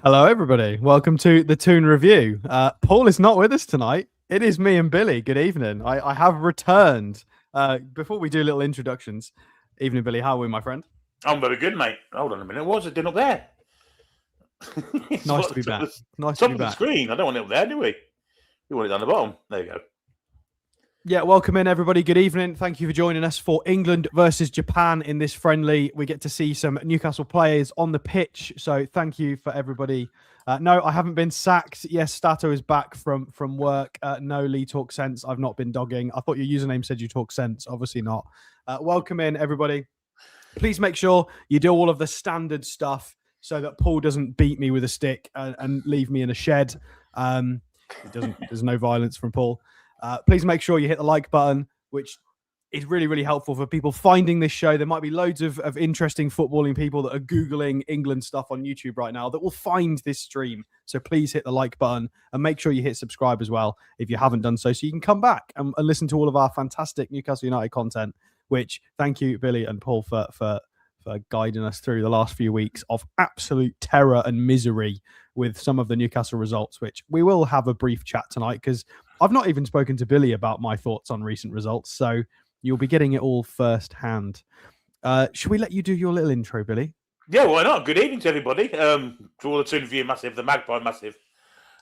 Hello, everybody. Welcome to the Toon review. Paul is not with us tonight. It is me and Billy. Good evening. I have returned. Before we do little introductions, evening, Billy. How are we, my friend? I'm very good, mate. Hold on a minute. What was it doing up there? Nice to be back. Nice to Top be of the back. screen. I don't want it up there, do we? We want it down the bottom. There you go. Yeah, welcome in, everybody. Good evening. Thank you for joining us for England versus Japan in this friendly. We get to see some Newcastle players on the pitch, so thank you for everybody. No, I haven't been sacked. Yes, Stato is back from work. No, Lee talk sense. I've not been dogging. I thought your username said you talk sense. Obviously not. Welcome in, everybody. Please make sure you do all of the standard stuff so that Paul doesn't beat me with a stick and leave me in a shed. There's no violence from Paul. Please make sure you hit the like button, which is really, really helpful for people finding this show. There might be loads of interesting footballing people that are Googling England stuff on YouTube right now that will find this stream. So please hit the like button and make sure you hit subscribe as well if you haven't done so you can come back and listen to all of our fantastic Newcastle United content, which thank you, Billy and Paul, for guiding us through the last few weeks of absolute terror and misery with some of the Newcastle results, which we will have a brief chat tonight because I've not even spoken to Billy about my thoughts on recent results, so you'll be getting it all firsthand. Should we let you do your little intro, Billy? Yeah, why not? Good evening to everybody. To all the Toon View Massive, the Magpie Massive,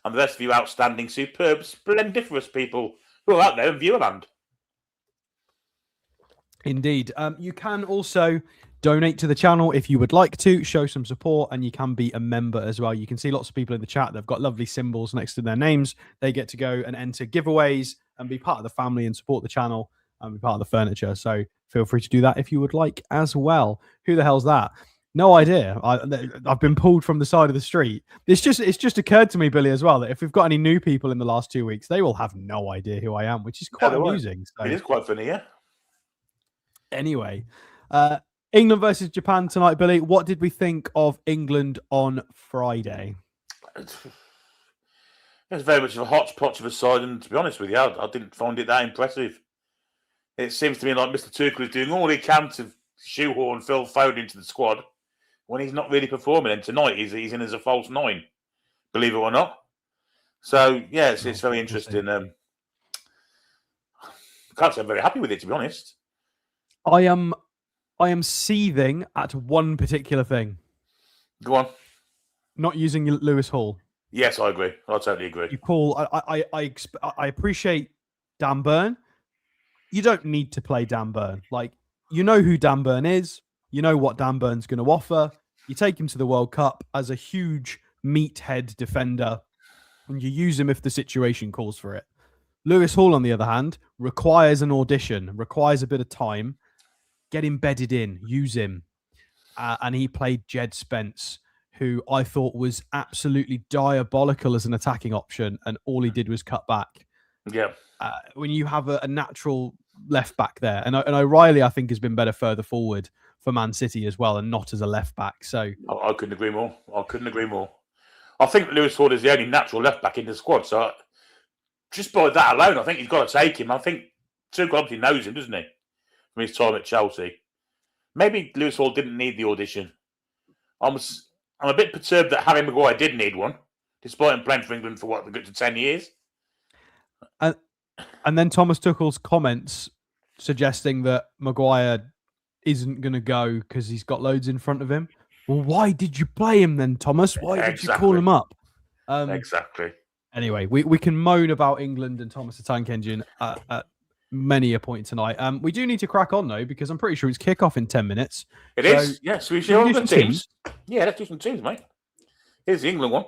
and the rest of you outstanding, superb, splendiferous people who are out there in Viewerland. Indeed. You can also donate to the channel if you would like to, show some support, and you can be a member as well. You can see lots of people in the chat. They've got lovely symbols next to their names. They get to go and enter giveaways and be part of the family and support the channel and be part of the furniture. So feel free to do that if you would like as well. Who the hell's that? No idea. I've been pulled from the side of the street. It's just occurred to me, Billy, as well, that if we've got any new people in the last 2 weeks, they will have no idea who I am, which is quite amusing. So. It is quite funny, yeah. Anyway, England versus Japan tonight, Billy. What did we think of England on Friday? It was very much of a hodgepodge of a side, and to be honest with you, I didn't find it that impressive. It seems to me like Mr. Tuchel is doing all he can to shoehorn Phil Foden into the squad when he's not really performing. And tonight he's in as a false nine, believe it or not. So yeah, it's very interesting. I can't say I'm very happy with it, to be honest. I am seething at one particular thing. Go on. Not using Lewis Hall. Yes, I agree. I totally agree. I appreciate Dan Burn. You don't need to play Dan Burn. Like, you know who Dan Burn is. You know what Dan Burn's going to offer. You take him to the World Cup as a huge meathead defender, and you use him if the situation calls for it. Lewis Hall, on the other hand, requires an audition, requires a bit of time. Get embedded in, use him. And he played Jed Spence, who I thought was absolutely diabolical as an attacking option, and all he did was cut back. Yeah. When you have a natural left back there, and O'Reilly, I think, has been better further forward for Man City as well, and not as a left back. So I couldn't agree more. I think Lewis Hall is the only natural left back in the squad. So just by that alone, I think he's got to take him. I think Tuchel obviously knows him, doesn't he? From his time at Chelsea. Maybe Lewis Hall didn't need the audition. I'm a bit perturbed that Harry Maguire did need one, despite him playing for England for the good to 10 years. And then Thomas Tuchel's comments suggesting that Maguire isn't going to go because he's got loads in front of him. Well, why did you play him then, Thomas? Why did you call him up? Exactly. Anyway, we can moan about England and Thomas the Tank Engine at many a point tonight. We do need to crack on, though, because I'm pretty sure it's kick-off in 10 minutes. It is. Yeah, so we should do some teams. Yeah, let's do some teams, mate. Here's the England one.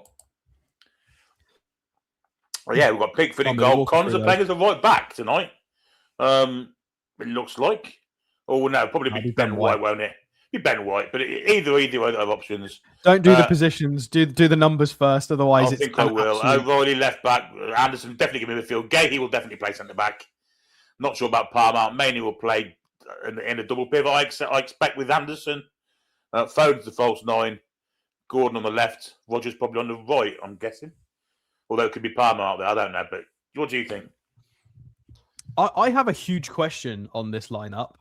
Oh, yeah, we've got Pickford in goal. Connors are playing as a right back tonight. It looks like. Oh, no, probably be Ben White, won't it? Be Ben White, but either other options. Don't do the positions. Do the numbers first, otherwise I think I will. O'Reilly left back. Anderson definitely give me midfield. Gahey will definitely play centre back. Not sure about Palmer. Mainly will play in a double pivot, I expect, with Anderson. Foden's the false nine. Gordon on the left. Rodgers probably on the right, I'm guessing. Although it could be Palmer out there. I don't know. But what do you think? I have a huge question on this lineup.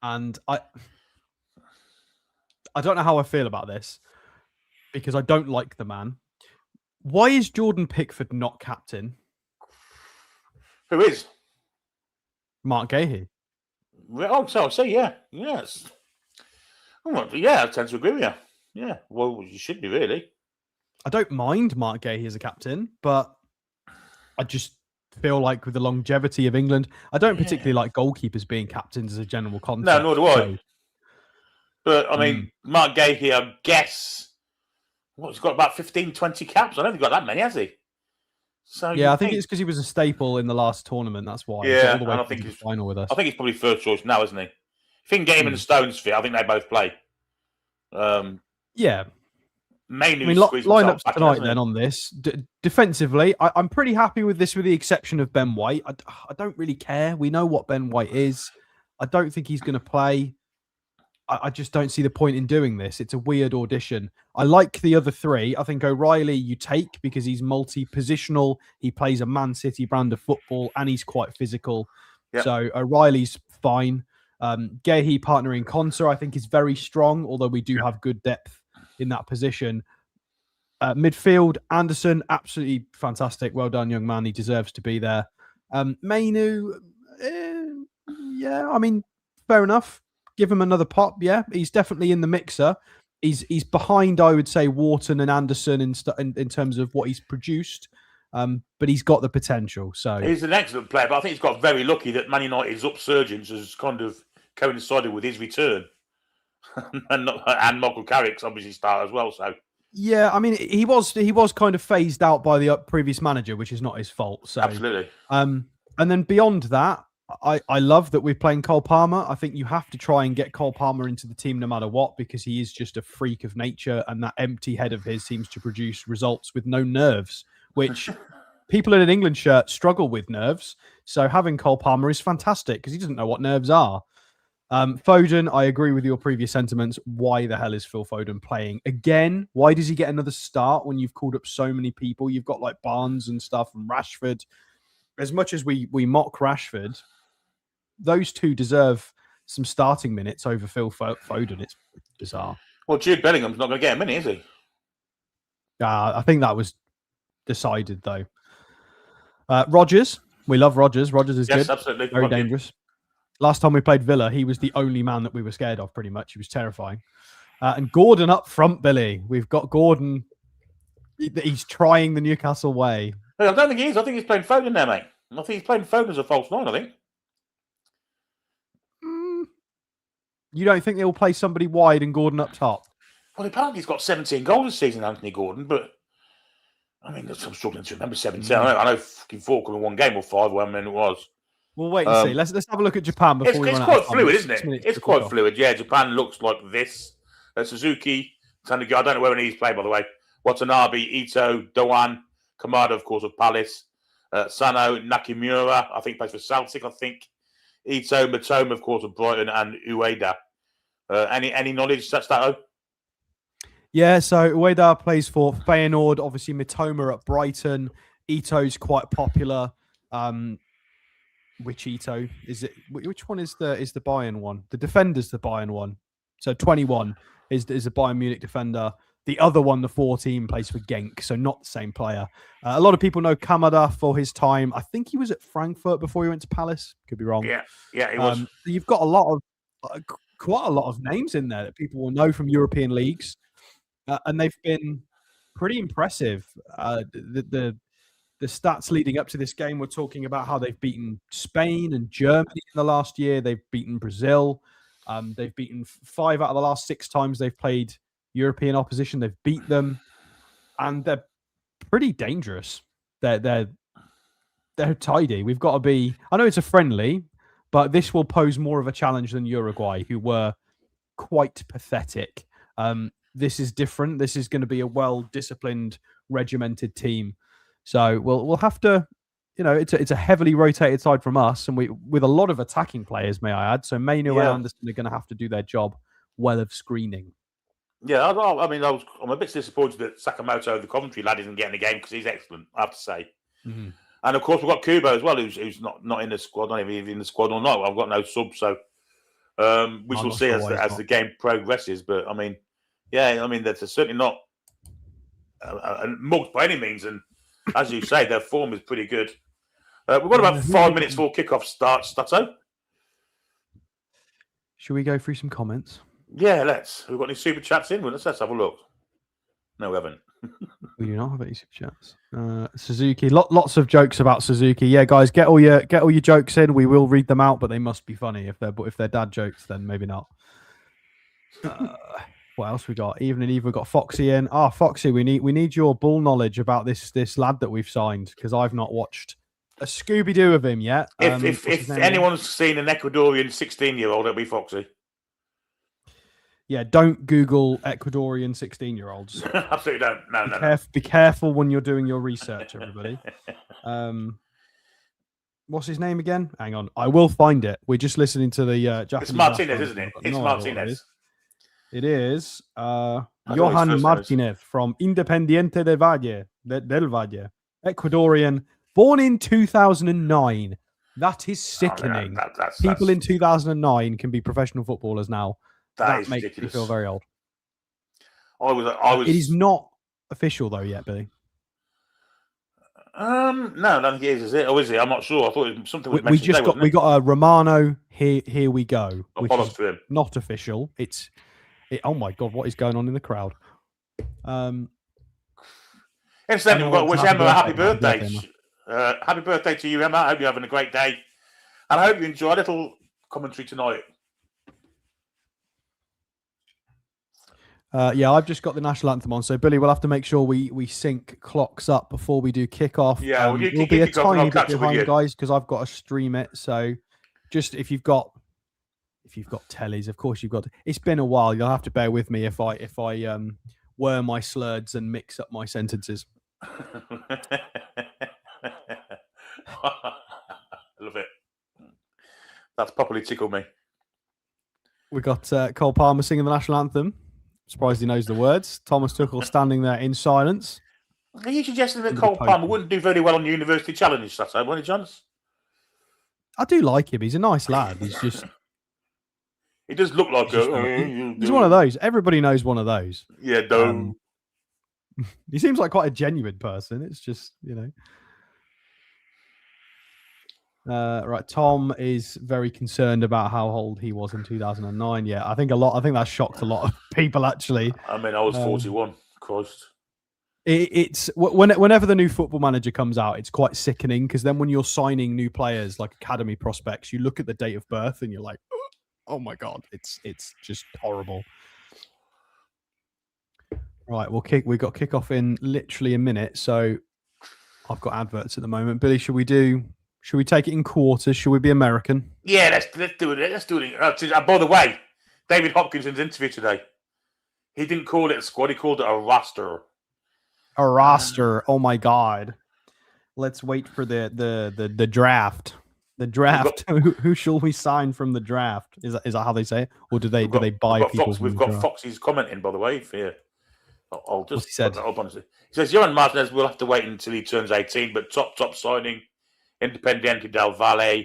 And I don't know how I feel about this. because I don't like the man. Why is Jordan Pickford not captain? Who is? Mark Gahey. Oh, so I see. Yeah, yes. Oh, yeah, I tend to agree with you. Yeah, well, you should be really. I don't mind Mark Gahey as a captain, but I just feel like with the longevity of England, I don't particularly like goalkeepers being captains as a general concept. No, nor do I. So, but, I mean, Mark Gahey, I guess, he's got about 15, 20 caps. I don't think he's got that many, has he? So yeah, I think it's because he was a staple in the last tournament. That's why. Yeah, all the way and I to think the he's final with us. I think he's probably first choice now, isn't he? If you can get him and Stones fit, I think they both play. Yeah. Mainly I mean, lineups tonight then on this. Defensively, I'm pretty happy with this with the exception of Ben White. I don't really care. We know what Ben White is. I don't think he's going to play. I just don't see the point in doing this. It's a weird audition. I like the other three. I think O'Reilly you take because he's multi-positional. He plays a Man City brand of football and he's quite physical. Yep. So O'Reilly's fine. Gahey partnering Konsa, I think, is very strong, although we do have good depth in that position. Midfield, Anderson, absolutely fantastic. Well done, young man. He deserves to be there. Mainu, yeah, I mean, fair enough. Give him another pop. Yeah, he's definitely in the mixer. He's behind, I would say, Wharton and Anderson in terms of what he's produced. But he's got the potential. So he's an excellent player, but I think he's got very lucky that Man United's upsurgence has kind of coincided with his return. and Michael Carrick's obviously started as well. So yeah, I mean, he was kind of phased out by the previous manager, which is not his fault. So absolutely. And then beyond that, I love that we're playing Cole Palmer. I think you have to try and get Cole Palmer into the team no matter what, because he is just a freak of nature, and that empty head of his seems to produce results with no nerves, which people in an England shirt struggle with nerves. So having Cole Palmer is fantastic because he doesn't know what nerves are. Foden, I agree with your previous sentiments. Why the hell is Phil Foden playing again? Why does he get another start when you've called up so many people? You've got like Barnes and stuff and Rashford. As much as we mock Rashford, those two deserve some starting minutes over Phil Foden. It's bizarre. Well, Jude Bellingham's not going to get a minute, is he? I think that was decided, though. Rodgers. We love Rodgers. Rodgers is good. Absolutely. Very dangerous. Last time we played Villa, he was the only man that we were scared of, pretty much. He was terrifying. And Gordon up front, Billy. We've got Gordon. He's trying the Newcastle way. I don't think he is. I think he's playing Foden there, mate. I think he's playing Foden as a false nine, I think. You don't think they'll play somebody wide and Gordon up top? Well, apparently he's got 17 goals this season, Anthony Gordon, but I mean, I'm struggling to remember 17. I know fucking 4 in one game or 5, whatever it was. We'll wait and see. Let's have a look at Japan before we run out of time. It's quite fluid, isn't it? It's quite fluid. Yeah, Japan looks like this. Suzuki, Taniguchi, I don't know where he's played, by the way. Watanabe, Ito, Doan, Kamada, of course, of Palace. Sano, Nakimura, I think plays for Celtic, I think. Ito, Matoma, of course, of Brighton, and Ueda. Any knowledge? That's that. Yeah, so Ueda plays for Feyenoord. Obviously, Matoma at Brighton. Ito's quite popular. Which Ito is it? Which one is the Bayern one? The defender's the Bayern one. So 21 is a Bayern Munich defender. The other one, the 14, plays for Genk, so not the same player. A lot of people know Kamada for his time. I think he was at Frankfurt before he went to Palace. Could be wrong. Yeah, he was. You've got quite a lot of names in there that people will know from European leagues, and they've been pretty impressive. The stats leading up to this game were talking about how they've beaten Spain and Germany in the last year. They've beaten Brazil. They've beaten 5 out of the last 6 times they've played European opposition. They've beat them, and they're pretty dangerous. They're tidy. We've got to be. I know it's a friendly, but this will pose more of a challenge than Uruguay, who were quite pathetic. This is different. This is going to be a well-disciplined, regimented team. So we'll have to. It's a heavily rotated side from us, and with a lot of attacking players, may I add. So Mainu and Anderson are going to have to do their job well of screening. Yeah, I'm a bit disappointed that Sakamoto, the Coventry lad, isn't getting a game because he's excellent, I have to say. Mm-hmm. And of course, we've got Kubo as well, who's not in the squad. I don't know if he's in the squad or not. I've got no sub, so we shall see as the game progresses. But I mean, there's certainly not mugged by any means. And as you say, their form is pretty good. We've got about 5 minutes before kickoff starts, Stato. Should we go through some comments? Yeah, let's. We've got any super chats in? Well, let's have a look. No, we haven't. We do not have any super chats. Suzuki, lots of jokes about Suzuki. Yeah, guys, get all your jokes in. We will read them out, but they must be funny. If they're dad jokes, then maybe not. What else we got? Evening Eve, we got Foxy in. Foxy, we need your ball knowledge about this lad that we've signed, because I've not watched a Scooby-Doo of him yet. If anyone's seen an Ecuadorian 16-year-old, it'll be Foxy. Yeah, don't Google Ecuadorian 16-year-olds. Absolutely don't. No. Be careful when you're doing your research, everybody. What's his name again? Hang on. I will find it. We're just listening to the Japanese. It's Martinez, isn't it? It's Martinez. It is Johan Martinez from Independiente del Valle, Ecuadorian, born in 2009. That is sickening. People in 2009 can be professional footballers now. That makes ridiculous. Me feel very old. I was. It is not official though yet, Billy. No, I don't think it is it? Or is it? I'm not sure. I thought it was something was mentioned. We got a Romano. Here we go. Which is for him. Not official. Oh my God, what is going on in the crowd? Incidentally, we've got to wish Emma a happy birthday. Happy birthday to you, Emma. I hope you're having a great day, and I hope you enjoy a little commentary tonight. Yeah, I've just got the national anthem on, so Billy, we'll have to make sure we sync clocks up before we do kickoff. Yeah, we'll be a tiny bit behind, guys, because I've got to stream it. So, just if you've got tellies, of course you've got. It's been a while. You'll have to bear with me if I whir my slurs and mix up my sentences. I love it. That's properly tickled me. We got Cole Palmer singing the national anthem. Surprised he knows the words. Thomas Tuchel standing there in silence. Are you suggesting that Cole Palmer wouldn't do very well on University Challenge Saturday, wouldn't he, John? I do like him. He's a nice lad. He's just... He does look like he's one of those. Everybody knows one of those. Yeah, no. He seems like quite a genuine person. It's just, right, Tom is very concerned about how old he was in 2009. Yeah, I think that shocked a lot of people, actually. I mean, I was 41. Christ. It's whenever the new Football Manager comes out, it's quite sickening, because then when you're signing new players like academy prospects, you look at the date of birth and you're like, oh my God, it's just horrible. Right, we got kickoff in literally a minute, so I've got adverts at the moment. Billy, should we take it in quarters? Should we be American? Yeah, let's do it. Let's do it. By the way, David Hopkinson's interview today, he didn't call it a squad. He called it a roster. A roster. Oh my God. Let's wait for the draft. The draft. Who shall we sign from the draft? Is that how they say it, or do they buy people? We've got Foxy's commenting, by the way. I'll just. What's he said? He says Johan Martinez will have to wait until he turns 18, but top signing. Independiente del Valle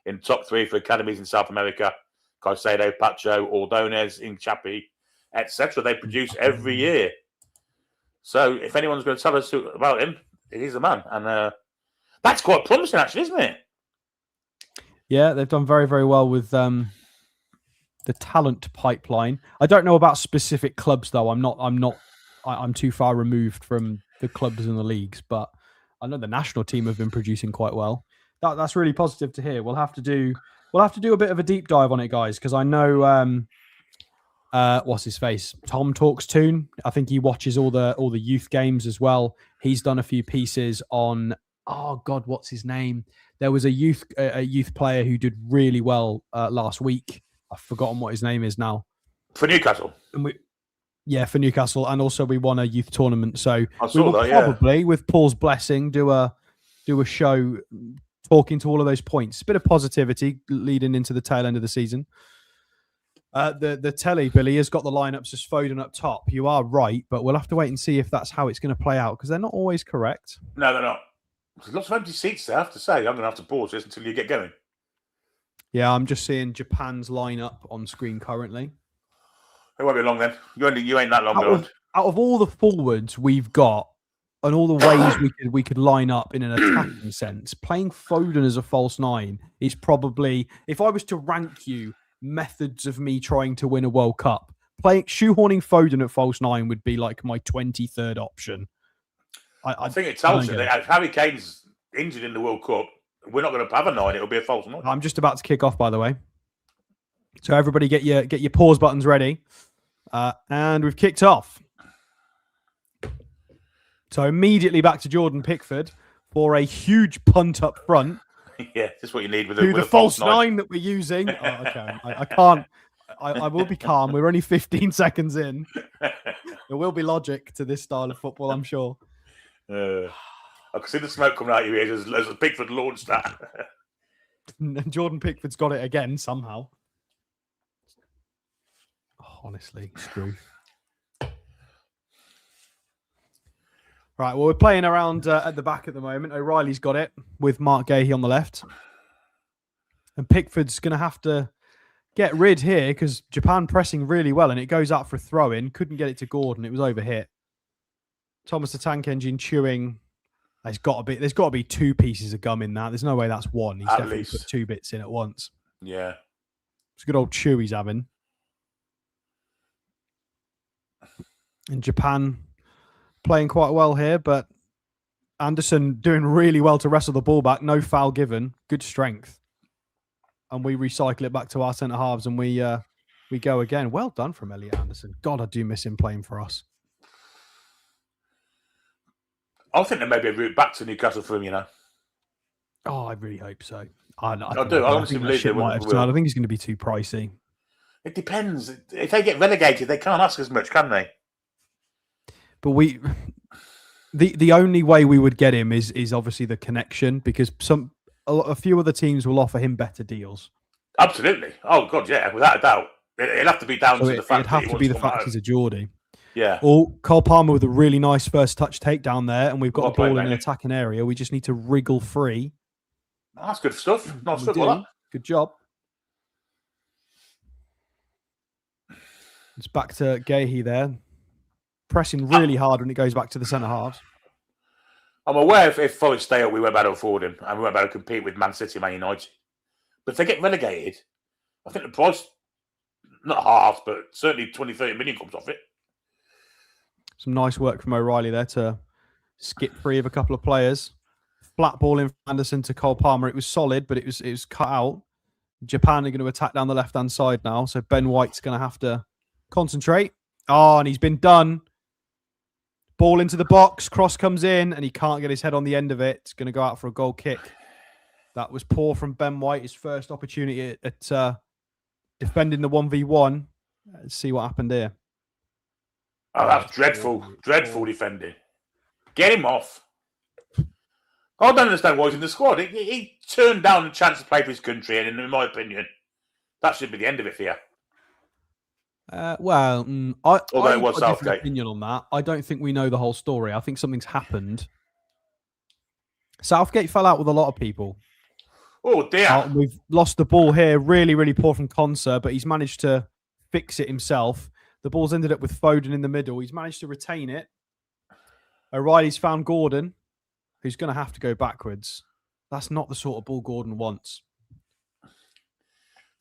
in top 3 for academies in South America. Caicedo, Pacho, Ordonez, Inchapi, etc. They produce every year. So if anyone's going to tell us about him, he's the man. And that's quite promising, actually, isn't it? Yeah, they've done very, very well with the talent pipeline. I don't know about specific clubs, though. I'm too far removed from the clubs and the leagues, but I know the national team have been producing quite well. That's really positive to hear. We'll have to do a bit of a deep dive on it, guys, because I know what's his face? Tom talks Toon. I think he watches all the youth games as well. He's done a few pieces on what's his name? There was a youth player who did really well last week. I've forgotten what his name is now. For Newcastle. For Newcastle, and also we won a youth tournament. So we will probably, with Paul's blessing, do a show talking to all of those points. A bit of positivity leading into the tail end of the season. The telly, Billy, has got the lineups as Foden up top. You are right, but we'll have to wait and see if that's how it's going to play out, because they're not always correct. No, they're not. There's lots of empty seats there, I have to say. I'm going to have to pause this until you get going. Yeah, I'm just seeing Japan's lineup on screen currently. It won't be long then. You ain't that long, out of all the forwards we've got and all the ways we could line up in an attacking sense, playing Foden as a false nine is probably, if I was to rank you methods of me trying to win a World Cup, shoehorning Foden at false nine would be like my 23rd option. I think it tells you that if Harry Kane's injured in the World Cup, we're not going to have a nine. It'll be a false nine. I'm just about to kick off, by the way. So everybody get your pause buttons ready. And we've kicked off. So immediately back to Jordan Pickford for a huge punt up front. Yeah, that's what you need with the false nine that we're using. Oh, okay. I can't. I will be calm. We're only 15 seconds in. There will be logic to this style of football, I'm sure. I can see the smoke coming out of your ears as Pickford launched that. And Jordan Pickford's got it again somehow. Oh, honestly, screw. Right, well, we're playing around at the back at the moment. O'Reilly's got it with Mark Gahey on the left. And Pickford's going to have to get rid here because Japan pressing really well and it goes out for a throw-in. Couldn't get it to Gordon. It was overhit. Thomas the Tank Engine chewing. There's got to be two pieces of gum in that. There's no way that's one. He's definitely put two bits in at once. Yeah. It's a good old chew he's having. And Japan playing quite well here, but Anderson doing really well to wrestle the ball back. No foul given. Good strength. And we recycle it back to our centre halves and we go again. Well done from Elliot Anderson. God, I do miss him playing for us. I think there may be a route back to Newcastle for him, you know. Oh, I really hope so. I do. I honestly believe they will. I think he's going to be too pricey. It depends. If they get relegated, they can't ask as much, can they? But the only way we would get him is obviously the connection because a few other teams will offer him better deals. Absolutely. Oh God, yeah, without a doubt. It'll have to be down to the fact. It'd have to be the fact he's a Geordie. Yeah. Or Cole Palmer with a really nice first touch takedown there, and we've got the ball in an attacking area. We just need to wriggle free. Oh, that's good stuff. Nice stuff. Good job. It's back to Gahey there. Pressing really hard when it goes back to the centre halves. I'm aware if Forest stay up, we won't be able to afford him and we won't be able to compete with Man City and Man United. But if they get relegated, I think the price, not half, but certainly 20, 30 million comes off it. Some nice work from O'Reilly there to skip free of a couple of players. Flat ball in from Anderson to Cole Palmer. It was solid, but it was cut out. Japan are going to attack down the left-hand side now. So Ben White's going to have to concentrate. Oh, and he's been done. Ball into the box. Cross comes in, and he can't get his head on the end of it. It's going to go out for a goal kick. That was poor from Ben White. His first opportunity at defending the 1v1. Let's see what happened here. Oh, that's dreadful. Dreadful defending. Get him off. I don't understand why he's in the squad. He turned down the chance to play for his country, and in my opinion, that should be the end of it for you. I got a different opinion on that. I don't think we know the whole story. I think something's happened. Southgate fell out with a lot of people. Oh, dear. We've lost the ball here. Really, really poor from Konsa, but he's managed to fix it himself. The ball's ended up with Foden in the middle. He's managed to retain it. O'Reilly's found Gordon, who's going to have to go backwards. That's not the sort of ball Gordon wants.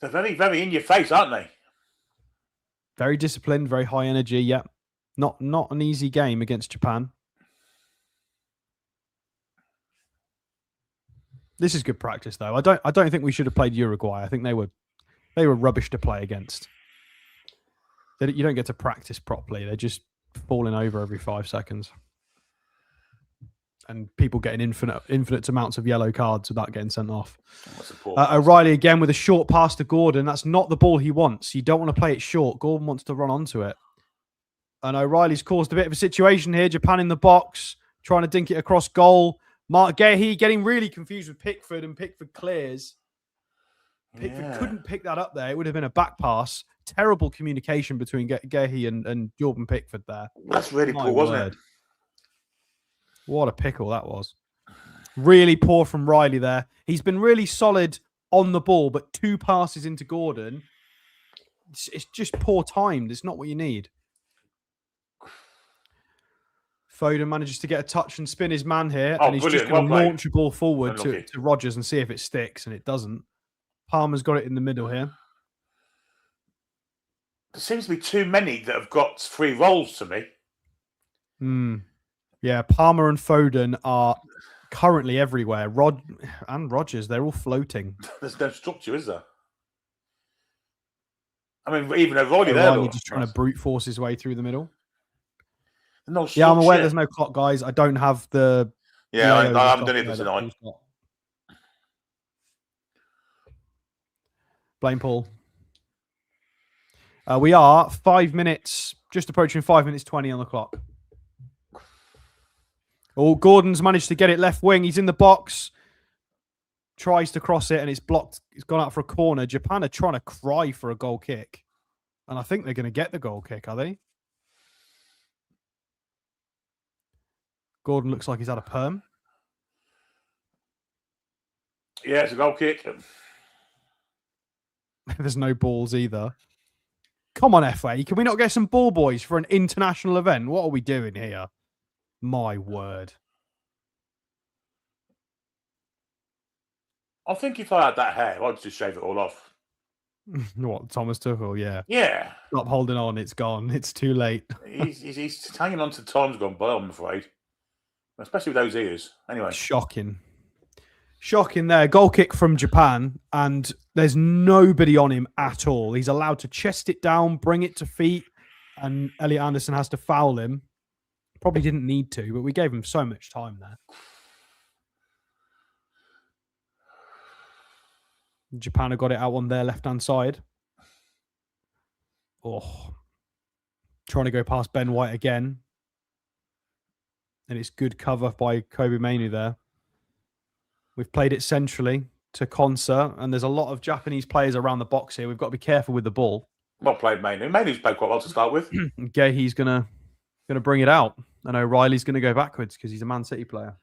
They're very, very in your face, aren't they? Very disciplined, very high energy. Yeah, not an easy game against Japan. This is good practice, though. I don't think we should have played Uruguay. I think they were rubbish to play against. You don't get to practice properly. They're just falling over every 5 seconds. And people getting infinite amounts of yellow cards without getting sent off. O'Reilly again with a short pass to Gordon. That's not the ball he wants. You don't want to play it short. Gordon wants to run onto it. And O'Reilly's caused a bit of a situation here. Japan in the box, trying to dink it across goal. Mark Gahey getting really confused with Pickford, and Pickford clears. Pickford couldn't pick that up there. It would have been a back pass. Terrible communication between Gahey and Jordan Pickford there. That's really poor, wasn't it? What a pickle that was. Really poor from Riley there. He's been really solid on the ball, but 2 passes into Gordon. It's just poor timed. It's not what you need. Foden manages to get a touch and spin his man here, Oh, and he's just brilliant. going to Well played. launch a ball forward to Unlucky. Rodgers and see if it sticks, and it doesn't. Palmer's got it in the middle here. There seems to be too many that have got free rolls to me. Yeah, Palmer and Foden are currently everywhere. And Rodgers, they're all floating. There's no structure, is there? I mean, even O'Reilly O'Reilly just trying to brute force his way through the middle. No structure. Yeah, I'm aware there's no clock, guys. I don't have the... Yeah, I haven't done it tonight. Blame Paul. We are 5 minutes, just approaching 5 minutes 20 on the clock. Oh, Gordon's managed to get it left wing. He's in the box. Tries to cross it and it's blocked. It's gone out for a corner. Japan are trying to cry for a goal kick. And I think they're going to get the goal kick, are they? Gordon looks like he's had a perm. Yeah, it's a goal kick. There's no balls either. Come on, FA. Can we not get some ball boys for an international event? What are we doing here? My word. I think if I had that hair, I'd just shave it all off. What, Thomas Tuchel? Yeah. Yeah. Stop holding on. It's gone. It's too late. he's hanging on to time's gone by, I'm afraid. Especially with those ears. Anyway. Shocking. Shocking there. Goal kick from Japan, and there's nobody on him at all. He's allowed to chest it down, bring it to feet, and Elliot Anderson has to foul him. Probably didn't need to, but we gave him so much time there. Japan have got it out on their left-hand side. Oh. Trying to go past Ben White again. And it's good cover by Kobe Mainu there. We've played it centrally to Konsa, and there's a lot of Japanese players around the box here. We've got to be careful with the ball. Well played, Mainu. Mainu's played quite well to start with. Gehi's gonna bring it out. And O'Reilly's going to go backwards because he's a Man City player.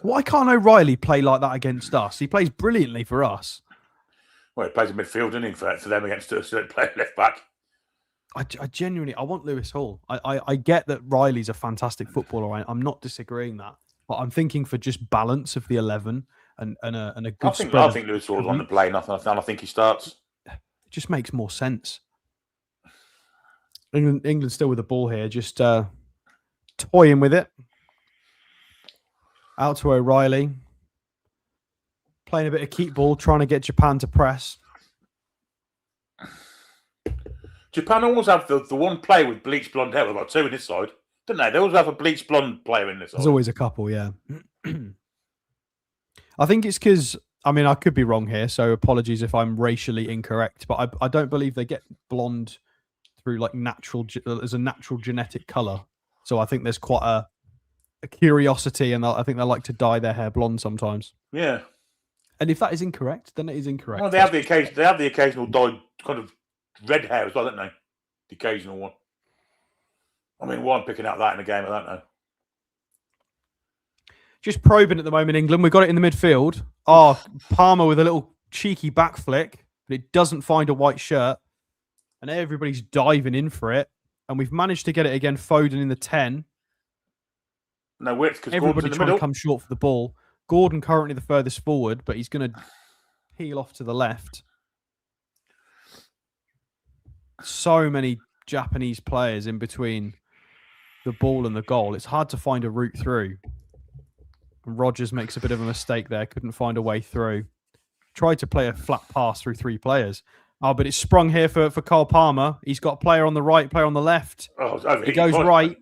Why can't O'Reilly play like that against us? He plays brilliantly for us. Well, he plays in midfield, doesn't he, for them against us. So they play left back. I genuinely, I want Lewis Hall. I get that Riley's a fantastic footballer. I'm not disagreeing that. But I'm thinking for just balance of the 11 and a good spread. I think Lewis Hall's on the play. Nothing. I think he starts. It just makes more sense. England still with the ball here, just toying with it. Out to O'Reilly. Playing a bit of keep ball, trying to get Japan to press. Japan always have the one player with bleached blonde hair. We've got two in this side, don't they? They always have a bleached blonde player in this side. There's always a couple, yeah. I think it's because, I mean, I could be wrong here, so apologies if I'm racially incorrect, but I don't believe they get blonde through like as a natural genetic color. So I think there's quite a curiosity, and I think they like to dye their hair blonde sometimes. Yeah. And if that is incorrect, then it is incorrect. Well, they have the occasional dyed kind of red hair as well, don't they? The occasional one. I mean, why I'm picking out that in a game, I don't know. Just probing at the moment, England. We've got it in the midfield. Oh, Palmer with a little cheeky back flick, but it doesn't find a white shirt. And everybody's diving in for it. And we've managed to get it again, Foden in the 10. No width, because everybody trying to come short for the ball. Gordon currently the furthest forward, but he's going to peel off to the left. So many Japanese players in between the ball and the goal. It's hard to find a route through. And Rodgers makes a bit of a mistake there. Couldn't find a way through. Tried to play a flat pass through three players. Oh, but it's sprung here for Cole Palmer. He's got a player on the right, player on the left. Oh, it goes right,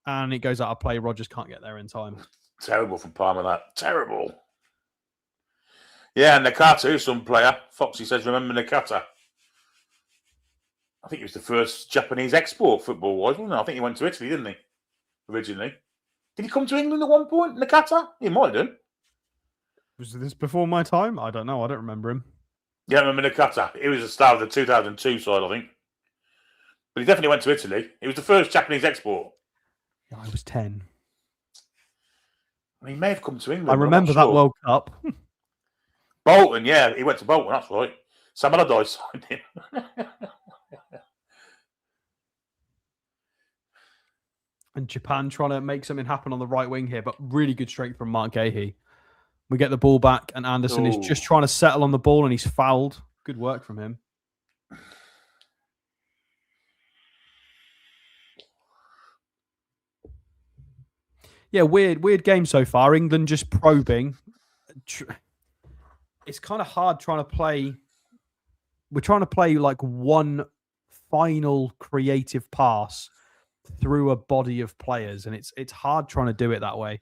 and it goes out of play. Rodgers can't get there in time. Terrible from Palmer, that. Terrible. Yeah, and Nakata, some player. Foxy says, remember Nakata? I think he was the first Japanese export football-wise, wasn't he? I think he went to Italy, didn't he? Originally. Did he come to England at one point, Nakata? He might have done. Was this before my time? I don't know. I don't remember him. Yeah, I remember Nakata. He was the star of the 2002 side, I think. But he definitely went to Italy. He was the first Japanese export. Yeah, I was 10. He may have come to England. I remember that World Cup. Bolton, yeah. He went to Bolton, that's right. Sam Allardyce signed him. And Japan trying to make something happen on the right wing here, but really good strength from Mark Gahey. We get the ball back, and Anderson is just trying to settle on the ball, and he's fouled. Good work from him. Yeah, weird game so far. England just probing. It's kind of hard trying to play. We're trying to play like one final creative pass through a body of players, and it's hard trying to do it that way.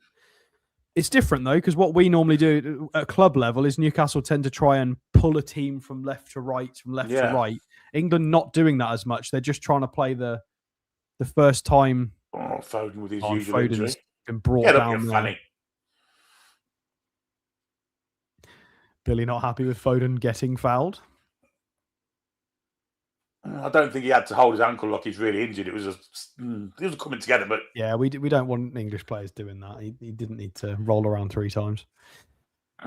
It's different though, because what we normally do at club level is Newcastle tend to try and pull a team from left to right, from left to right. England not doing that as much. They're just trying to play the first time. Oh, Foden with his usual injury. Been brought down there. Funny. Billy not happy with Foden getting fouled. I don't think he had to hold his ankle like he's really injured. It was coming together, but yeah, we don't want English players doing that. He didn't need to roll around 3 times.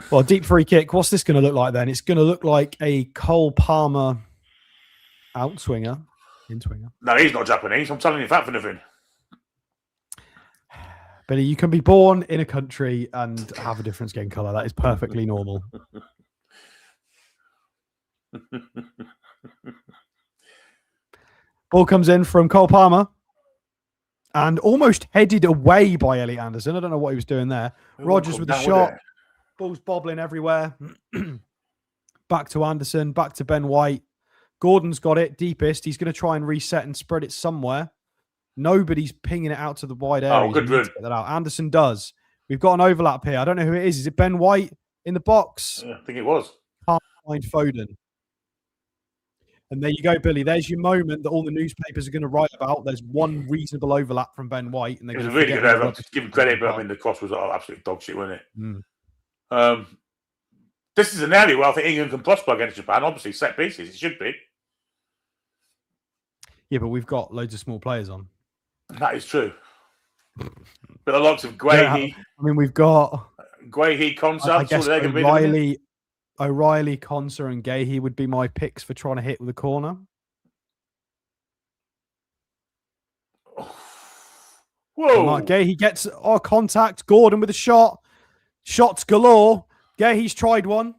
Well, deep free kick. What's this going to look like then? It's going to look like a Cole Palmer outswinger, in-swinger. No, he's not Japanese. I'm telling you that for nothing. Billy, you can be born in a country and have a different skin colour. That is perfectly normal. Ball comes in from Cole Palmer and almost headed away by Elliot Anderson. I don't know what he was doing there. Rodgers with the shot. Ball's bobbling everywhere. Back to Anderson, back to Ben White. Gordon's got it deepest. He's going to try and reset and spread it somewhere. Nobody's pinging it out to the wide area. Oh, good run. Get that out. Anderson does. We've got an overlap here. I don't know who it is. Is it Ben White in the box? Yeah, I think it was. Can't find Foden. And there you go, Billy. There's your moment that all the newspapers are going to write about. There's one reasonable overlap from Ben White. And it was a really good overlap. Just give him credit, but I mean, the cross was absolute dog shit, wasn't it? This is an area where I think England can prosper against Japan. Obviously, set pieces. It should be. Yeah, but we've got loads of small players on. That is true. But the likes of Guehi. I mean, we've got Guehi, Konsa. I guess O'Reilly, Konsa, and Guehi would be my picks for trying to hit with a corner. Whoa! Guehi gets contact. Gordon with a shot. Shots galore. Guehi's tried one.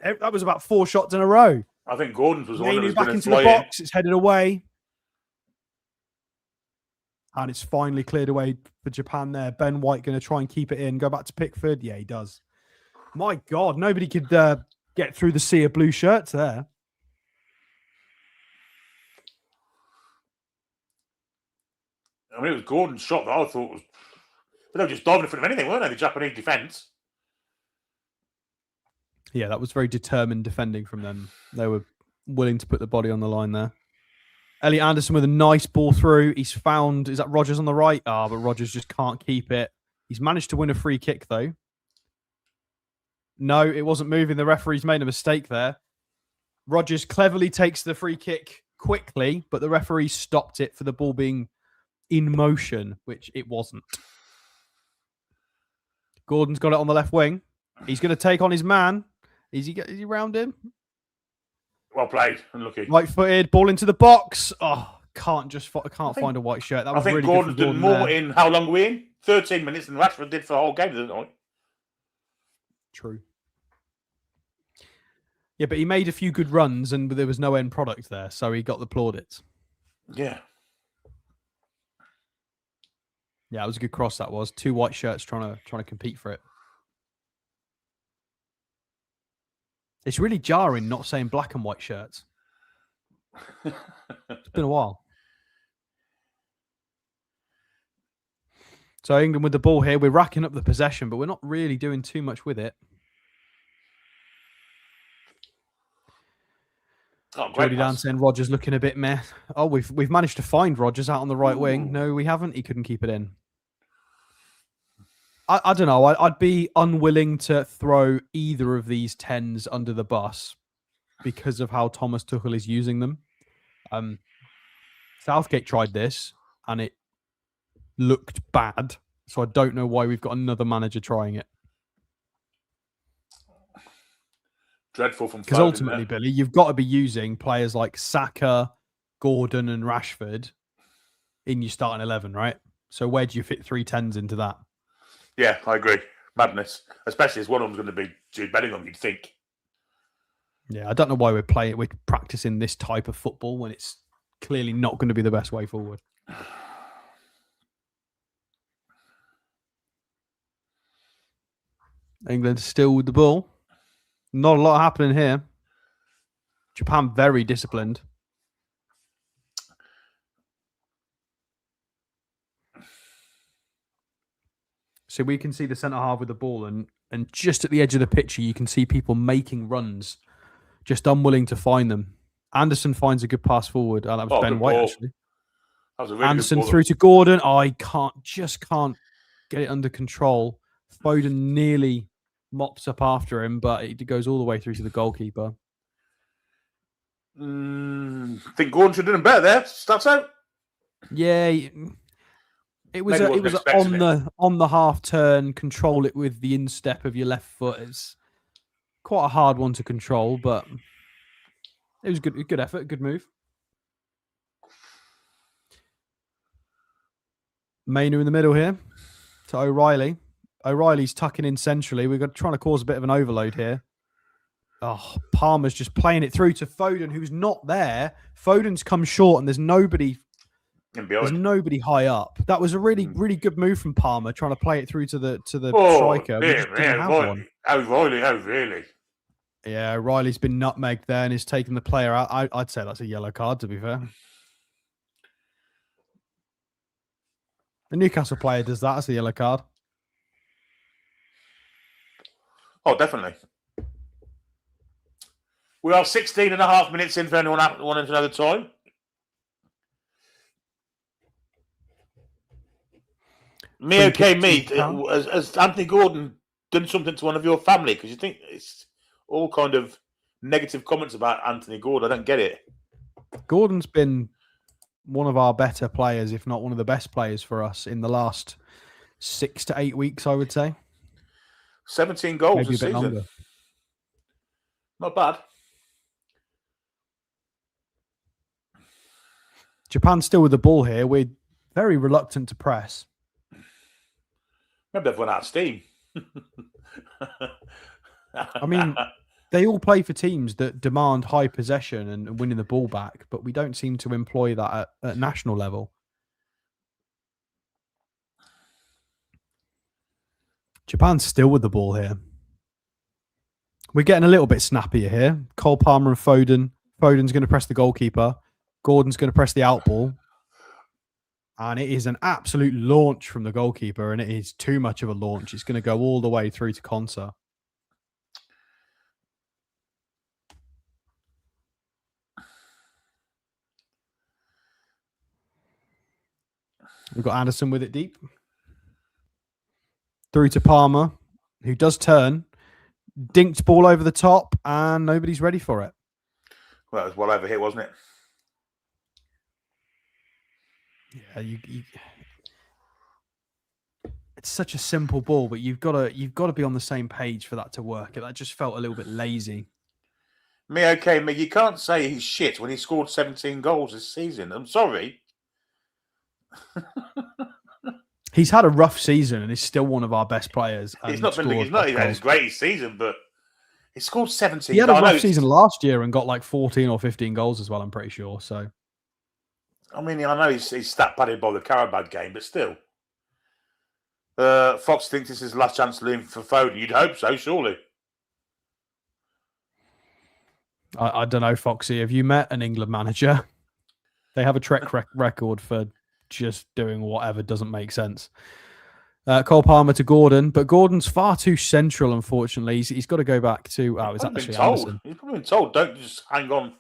That was about 4 shots in a row. I think Gordon's was the one that was back into the box. It's headed away. And it's finally cleared away for Japan there. Ben White going to try and keep it in. Go back to Pickford. Yeah, he does. My God, nobody could get through the sea of blue shirts there. I mean, it was Gordon's shot that I thought was... But they were just diving in front of anything, weren't they? The Japanese defence. Yeah, that was very determined defending from them. They were willing to put the body on the line there. Elliot Anderson with a nice ball through. He's found... Is that Rodgers on the right? But Rodgers just can't keep it. He's managed to win a free kick, though. No, it wasn't moving. The referee's made a mistake there. Rodgers cleverly takes the free kick quickly, but the referee stopped it for the ball being in motion, which it wasn't. Gordon's got it on the left wing. He's going to take on his man. Is he round him? Well played. Unlucky. Right-footed, ball into the box. Oh, can't find a white shirt. That was really Gordon's good for done Gordon more there. in how long were we in? 13 minutes, and Rashford did for the whole game, didn't he? True. Yeah, but he made a few good runs, and there was no end product there, so he got the plaudits. Yeah. Yeah, it was a good cross. That was 2 white shirts trying to compete for it. It's really jarring not saying black and white shirts. It's been a while. So England with the ball here. We're racking up the possession, but we're not really doing too much with it. Jordy Dan saying Rodgers looking a bit meh. Oh, we've managed to find Rodgers out on the right wing. No, we haven't. He couldn't keep it in. I don't know. I'd be unwilling to throw either of these 10s under the bus because of how Thomas Tuchel is using them. Southgate tried this and it looked bad. So I don't know why we've got another manager trying it. Dreadful from because ultimately, Billy, you've got to be using players like Saka, Gordon, and Rashford in your starting 11, right? So where do you fit 3 10s into that? Yeah, I agree. Madness. Especially as one of them's going to be Jude Bellingham, you'd think. Yeah, I don't know why we're practicing this type of football when it's clearly not going to be the best way forward. England still with the ball. Not a lot happening here. Japan very disciplined. So we can see the centre half with the ball, and just at the edge of the picture, you can see people making runs, just unwilling to find them. Anderson finds a good pass forward. Oh, that was Ben White, actually. That was a really Anderson good ball. Through to Gordon. Oh, I can't get it under control. Foden nearly mops up after him, but it goes all the way through to the goalkeeper. I think Gordon should have done better there. That's out. Yeah, it was on the half turn. Control it with the instep of your left foot. It's quite a hard one to control, but it was good effort, good move. Mainu in the middle here to O'Reilly. O'Reilly's tucking in centrally. We're trying to cause a bit of an overload here. Oh, Palmer's just playing it through to Foden, who's not there. Foden's come short, and there's nobody high up. That was a really good move from Palmer, trying to play it through to the striker. O'Reilly, really? Yeah, O'Reilly's been nutmegged there and is taking the player out. I'd say that's a yellow card, to be fair. The Newcastle player does that as a yellow card. Oh, definitely. We are 16 and a half minutes in for anyone wanting to know the time. Has Anthony Gordon done something to one of your family? Because you think it's all kind of negative comments about Anthony Gordon. I don't get it. Gordon's been one of our better players, if not one of the best players for us in the last 6 to 8 weeks, I would say. 17 goals this season. Longer. Not bad. Japan still with the ball here. We're very reluctant to press. Maybe they've run out of steam. I mean, they all play for teams that demand high possession and winning the ball back, but we don't seem to employ that at national level. Japan's still with the ball here. We're getting a little bit snappier here. Cole Palmer and Foden. Foden's going to press the goalkeeper. Gordon's going to press the out ball. And it is an absolute launch from the goalkeeper, and it is too much of a launch. It's going to go all the way through to Konsa. We've got Anderson with it deep. Through to Palmer, who does turn. Dinked ball over the top, and nobody's ready for it. Well, it was well over here, wasn't it? Yeah, it's such a simple ball, but you've got to be on the same page for that to work. That just felt a little bit lazy. You can't say he's shit when he scored 17 goals this season. I'm sorry. He's had a rough season and is still one of our best players. He's not had his greatest season, but he scored 17. He had a rough season last year and got like 14 or 15 goals as well, I'm pretty sure. So, I mean, I know he's stat padded by the Carabao game, but still. Fox thinks this is his last chance to leave for Foden. You'd hope so, surely. I don't know, Foxy. Have you met an England manager? They have a track record for just doing whatever doesn't make sense. Cole Palmer to Gordon, but Gordon's far too central, unfortunately. He's got to go back to... Oh, it's actually Anderson. He's probably been told, don't just hang on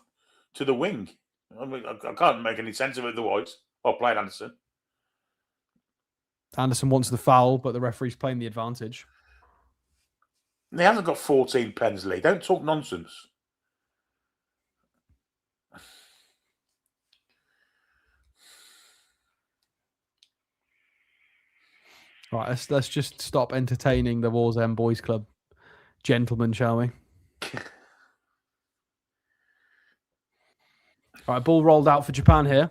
to the wing. I mean, I can't make any sense of it otherwise. Well, playing Anderson. Anderson wants the foul, but the referee's playing the advantage. He hasn't got 14 pens, Lee. Don't talk nonsense. Right, let's just stop entertaining the Wars End Boys Club gentlemen, shall we? Right, ball rolled out for Japan here.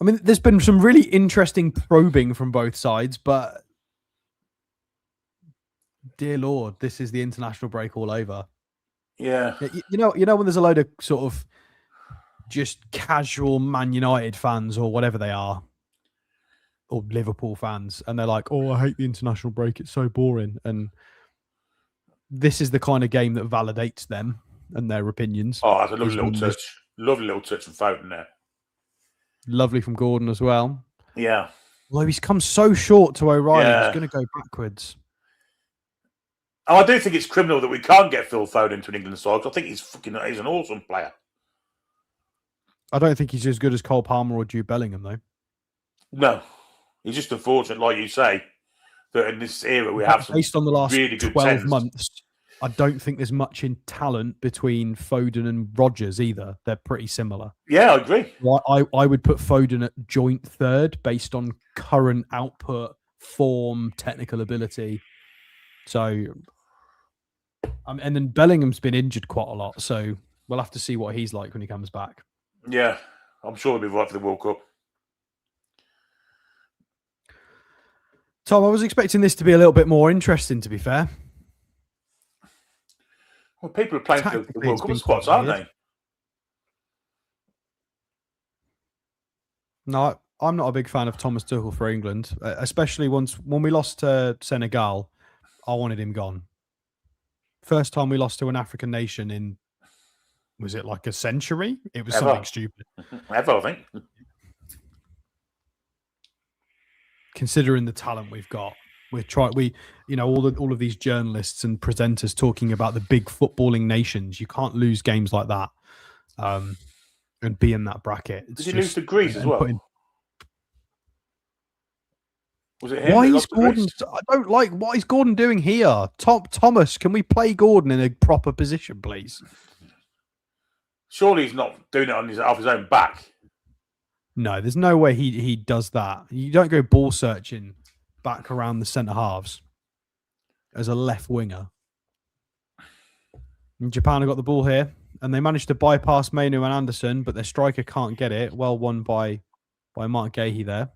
I mean, there's been some really interesting probing from both sides, but dear Lord, this is the international break all over. Yeah. You know when there's a load of sort of just casual Man United fans or whatever they are, or Liverpool fans, and they're like, "Oh, I hate the international break. It's so boring." And this is the kind of game that validates them and their opinions. Oh, that's a lovely little touch. Lovely little touch from Foden there. Lovely from Gordon as well. Yeah. Although he's come so short to O'Reilly, Yeah. he's going to go backwards. Oh, I do think it's criminal that we can't get Phil Foden into an England side. I think he's an awesome player. I don't think he's as good as Cole Palmer or Jude Bellingham, though. No. He's just unfortunate, like you say, that in this era we have some based on the last really good 12 tens. months. I don't think there's much in talent between Foden and Rodgers either. They're pretty similar. Yeah, I agree. I would put Foden at joint third based on current output, form, technical ability. So, and then Bellingham's been injured quite a lot. So we'll have to see what he's like when he comes back. Yeah, I'm sure he'll be right for the World Cup. Tom, I was expecting this to be a little bit more interesting, to be fair. Well, people are playing for the World Cup spots, aren't they? No, I'm not a big fan of Thomas Tuchel for England, especially when we lost to Senegal. I wanted him gone. First time we lost to an African nation in, was it like a century? It was something stupid. Ever, I think. Considering the talent we've got, all of these journalists and presenters talking about the big footballing nations. You can't lose games like that, and be in that bracket. Did you lose to Greece as well? Was it him? Why is Gordon? I don't like. What is Gordon doing here? Thomas, can we play Gordon in a proper position, please? Surely he's not doing it off his own back. No, there's no way he does that. You don't go ball searching back around the centre halves as a left winger. And Japan have got the ball here, and they managed to bypass Mainu and Anderson, but their striker can't get it. Well won by Mark Gahey there.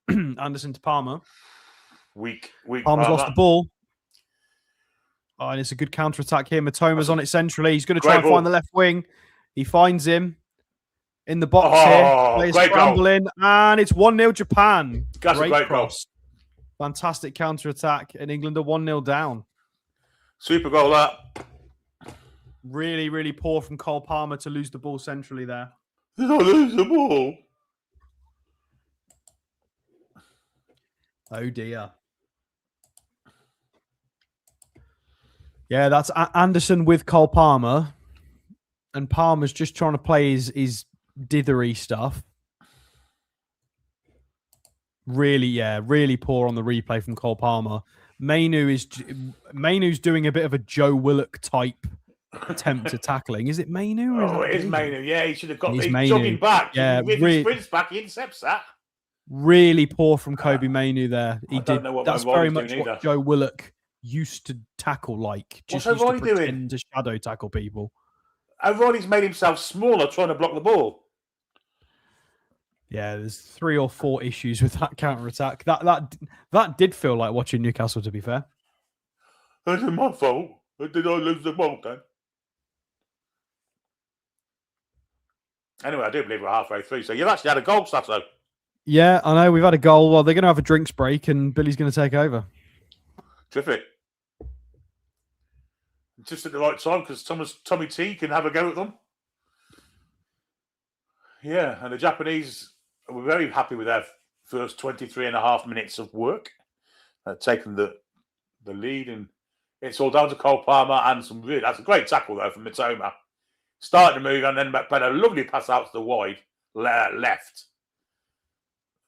Anderson to Palmer. Weak. Palmer's lost the ball. Oh, and it's a good counter-attack here. Matoma's on it centrally. He's going to try and find the left wing. He finds him in the box here. Plays scrambling, and it's 1-0 Japan. That's a great cross. Goal. Fantastic counter-attack, and England are 1-0 down. Super goal, that. Really, really poor from Cole Palmer to lose the ball centrally there. Did I lose the ball? Oh, dear. Yeah, that's Anderson with Cole Palmer. And Palmer's just trying to play his dithery stuff. Really poor on the replay from Cole Palmer. Mainu's doing a bit of a Joe Willock type attempt at tackling. Is it Mainu? Or it is Mainu. Yeah, he should have got. He's jogging back. Yeah, really sprints back. He intercepts that. Really poor from Kobe Mainu there. That's very much either. what Joe Willock used to tackle like. Just used to pretend to shadow tackle people. O'Reilly's made himself smaller trying to block the ball. Yeah, there's 3 or 4 issues with that counter-attack. That did feel like watching Newcastle, to be fair. That's my fault. Did I lose the ball then? Anyway, I do believe we're halfway through. So you've actually had a goal, Sato. Yeah, I know. We've had a goal. Well, they're going to have a drinks break and Billy's going to take over. Terrific. Just at the right time because Tommy T can have a go at them. Yeah, and the Japanese were very happy with their first 23 and a half minutes of work. Taking the lead, and it's all down to Cole Palmer and that's a great tackle though from Mitoma. Starting to move and then played a lovely pass out to the wide left.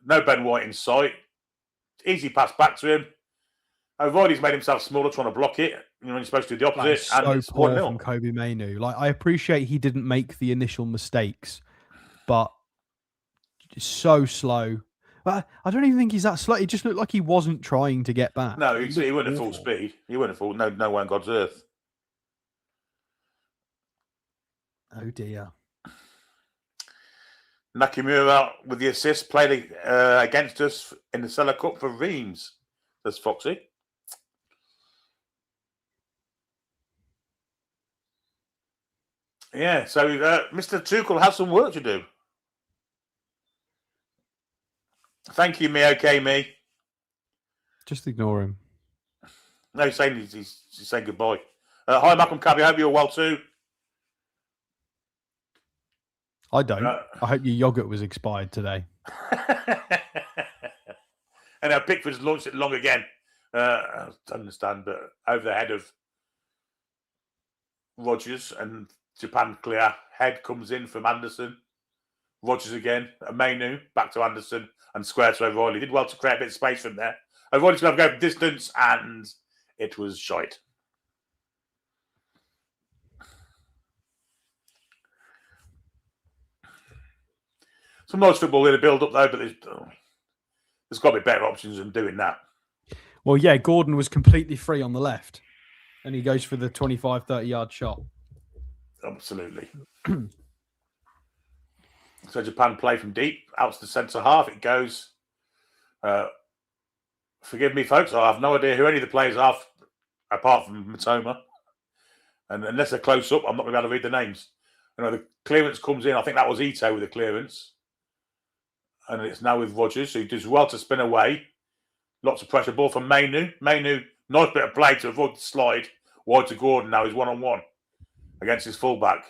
No Ben White in sight. Easy pass back to him. O'Reilly's made himself smaller trying to block it. You know, he's supposed to do the opposite. So it's poor from Kobe Mainu. Like, I appreciate he didn't make the initial mistakes, but it's so slow. But I don't even think he's that slow. It just looked like he wasn't trying to get back. No, he went at full speed. He went at full. No way on God's earth. Oh dear. Nakamura with the assist played against us in the Cellar Cup for Reims. There's Foxy. Yeah, so Mr. Tuchel has some work to do. Thank you, me. Okay, me. Just ignore him. No, he's saying he's saying goodbye. Hi, Malcolm Cabby. I hope you're well too. I don't. I hope your yogurt was expired today. And Pickford's launched it long again. I don't understand, but over the head of Rodgers and Japan clear. Head comes in from Anderson. Rodgers again. Mainu back to Anderson and square to O'Reilly. Did well to create a bit of space from there. O'Reilly's going to have a go from distance and it was shite. Some nice football in the build-up though, but there's got to be better options than doing that. Well, yeah, Gordon was completely free on the left. And he goes for the 25, 30-yard shot. Absolutely. So Japan play from deep, out to the centre half. It goes. Forgive me, folks. I have no idea who any of the players are, apart from Matoma. And unless they're close up, I'm not going to be able to read the names. You know, the clearance comes in. I think that was Ito with the clearance. And it's now with Rodgers, who does well to spin away. Lots of pressure. Ball from Mainu. Mainu, nice bit of play to avoid the slide. Wide to Gordon. Now he's one-on-one against his fullback.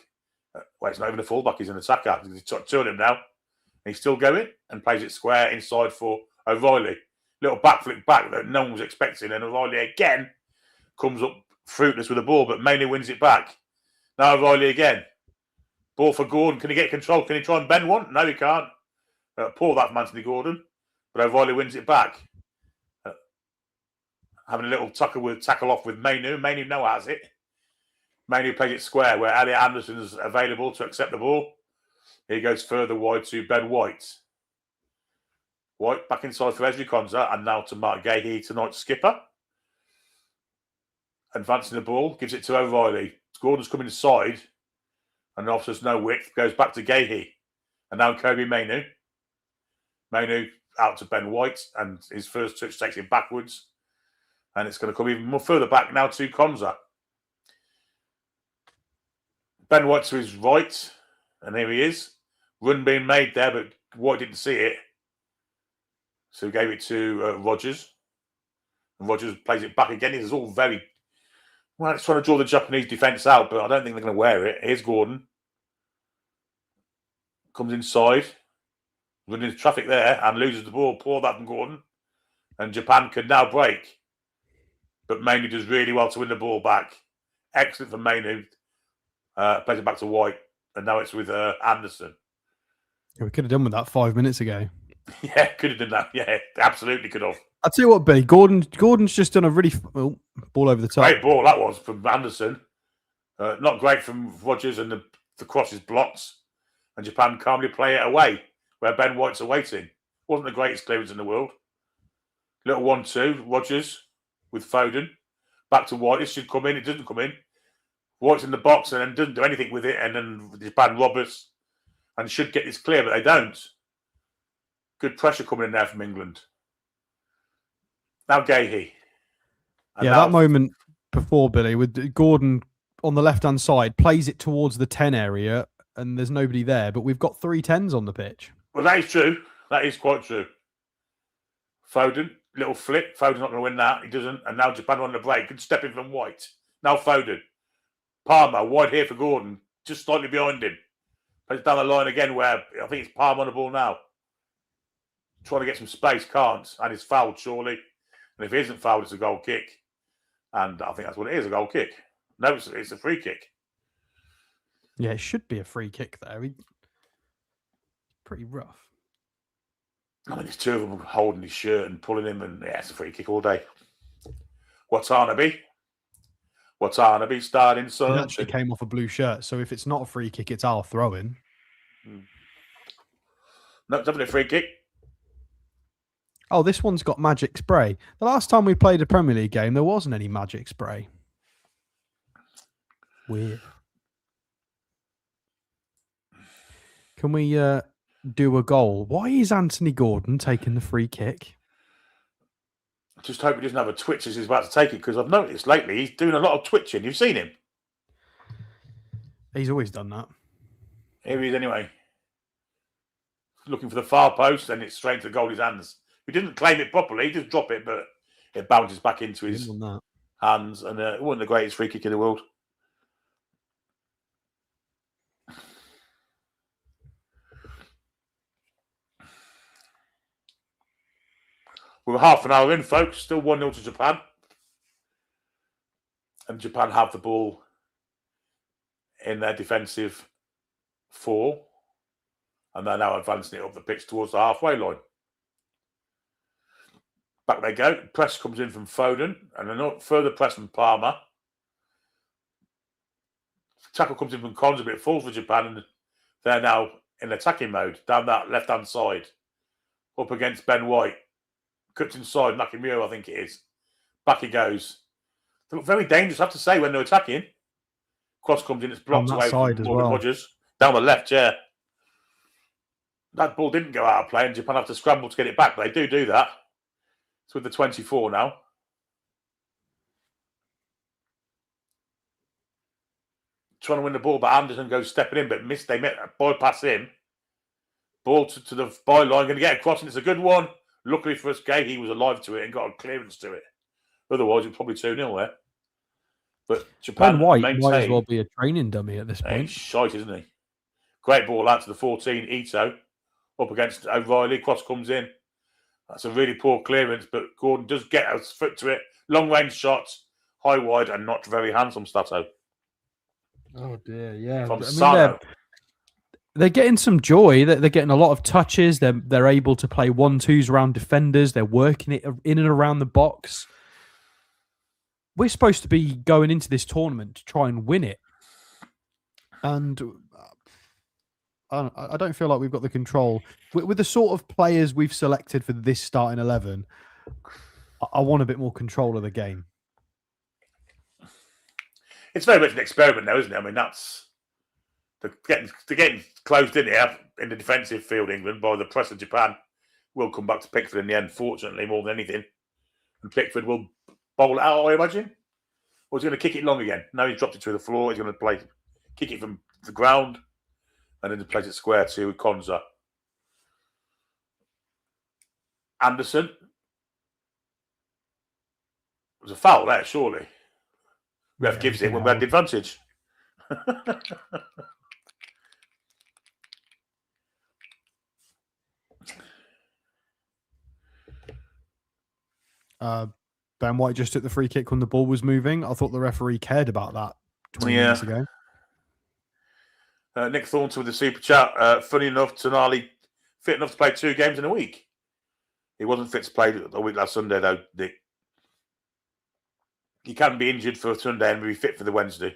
Well, it's not even a fullback. He's an attacker. He's two of him now. And he's still going and plays it square inside for O'Reilly. Little backflip back that no one was expecting. And O'Reilly again comes up fruitless with the ball, but Mainu wins it back. Now O'Reilly again. Ball for Gordon. Can he get control? Can he try and bend one? No, he can't. Poor that from Anthony Gordon. But O'Reilly wins it back. Having a little tackle off with Mainu. Mainu now has it. Mainu plays it square where Elliot Anderson is available to accept the ball. He goes further wide to Ben White. White back inside for Ezri Konza and now to Mark Gahey, tonight's skipper. Advancing the ball, gives it to O'Reilly. Gordon's coming inside and offers no width. Goes back to Gahey. And now Kobe Mainu. Mainu out to Ben White and his first touch takes him backwards. And it's going to come even more further back now to Konza. Ben White to his right. And here he is. Run being made there, but White didn't see it. So he gave it to Rodgers. And Rodgers plays it back again. It's all very... Well, it's trying to draw the Japanese defence out, but I don't think they're going to wear it. Here's Gordon. Comes inside. Running into traffic there and loses the ball. Poor that from Gordon. And Japan can now break. But Mainu does really well to win the ball back. Excellent for Mainu. Plays it back to White. And now it's with Anderson. Yeah, we could have done with that 5 minutes ago. Yeah, could have done that. Yeah, absolutely could have. I'll tell you what, Billy. Gordon's just done a really... ball over the top. Great ball that was from Anderson. Not great from Rodgers and the cross is blocked. And Japan calmly play it away where Ben White's awaiting. Wasn't the greatest clearance in the world. Little 1-2. Rodgers with Foden. Back to White. This should come in. It doesn't come in. White's in the box and then doesn't do anything with it. And then Japan rob us and should get this clear, but they don't. Good pressure coming in there from England. Now Gahey. Yeah, that moment before, Billy, with Gordon on the left-hand side, plays it towards the 10 area and there's nobody there, but we've got 3 10s on the pitch. Well, that is true. That is quite true. Foden, little flip. Foden's not going to win that. He doesn't. And now Japan on the break. Good step in from White. Now Foden. Palmer, wide here for Gordon. Just slightly behind him. Plays down the line again where I think it's Palmer on the ball now. Trying to get some space, can't. And he's fouled, surely. And if he isn't fouled, it's a goal kick. And I think that's what it is, a goal kick. No, it's a free kick. Yeah, it should be a free kick there. Pretty rough. I mean, there's 2 of them holding his shirt and pulling him, and yeah, it's a free kick all day. Watanabe starting. So it actually came off a blue shirt, so if it's not a free kick, it's our throw-in. No, definitely a free kick. Oh, this one's got magic spray. The last time we played a Premier League game, there wasn't any magic spray. Weird. Can we do a goal. Why is Anthony Gordon taking the free kick? Just hope he doesn't have a twitch as he's about to take it, because I've noticed lately he's doing a lot of twitching. You've seen him. He's always done that. Here he is anyway. Looking for the far post, and it's straight to the goalie's hands. He didn't claim it properly, he just dropped it, but it bounces back into his hands, and it wasn't the greatest free kick in the world. We're half an hour in, folks. Still 1-0 to Japan. And Japan have the ball in their defensive 4. And they're now advancing it up the pitch towards the halfway line. Back they go. Press comes in from Foden. And a further press from Palmer. Tackle comes in from Cons, a bit full for Japan. And they're now in attacking mode down that left-hand side. Up against Ben White. Cuts inside, Nakamura, I think it is. Back he goes. They look very dangerous, I have to say, when they're attacking. Cross comes in, it's blocked away from Morgan Rogers. Down the left, yeah. That ball didn't go out of play, and Japan have to scramble to get it back, but they do that. It's with the 24 now. Trying to win the ball, but Anderson goes stepping in, but missed. They bypass him. Ball to the byline, going to get across, and it's a good one. Luckily for us, he was alive to it and got a clearance to it. Otherwise, it's probably 2-0 there. But Japan White might as well be a training dummy at this point. He's shite, isn't he? Great ball out to the 14, Ito. Up against O'Reilly. Cross comes in. That's a really poor clearance, but Gordon does get a foot to it. Long-range shots, high, wide, and not very handsome, Stato. Oh, dear, yeah. From Sano. They're getting some joy. They're getting a lot of touches. They're able to play 1-2s around defenders. They're working it in and around the box. We're supposed to be going into this tournament to try and win it. And I don't feel like we've got the control. With the sort of players we've selected for this starting 11, I want a bit more control of the game. It's very much an experiment now, isn't it? I mean, they're getting closed in here in the defensive field, England, by the press of Japan. Will come back to Pickford in the end, fortunately, more than anything. And Pickford will bowl it out, I imagine. Or he's going to kick it long again. No, he's dropped it to the floor. He's going to kick it from the ground. And then he plays it square to Konza. Anderson. There's a foul there, surely. Ref gives it when we had the advantage. Ben White just took the free kick when the ball was moving. I thought the referee cared about that 20 minutes ago. Nick Thornton with the super chat. Funny enough, Tonali fit enough to play 2 games in a week. He wasn't fit to play the week last Sunday, though, Nick. He can be injured for Sunday and be fit for the Wednesday.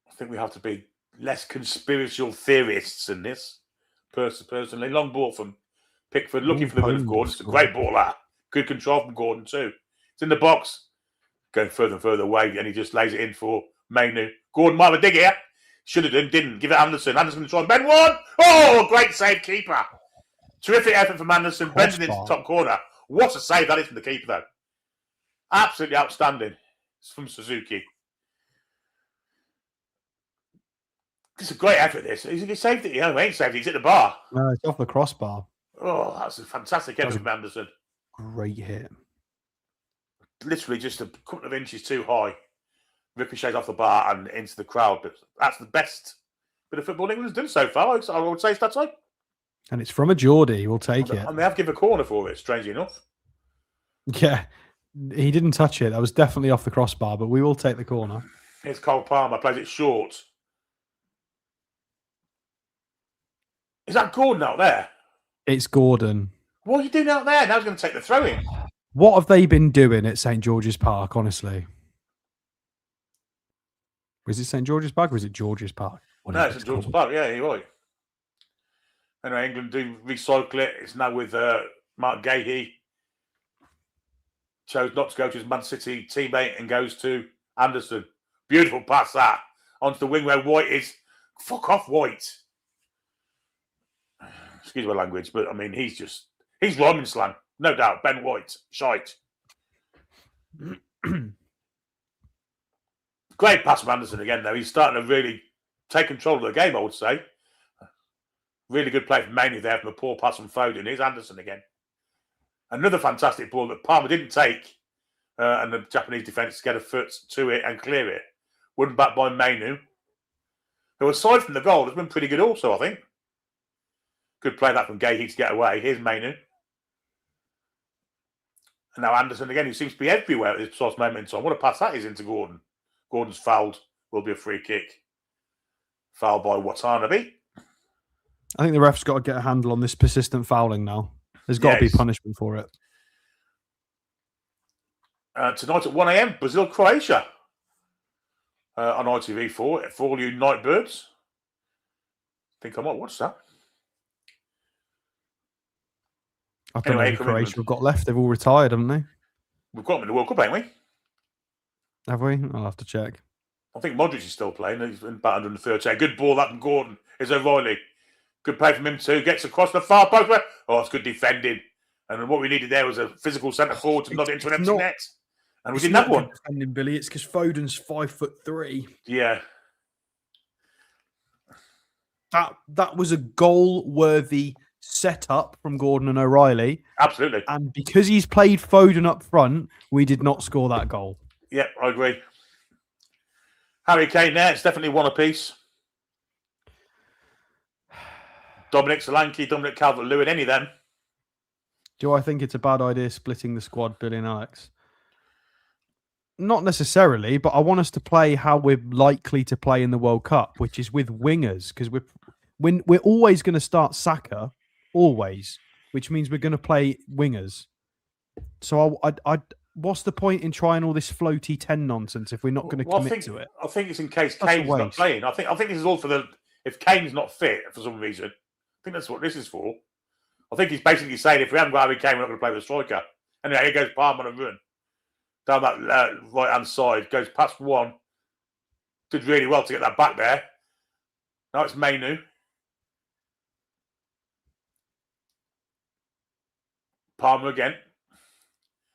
I think we have to be less conspiratorial theorists in this. Personally, long ball from Pickford, looking for the win of Gordon. It's a great ball, that. Good control from Gordon, too. It's in the box. Going further and further away, and he just lays it in for Mainu. Gordon might have a dig here. Should have done, didn't. Give it Anderson. Anderson tries. Ben one. Oh, great save, keeper. Terrific effort from Anderson. Bending into the top corner. What a save that is from the keeper, though. Absolutely outstanding. It's from Suzuki. It's a great effort, this. He saved it. He ain't saved it. He's hit the bar. No, it's off the crossbar. Oh, that's a fantastic effort from Anderson. Great hit. Literally just a couple of inches too high. Ricochets off the bar and into the crowd. But that's the best bit of football England's done so far. I would say it's that time. And it's from a Geordie. We'll take it. And they have given a corner for it, strangely enough. Yeah. He didn't touch it. That was definitely off the crossbar, but we will take the corner. Here's Cole Palmer. Plays it short. Is that Gordon out there? It's Gordon. What are you doing out there? Now he's going to take the throw in. What have they been doing at St. George's Park, honestly? Was it St. George's Park or was it George's Park? No, it's St. George's Park. Yeah, you're right. Anyway, England do recycle it. It's now with Mark Gahey. Chose not to go to his Man City teammate and goes to Anderson. Beautiful pass that. Onto the wing where White is. Fuck off, White. excuse my language, but I mean, he's rhyming slang, no doubt. Ben White, shite. Great pass from Anderson again, though. He's starting to really take control of the game, I would say. Really good play from Maney there from a poor pass from Foden. Here's Anderson again. Another fantastic ball that Palmer didn't take, and the Japanese defence get a foot to it and clear it. Won back by Mainu, who, aside from the goal, has been pretty good also, I think. Good play that from Gahey to get away. Here's Mainu. And now Anderson again, who seems to be everywhere at this precise moment in time. What a pass that is into Gordon. Gordon's fouled. Will be a free kick. Foul by Watanabe. I think the ref's got to get a handle on this persistent fouling now. There's got to be punishment for it. Tonight at 1 a.m, Brazil-Croatia. On ITV4 for all you night birds. I think I might watch that. I don't know who Croatia have got left. They've all retired, haven't they? We've got them in the World Cup, ain't we? Have we? I'll have to check. I think Modric is still playing. He's in about 130. Good ball that from Gordon. Is O'Reilly. Good play from him too. Gets across the far post. Oh, it's good defending. And what we needed there was a physical centre forward to nod it into an empty net. And we didn't have one. Defending, Billy. It's because Foden's 5'3". Yeah. That was a goal-worthy setup from Gordon and O'Reilly. Absolutely. And because he's played Foden up front, we did not score that goal. Yeah, I agree. Harry Kane there. It's definitely one apiece. Dominic Solanke, Dominic Calvert-Lewin, any of them. Do I think it's a bad idea splitting the squad, Billy and Alex? Not necessarily, but I want us to play how we're likely to play in the World Cup, which is with wingers, because we're always going to start Saka, always, which means we're going to play wingers. So what's the point in trying all this floaty 10 nonsense if we're not going to commit to it? I think it's in case Kane's not playing. I think this is all for if Kane's not fit for some reason. I think that's what this is for. I think he's basically saying if we haven't got Harry Kane, we're not going to play with a striker. Anyway, here goes Palmer on a run. Down that right-hand side, goes past one. Did really well to get that back there. Now it's Mainu. Palmer again.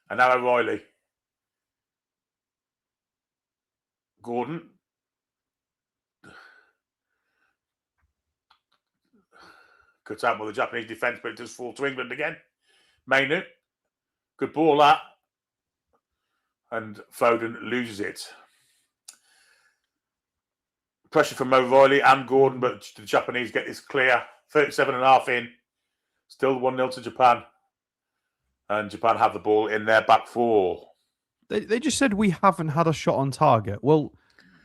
And now O'Reilly. Gordon. Cut out by the Japanese defence, but it does fall to England again. Mainu. Good ball, that. And Foden loses it. Pressure from O'Reilly and Gordon, but the Japanese get this clear. 37.5 in. Still 1-0 to Japan. And Japan have the ball in their back four. They just said we haven't had a shot on target. Well,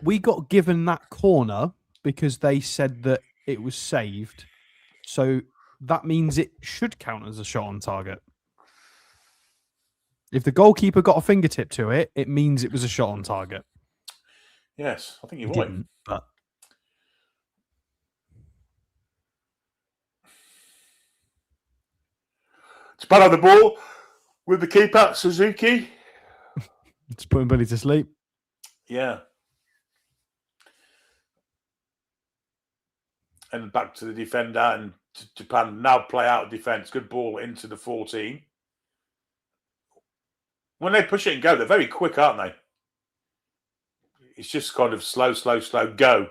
we got given that corner because they said that it was saved. So that means it should count as a shot on target. If the goalkeeper got a fingertip to it, it means it was a shot on target. Yes, I think you're right. But Japan on the ball with the keeper, Suzuki. It's putting Billy to sleep. Yeah. And back to the defender, and Japan now play out of defence. Good ball into the 14. When they push it and go, they're very quick, aren't they? It's just kind of slow, go.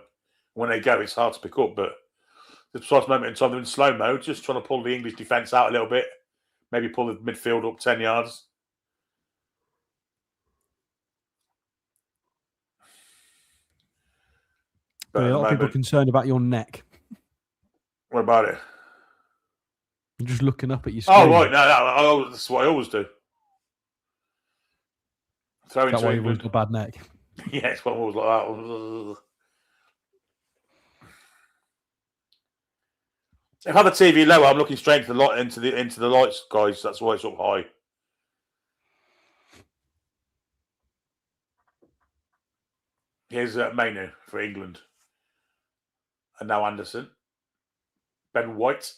When they go, it's hard to pick up, but the precise moment in time, they're in slow mode, just trying to pull the English defence out a little bit. Maybe pull the midfield up 10 yards. But a lot of people are concerned about your neck. What about it? You're just looking up at your screen. Oh, right. No, that's what I always do. That's why you've always got a bad neck. Yeah, it's what I always like that. If I have the TV lower, I'm looking straight into the lights, guys. That's why it's up high. Here's Mainu for England. And now Anderson. Ben White.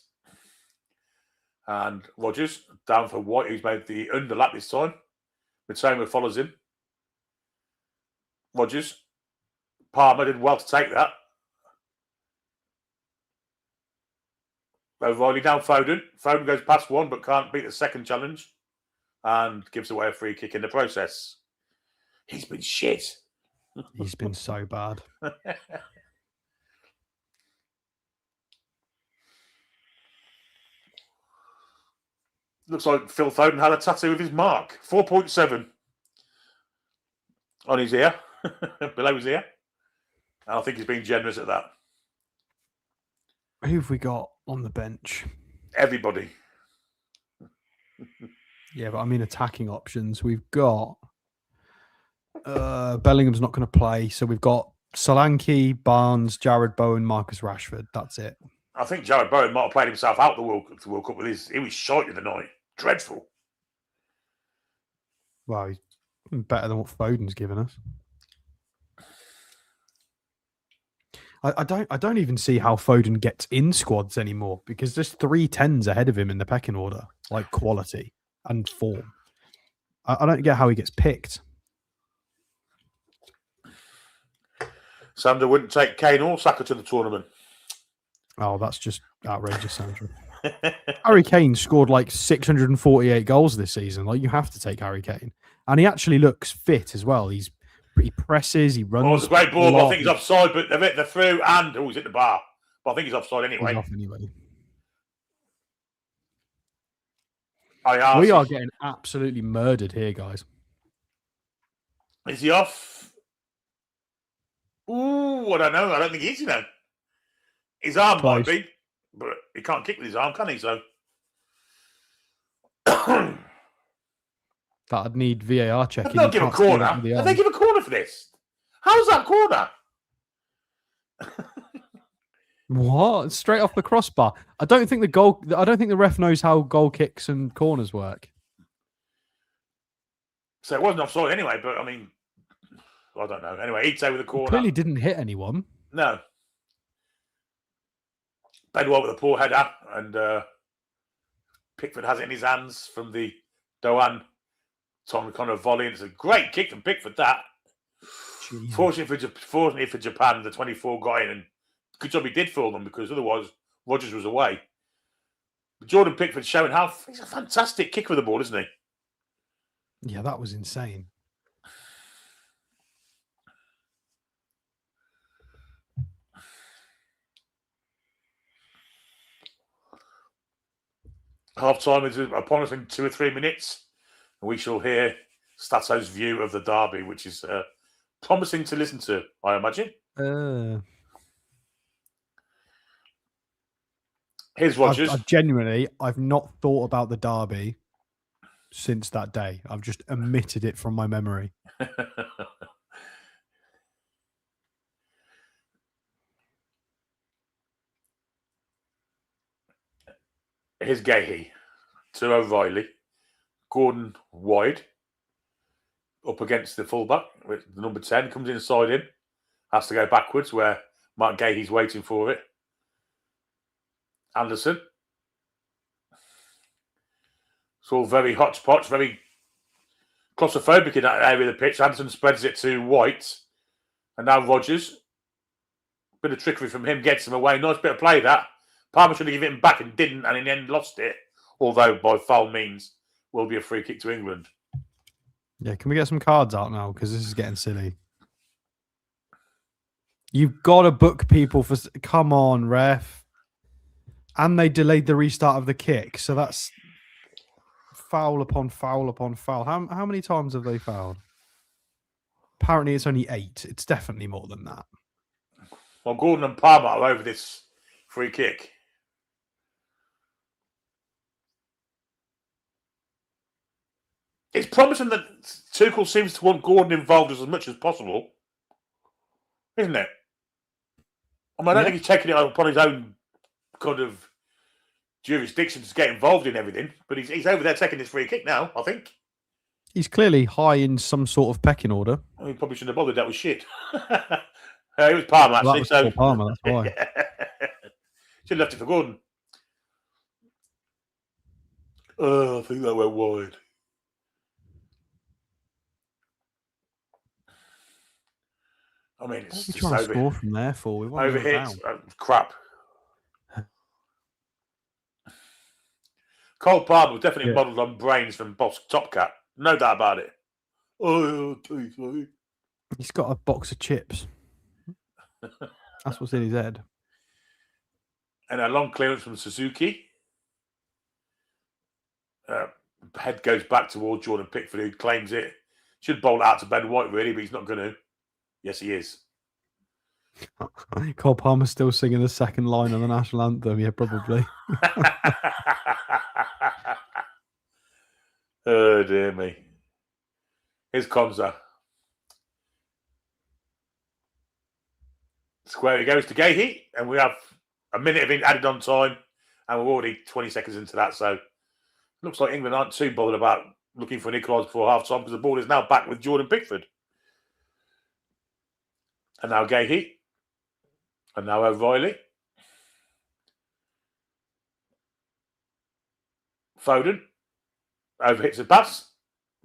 And Rodgers down for White, who's made the underlap this time. Mitoma follows him. Rodgers. Palmer did well to take that. O'Reilly down Foden. Foden goes past one, but can't beat the second challenge, and gives away a free kick in the process. He's been shit. He's been so bad. Looks like Phil Foden had a tattoo of his mark. 4.7 on his ear, below his ear. And I think he's been generous at that. Who have we got on the bench? Everybody. Yeah, but I mean attacking options. We've got Bellingham's not going to play, so we've got Solanke, Barnes, Jared Bowen, Marcus Rashford. That's it. I think Jared Bowen might have played himself out the World Cup with his. He was shite in the night. Dreadful. Well, he's better than what Foden's given us. I don't even see how Foden gets in squads anymore, because there's 3 10s ahead of him in the pecking order, like quality and form. I don't get how he gets picked. Sander wouldn't take Kane or Saka to the tournament. Oh, that's just outrageous, Sandra. Harry Kane scored like 648 goals this season. Like, you have to take Harry Kane. And he actually looks fit as well. He presses, he runs. Oh, it's a great ball, but I think he's offside, but they're through, and he's at the bar. But I think he's offside anyway. He's off anyway. We are getting absolutely murdered here, guys. Is he off? Ooh, I don't know. I don't think he is, you know. His arm might be, but he can't kick with his arm, can he? So that'd need VAR checking. They'll give a corner. Have they give a corner for this? How's that corner? What? Straight off the crossbar. I don't think the ref knows how goal kicks and corners work. So it wasn't offside anyway, but I mean, I don't know. Anyway, Ito with a corner. Clearly didn't hit anyone. No. Bedwell with a poor header, and Pickford has it in his hands from the Doan Tom Connor volley. It's a great kick from Pickford, that. Jeez. Fortunately for Japan, the 24 got in, and good job he did for them, because otherwise Rodgers was away. But Jordan Pickford showing how he's a fantastic kicker with the ball, isn't he? Yeah, that was insane. Half time is upon us in 2 or 3 minutes, and we shall hear Stato's view of the derby, which is promising to listen to, I imagine. Here's Rodgers. I've not thought about the derby since that day. I've just omitted it from my memory. Here's Gahey to O'Reilly. Gordon wide. Up against the fullback. With the number 10 comes inside him. Has to go backwards where Mark Gahey's waiting for it. Anderson. It's all very hodgepodge, very claustrophobic in that area of the pitch. Anderson spreads it to White. And now Rodgers. Bit of trickery from him, gets him away. Nice bit of play, that. Palmer should have given him back and didn't, and in the end lost it. Although, by foul means, will be a free kick to England. Yeah, can we get some cards out now? Because this is getting silly. You've got to book people for... Come on, ref. And they delayed the restart of the kick. So that's foul upon foul upon foul. How many times have they fouled? Apparently it's only 8. It's definitely more than that. Well, Gordon and Palmer are over this free kick. It's promising that Tuchel seems to want Gordon involved as much as possible, isn't it? I mean, I don't think he's taking it upon his own kind of jurisdiction to get involved in everything, but he's over there taking this free kick now, I think. He's clearly high in some sort of pecking order. Well, he probably shouldn't have bothered. That was shit. It was Palmer, actually. Well, that was Palmer, that's why. Should have left it for Gordon. Oh, I think that went wide. I mean, it's just trying to score from there for. We overhit. Crap. Cole Palmer was definitely Yeah. modelled on brains from Boss Top Cat. No doubt about it. Oh, sorry. He's got a box of chips. That's what's in his head. And a long clearance from Suzuki. Head goes back towards Jordan Pickford, who claims it. Should bowl out to Ben White, really, but he's not going to. Yes, he is. Cole Palmer's still singing the second line of the national anthem. Yeah, probably. Oh, dear me. Here's Konza. Square it goes to Gahey, and we have a minute of added on time, and we're already 20 seconds into that. So looks like England aren't too bothered about looking for an equaliser before half time because the ball is now back with Jordan Pickford. And now Gahey. And now O'Reilly. Foden. Overhits the pass.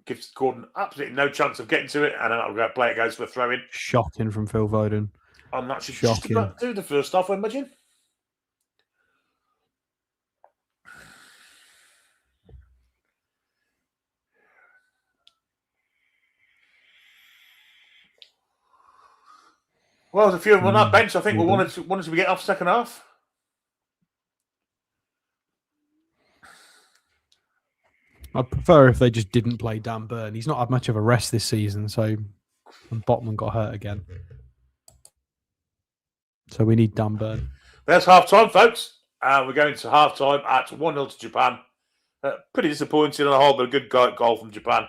Gives Gordon absolutely no chance of getting to it. And then player goes for a throw in. Shocking from Phil Foden. And that should just about do the first half, I imagine. Well, there's a few of them on that bench. I think we wanted to get off second half. I'd prefer if they just didn't play Dan Burn. He's not had much of a rest this season, so and Botman got hurt again. So we need Dan Burn. There's half time, folks. We're going to half time at 1-0 to Japan. Pretty disappointing on the whole, but a good goal from Japan.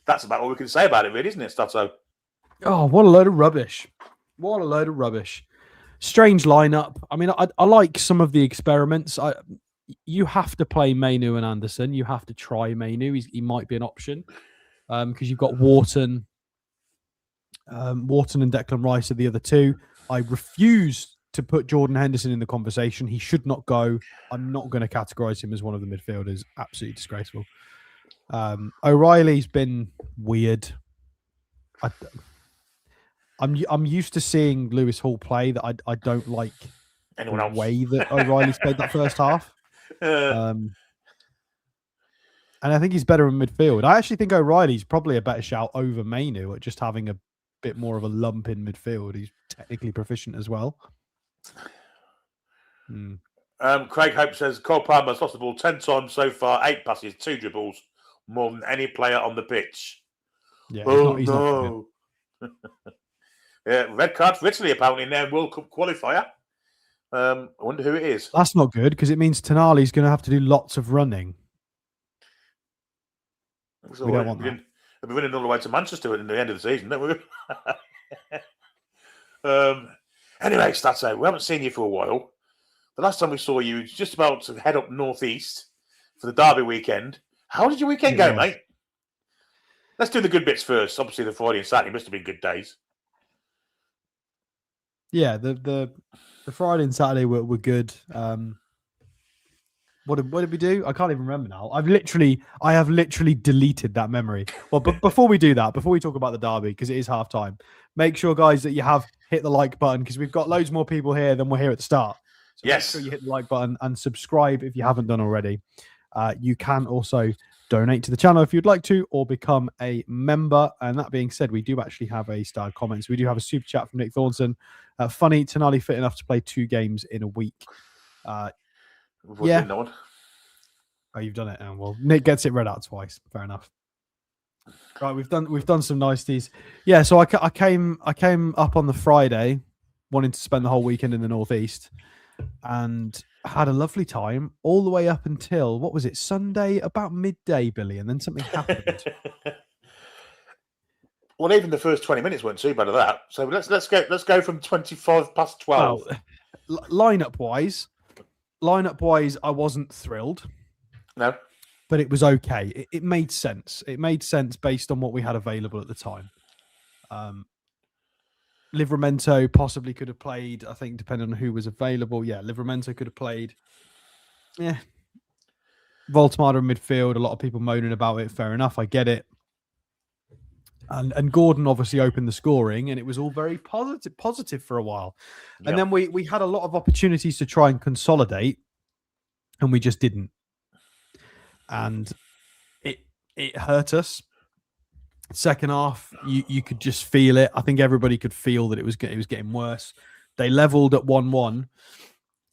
That's about all we can say about it, really, isn't it, Stato? Oh, what a load of rubbish. What a load of rubbish. Strange lineup. I mean, I like some of the experiments. You have to play Mainu and Anderson. You have to try Mainu. He might be an option because you've got Wharton. Wharton and Declan Rice are the other two. I refuse to put Jordan Henderson in the conversation. He should not go. I'm not going to categorize him as one of the midfielders. Absolutely disgraceful. O'Reilly's been weird. I'm used to seeing Lewis Hall play. That I don't like the way that O'Reilly's played that first half. And I think he's better in midfield. I actually think O'Reilly's probably a better shout over Mainu at just having a bit more of a lump in midfield. He's technically proficient as well. Craig Hope says Cole Palmer's lost the ball 10 times so far, 8 passes, 2 dribbles, more than any player on the pitch. Yeah, he's not yeah, red card for Italy apparently in their World Cup qualifier. I wonder who it is. That's not good because it means Tonali's going to have to do lots of running. We don't want that. We'll be running all the way to Manchester at the end of the season, don't we? Anyway, Stato, we haven't seen you for a while. The last time we saw you, was just about to head up northeast for the Derby weekend. How did your weekend go, mate? Let's do the good bits first. Obviously, the Friday and Saturday must have been good days. Yeah, the Friday and Saturday were good. What did we do? I can't even remember now. I have literally deleted that memory. Well, but before we do that, before we talk about the Derby, because it is half time, make sure, guys, that you have hit the like button because we've got loads more people here than were here at the start. So yes. Make sure you hit the like button and subscribe if you haven't done already. You can also donate to the channel if you'd like to, or become a member. And that being said, we do actually have a starred comment. So we do have a super chat from Nick Thornton. Funny, Tonali fit enough to play 2 games in a week. Yeah. Oh, you've done it. Oh, well, Nick gets it read out twice. Fair enough. Right, we've done some niceties. Yeah, so I came up on the Friday, wanting to spend the whole weekend in the northeast, and had a lovely time all the way up until what was it, Sunday about midday, Billy, and then something happened. Well, even the first 20 minutes weren't too bad of that. So let's go from 25 past 12. Well, lineup wise, I wasn't thrilled. No. But it was okay. It made sense. It made sense based on what we had available at the time. Livramento possibly could have played, I think, depending on who was available. Yeah, Livramento could have played. Yeah. Voltemada in midfield. A lot of people moaning about it. Fair enough. I get it. And Gordon obviously opened the scoring, and it was all very positive for a while. Yep. And then we had a lot of opportunities to try and consolidate, and we just didn't. and it hurt us. Second half, you could just feel it. I think everybody could feel that it was getting worse. They leveled at 1-1,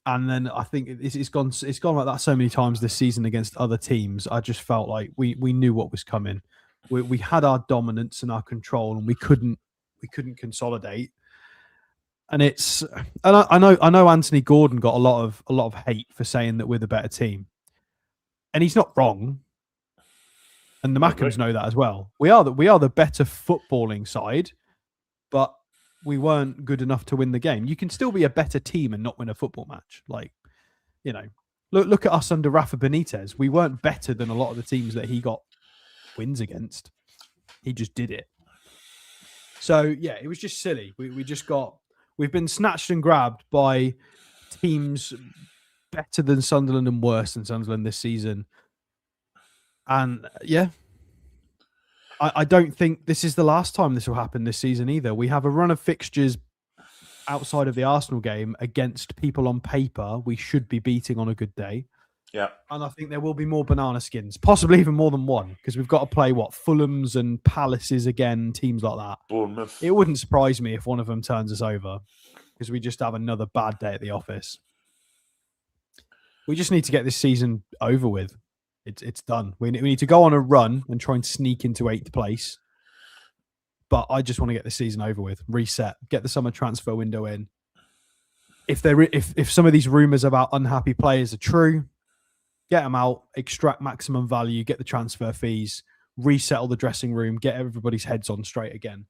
and then I think it's gone like that so many times this season against other teams. I just felt like we knew what was coming. We had our dominance and our control, and we couldn't consolidate. And I know Anthony Gordon got a lot of hate for saying that we're the better team, and he's not wrong. And the Mackhams know that as well. We are the better footballing side, but we weren't good enough to win the game. You can still be a better team and not win a football match. Like, look at us under Rafa Benitez. We weren't better than a lot of the teams that he got wins against. He just did it. So yeah, it was just silly. We've been snatched and grabbed by teams better than Sunderland and worse than Sunderland this season. And yeah, I don't think this is the last time this will happen this season either. We have a run of fixtures outside of the Arsenal game against people on paper we should be beating on a good day. Yeah. And I think there will be more banana skins, possibly even more than one, because we've got to play Fulham's and Palace's again, teams like that. Bournemouth. It wouldn't surprise me if one of them turns us over because we just have another bad day at the office. We just need to get this season over with. It's done. We need to go on a run and try and sneak into 8th place. But I just want to get the season over with, reset, get the summer transfer window in. If some of these rumours about unhappy players are true, get them out, extract maximum value, get the transfer fees, resettle the dressing room, get everybody's heads on straight again,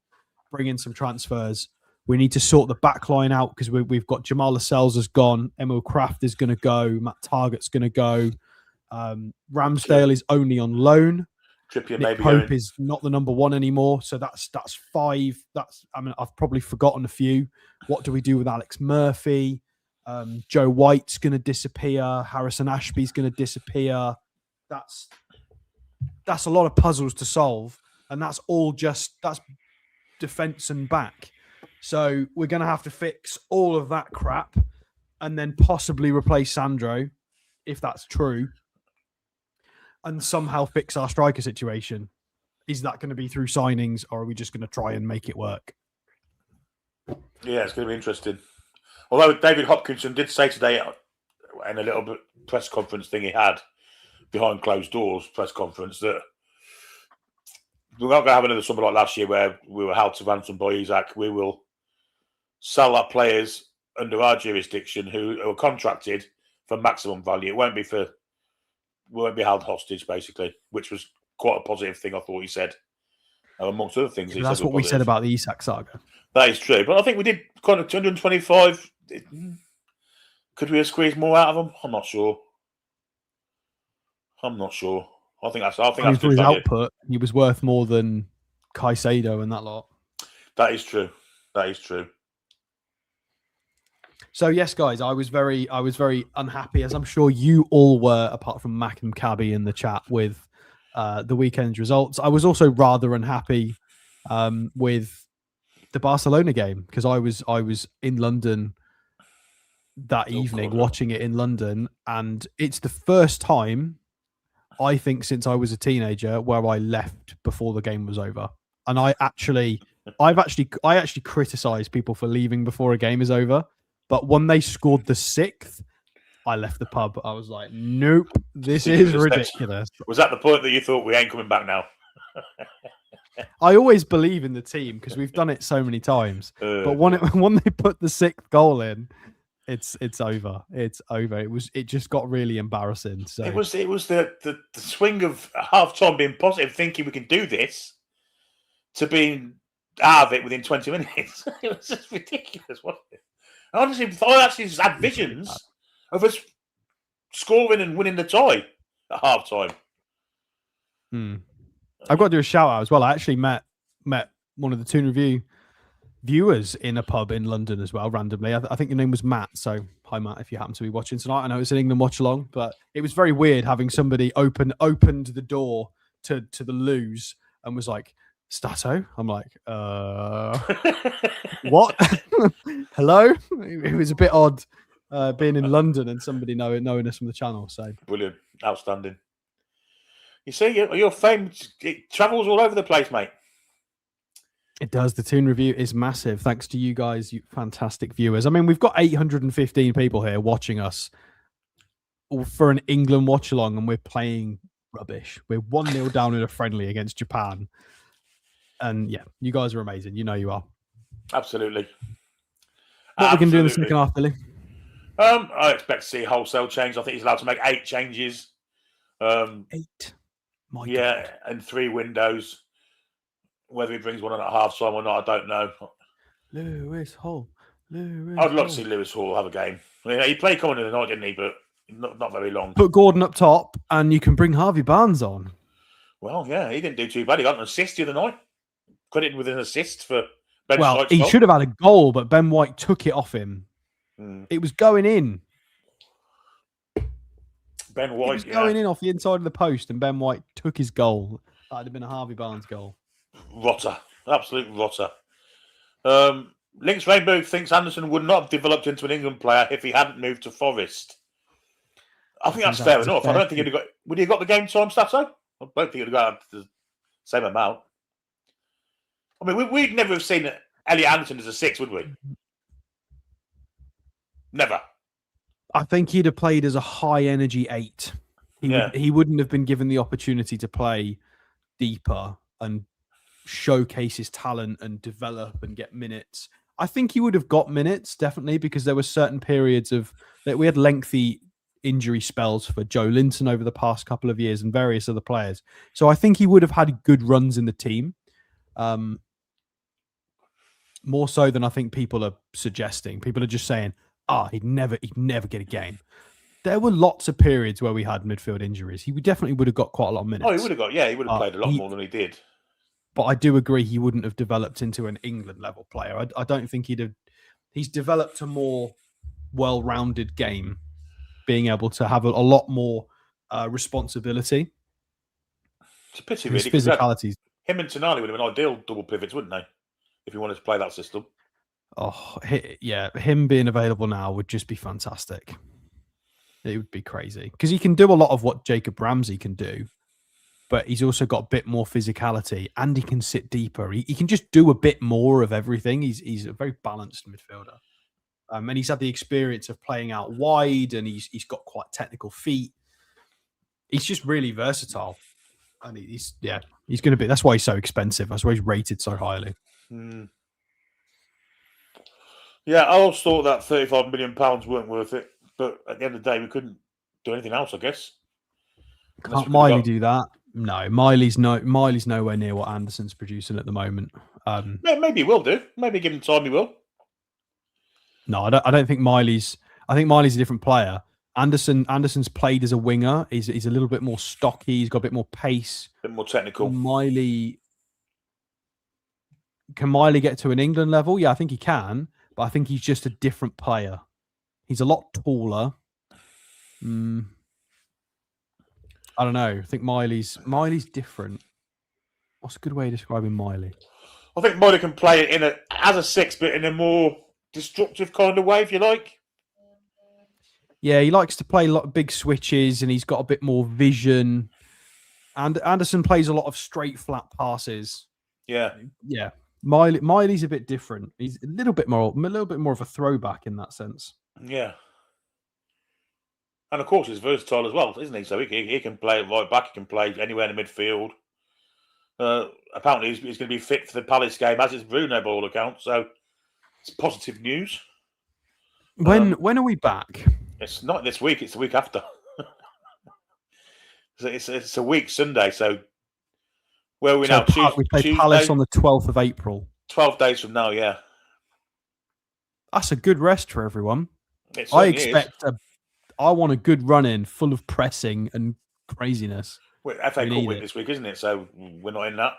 bring in some transfers. We need to sort the back line out because we've got Jamal Lascelles has gone, Emil Kraft is going to go, Matt Targett's going to go. Ramsdale is only on loan. Trippier Nick maybe Pope going. is not the number 1 anymore. So that's 5. I've probably forgotten a few. What do we do with Alex Murphy? Joe White's going to disappear. Harrison Ashby's going to disappear. That's a lot of puzzles to solve, and that's defense and back. So we're going to have to fix all of that crap, and then possibly replace Sandro, if that's true, and somehow fix our striker situation. Is that going to be through signings, or are we just going to try and make it work? Yeah, it's going to be interesting. Although David Hopkinson did say today in a little bit press conference thing he had behind closed doors press conference that we're not going to have another summer like last year where we were held to ransom by Isaac. We will sell our players under our jurisdiction who are contracted for maximum value. We won't be held hostage, basically, which was quite a positive thing. I thought he said, amongst other things. That's what we said about the Isak saga. That is true, but I think we did kind of 225. Could we have squeezed more out of them? I'm not sure. I think that's for his output. He was worth more than Caicedo and that lot. That is true. So yes, guys, I was very unhappy, as I'm sure you all were, apart from Mac and Cabby in the chat, with the weekend's results. I was also rather unhappy with the Barcelona game because I was in London that evening watching it in London, and it's the first time I think since I was a teenager where I left before the game was over. And I actually criticize people for leaving before a game is over. But when they scored the 6th, I left the pub. I was like, nope, this is ridiculous. Was that the point that you thought we ain't coming back now? I always believe in the team because we've done it so many times. But when they put the 6th goal in, it's over. It's over. It just got really embarrassing. So it was the swing of half time being positive, thinking we can do this, to being out of it within 20 minutes. It was just ridiculous, wasn't it? Honestly, I actually just had visions of us scoring and winning the tie at half time. I've got to do a shout out as well. I actually met one of the Toon Review viewers in a pub in London as well, randomly. I think your name was Matt. So hi, Matt, if you happen to be watching tonight. I know it's an England watch along, but it was very weird having somebody opened the door to the loos and was like, Stato? I'm like, what? Hello? It was a bit odd being in London and somebody knowing us from the channel. So brilliant, outstanding. You see, your fame, it travels all over the place, mate. It does. The Toon review is massive. Thanks to you guys, you fantastic viewers. I mean, we've got 815 people here watching us for an England watch along, and we're playing rubbish. We're 1-0 down in a friendly against Japan. And yeah, you guys are amazing. You know you are. Absolutely. What are we going to do in the second half, Billy? I expect to see wholesale change. I think he's allowed to make 8 changes. 8? My God. And 3 windows. Whether he brings one on at half time or not, I don't know. Lewis Hall. I'd love to see Lewis Hall have a game. I mean, he played coming in the night, didn't he? But not very long. Put Gordon up top, and you can bring Harvey Barnes on. Well, yeah, he didn't do too bad. He got an assist the other night. Credited with an assist for Ben Well, White's he goal. should have had a goal, but Ben White took it off him. It was going in. Ben White It was going in off the inside of the post, and Ben White took his goal. That'd have been a Harvey Barnes goal. Rotter. Absolute rotter. Links Rainbow thinks Anderson would not have developed into an England player if he hadn't moved to Forest. I think that's fair enough. I don't think he'd have got... Would he have got the game time stats, though? I don't think he'd have got the same amount. I mean, we'd never have seen Elliot Anderson as a 6, would we? Never. I think he'd have played as a high-energy 8. He wouldn't have been given the opportunity to play deeper and showcase his talent and develop and get minutes. I think he would have got minutes, definitely, because there were certain periods of that we had lengthy injury spells for Joe Linton over the past couple of years and various other players. So I think he would have had good runs in the team. More so than I think people are suggesting. People are just saying, he'd never get a game. There were lots of periods where we had midfield injuries. He definitely would have got quite a lot of minutes. Oh, he would have got, he would have played a lot more than he did. But I do agree he wouldn't have developed into an England level player. I don't think he's developed a more well-rounded game, being able to have a lot more responsibility. It's a pity, really. His physicality. Him and Tonali would have been ideal double pivots, wouldn't they? If you wanted to play that system. Oh, yeah. Him being available now would just be fantastic. It would be crazy. Because he can do a lot of what Jacob Ramsey can do, but he's also got a bit more physicality and he can sit deeper. He can just do a bit more of everything. He's a very balanced midfielder. And he's had the experience of playing out wide and he's got quite technical feet. He's just really versatile. And he's going to be, that's why he's so expensive. That's why he's rated so highly. Yeah, I always thought that £35 million weren't worth it. But at the end of the day, we couldn't do anything else, I guess. Can't Miley do that? No, Miley's nowhere near what Anderson's producing at the moment. Maybe he will do. Maybe give him time, he will. No, I don't think Miley's. I think Miley's a different player. Anderson's played as a winger. He's a little bit more stocky. He's got a bit more pace. A bit more technical. Can Miley get to an England level? Yeah, I think he can. But I think he's just a different player. He's a lot taller. I don't know. I think Miley's different. What's a good way of describing Miley? I think Miley can play it as a 6, but in a more destructive kind of way, if you like. Yeah, he likes to play a lot of big switches, and he's got a bit more vision. And Anderson plays a lot of straight, flat passes. Yeah. Miley's a bit different. He's a little bit more of a throwback in that sense. Yeah. And of course, he's versatile as well, isn't he? So he can play right back. He can play anywhere in the midfield. Apparently, he's going to be fit for the Palace game, as is Bruno by all accounts. So it's positive news. When are we back? It's not this week. It's the week after. It's a week Sunday. So where are we now? We play Palace on the 12th of April. 12 days from now, yeah. That's a good rest for everyone. I want a good run in, full of pressing and craziness. Well, FA Cup week this week, isn't it? So we're not in that.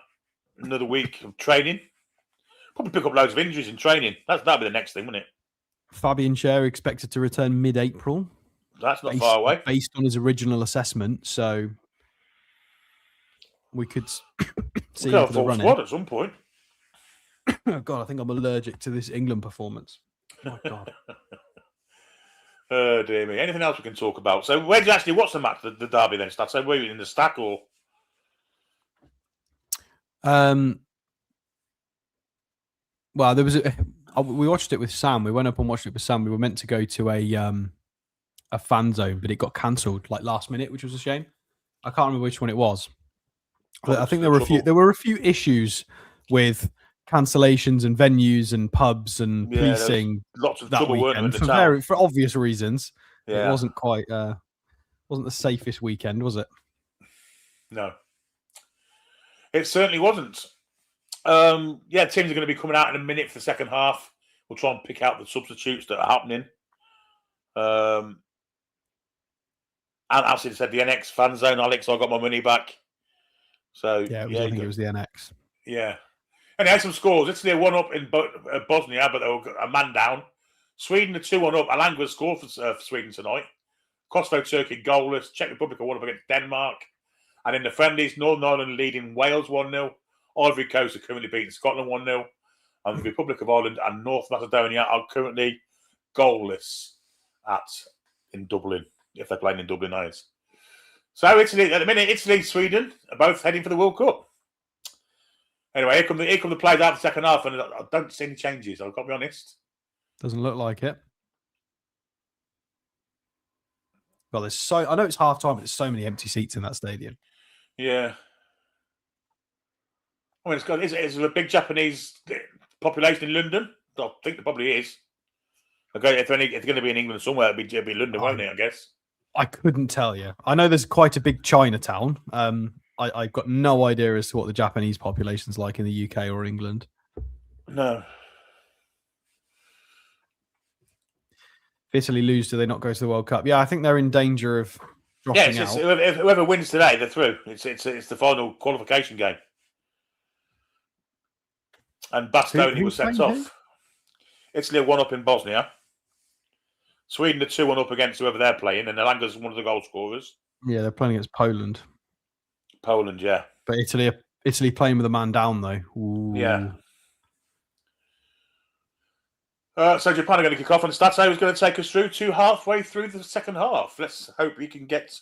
Another week of training. Probably pick up loads of injuries in training. That'll be the next thing, wouldn't it? Fabian Schär expected to return mid-April. That's not far away. Based on his original assessment, so we could see him for the run squad at some point. Oh God, I think I'm allergic to this England performance. Oh God. Oh dear me. Anything else we can talk about? So where did you actually watch the match, the derby then? So were you in the stack or? Well, there was we watched it with Sam. We went up and watched it with Sam. We were meant to go to a fan zone, but it got cancelled like last minute, which was a shame. I can't remember which one it was. But I think there were a few issues with cancellations and venues and pubs and policing. Lots of that trouble weekend for obvious reasons. Yeah. It wasn't quite wasn't the safest weekend, was it? No, it certainly wasn't. Teams are going to be coming out in a minute for the second half. We'll try and pick out the substitutes that are happening. And as I said, the NX fan zone, Alex, I got my money back. So I think it was the NX. Yeah. And they had some scores. Italy 1-up in Bosnia, but they were a man down. Sweden 2-1 up. Alanga scored for Sweden tonight. Kosovo, Turkey goalless. Czech Republic 1-up against Denmark. And in the friendlies, Northern Ireland leading Wales 1-0. Ivory Coast are currently beating Scotland 1-0. And the Republic of Ireland and North Macedonia are currently goalless in Dublin, if they're playing in Dublin, that is. So Italy, at the minute, Italy, Sweden are both heading for the World Cup. Anyway, here come the players out of the second half, and I don't see any changes. I've got to be honest. Doesn't look like it. Well, I know it's half time, but there's so many empty seats in that stadium. Yeah. I mean, it's a big Japanese population in London. I think there probably is. Okay, if it's going to be in England somewhere, it'll be London, won't it? I guess. I couldn't tell you. I know there's quite a big Chinatown. I've got no idea as to what the Japanese population's like in the UK or England. No. If Italy lose, do they not go to the World Cup? Yeah, I think they're in danger of dropping out. Whoever wins today, they're through. It's the final qualification game. And Bastoni was sent off. Italy 1-up in Bosnia. Sweden are 2-1 up against whoever they're playing, and Alanga's one of the goal scorers. Yeah, they're playing against Poland. Poland, yeah. But Italy playing with a man down, though. Ooh. Yeah. So Japan are going to kick off, and Stato is going to take us through to halfway through the second half. Let's hope we can get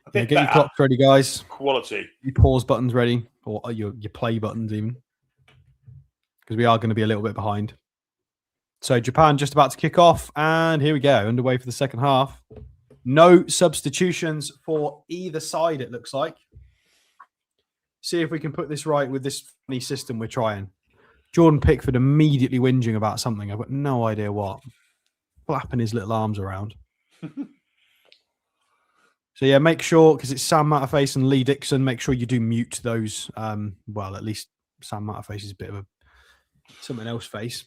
a bit get your clocks ready, guys. Quality. Your pause buttons ready, or your play buttons even. Because we are going to be a little bit behind. So Japan just about to kick off, and here we go, underway for the second half. No substitutions for either side, it looks like. See if we can put this right with this funny system we're trying. Jordan Pickford immediately whinging about something. I've got no idea what. Flapping his little arms around. So yeah, make sure, because it's Sam Matterface and Lee Dixon, make sure you do mute those. Well, at least Sam Matterface is a bit of something else face.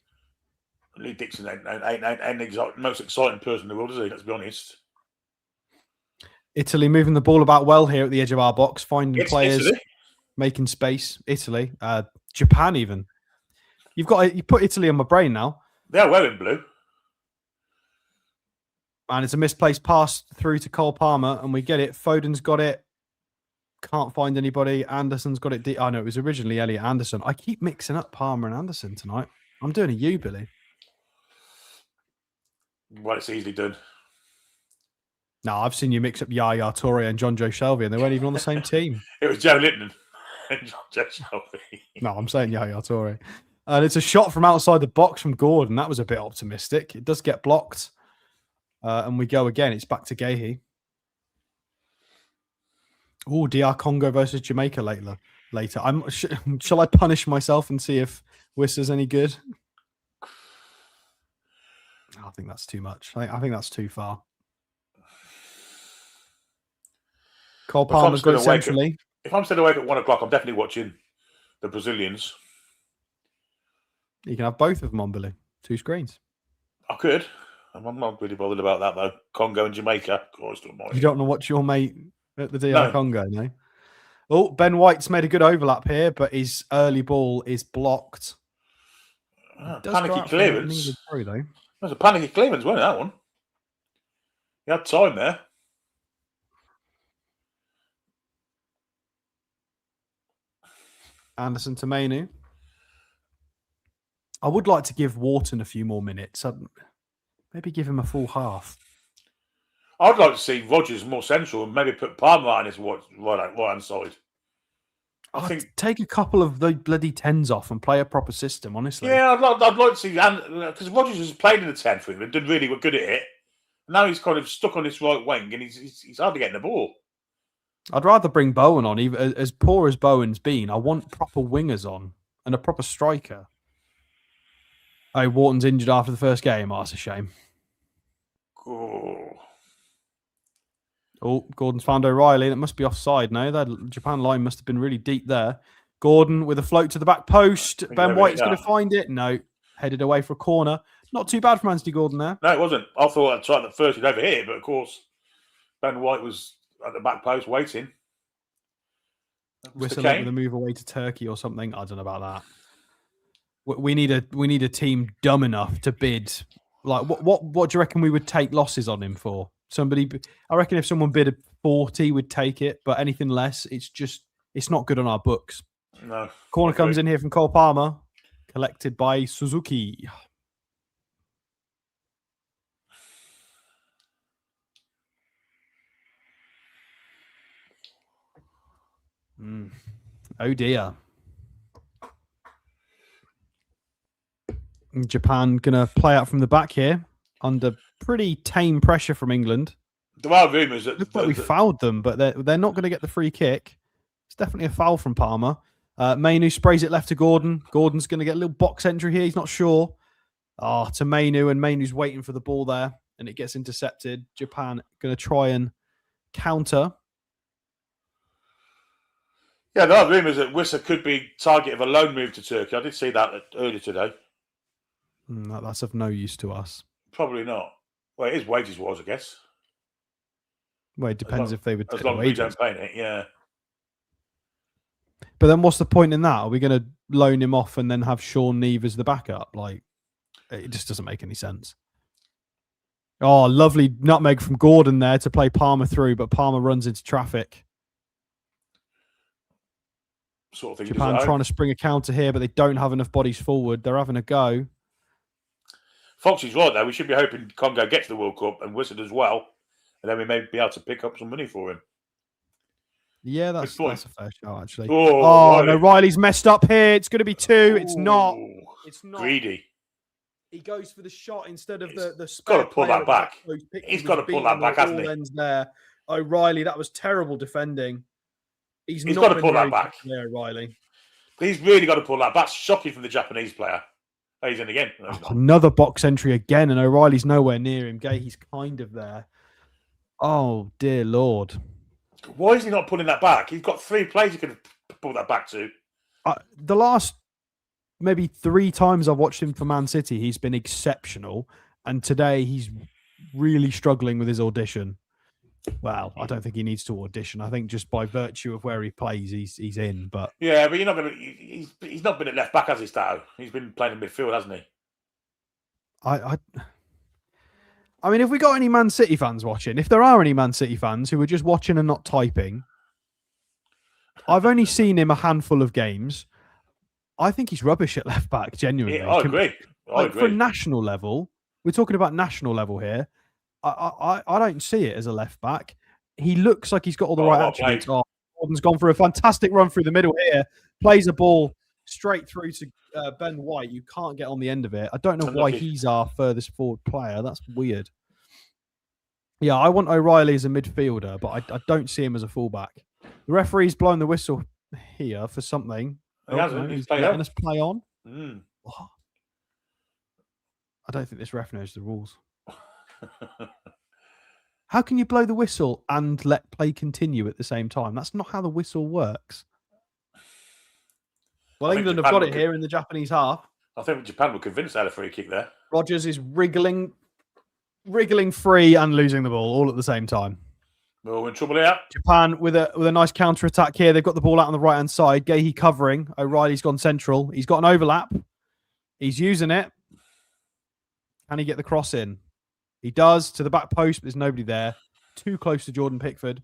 Lee Dixon ain't the most exciting person in the world, is he? Let's be honest. Italy moving the ball about well here at the edge of our box, finding players, Italy. Making space. Italy, Japan even. You put Italy on my brain now. They're wearing blue. And it's a misplaced pass through to Cole Palmer, and we get it. Foden's got it. Can't find anybody. Anderson's got it. No, it was originally Elliot Anderson. I keep mixing up Palmer and Anderson tonight. I'm doing a U, Billy. Well, it's easily done. No, I've seen you mix up Yaya Toure and John Joe Shelby, and they weren't even on the same team. It was Joe Linton and John Joe Shelby. No, I'm saying Yaya Toure. And it's a shot from outside the box from Gordon. That was a bit optimistic. It does get blocked. And we go again. It's back to Gahey. Oh, DR Congo versus Jamaica later. Shall I punish myself and see if Wissa's any good? I think that's too much. I think that's too far. Cole Palmer's got it centrally. If I'm still awake at 1 o'clock, I'm definitely watching the Brazilians. You can have both of them on, Billy. 2 screens. I could. I'm not really bothered about that, though. Congo and Jamaica. You don't want to watch your mate at the DR Congo, no? Oh, Ben White's made a good overlap here, but his early ball is blocked. Panicky clearance. There's a panicky clearance, wasn't it, that one? He had time there. Anderson to Mainu. I would like to give Wharton a few more minutes. Maybe give him a full half. I'd like to see Rodgers more central and maybe put Palmer on his right-hand side. I think take a couple of the bloody 10s off and play a proper system, honestly. Yeah, I'd like to see, because Rodgers has played in the 10th with him and did really good at it. Now he's kind of stuck on this right wing and he's hardly getting the ball. I'd rather bring Bowen on. Even as poor as Bowen's been, I want proper wingers on and a proper striker. Oh, Wharton's injured after the first game. Oh, that's a shame. Oh, Gordon's found O'Reilly. That must be offside now. That Japan line must have been really deep there. Gordon with a float to the back post. Ben White's going to find it. No, headed away for a corner. Not too bad from Anthony Gordon there. No, it wasn't. I thought I'd try at first he'd over here, but of course, Ben White was at the back post waiting. Whistling with a move away to Turkey or something. I don't know about that. We need a team dumb enough to bid. Like what do you reckon we would take losses on him for? I reckon if someone bid 40, we'd take it, but anything less, it's not good on our books. No. Corner comes in here from Cole Palmer, collected by Suzuki. Oh dear. Japan gonna play out from the back here under pretty tame pressure from England. There are rumours that looks like we fouled them, but they're not going to get the free kick. It's definitely a foul from Palmer. Mainu sprays it left to Gordon. Gordon's going to get a little box entry here. He's not sure. To Mainu, and Mainu's waiting for the ball there, and it gets intercepted. Japan going to try and counter. Yeah, there are rumours that Wissa could be target of a loan move to Turkey. I did see that earlier today. That's of no use to us. Probably not. Well, it is wages-wise, I guess. Well, it depends if they would take as long as we don't pay it, yeah. But then what's the point in that? Are we going to loan him off and then have Sean Neve as the backup? Like, it just doesn't make any sense. Oh, lovely nutmeg from Gordon there to play Palmer through, but Palmer runs into traffic. Sort of thing. Japan trying to spring a counter here, but they don't have enough bodies forward. They're having a go. Foxy's right, though. We should be hoping Congo gets the World Cup and Wissa as well. And then we may be able to pick up some money for him. Yeah, that's a fair shout, actually. Oh, no, Riley's messed up here. It's going to be 2. It's not. It's not. Greedy. He goes for the shot instead of the He's got to pull that back. He's got to pull that back, hasn't he? There. O'Reilly, that was terrible defending. He's got to pull that back. Yeah, O'Reilly. He's really got to pull that back. Shocking from the Japanese player. Oh, he's in again. Another box entry again, and O'Reilly's nowhere near him. He's kind of there. Oh, dear Lord. Why is he not pulling that back? He's got 3 plays he could pull that back to. The last maybe 3 times I've watched him for Man City, he's been exceptional. And today he's really struggling with his audition. Well, I don't think he needs to audition. I think just by virtue of where he plays, he's in. But yeah, but you're not going to. He's not been at left back, has he, Stato? He's been playing in midfield, hasn't he? I mean, if we got any Man City fans watching, if there are any Man City fans who are just watching and not typing, I've only seen him a handful of games. I think he's rubbish at left back, genuinely. Yeah, I agree. I agree. For national level, we're talking about national level here. I don't see it as a left back. He looks like he's got all the right attributes. Gordon's gone for a fantastic run through the middle here. Plays a ball straight through to Ben White. You can't get on the end of it. I don't know why he's our furthest forward player. That's weird. Yeah, I want O'Reilly as a midfielder, but I don't see him as a fullback. The referee's blown the whistle here for something. He's letting us play on. What? I don't think this ref knows the rules. How can you blow the whistle and let play continue at the same time? That's not how the whistle works. Well, England have got it here in the Japanese half. I think Japan were convinced they had a free kick there. Rodgers is wriggling free and losing the ball all at the same time. We're in trouble here. Japan with a nice counter attack here. They've got the ball out on the right hand side. Gahey covering. O'Reilly's gone central. He's got an overlap. He's using it. Can he get the cross in? He does to the back post, but there's nobody there. Too close to Jordan Pickford.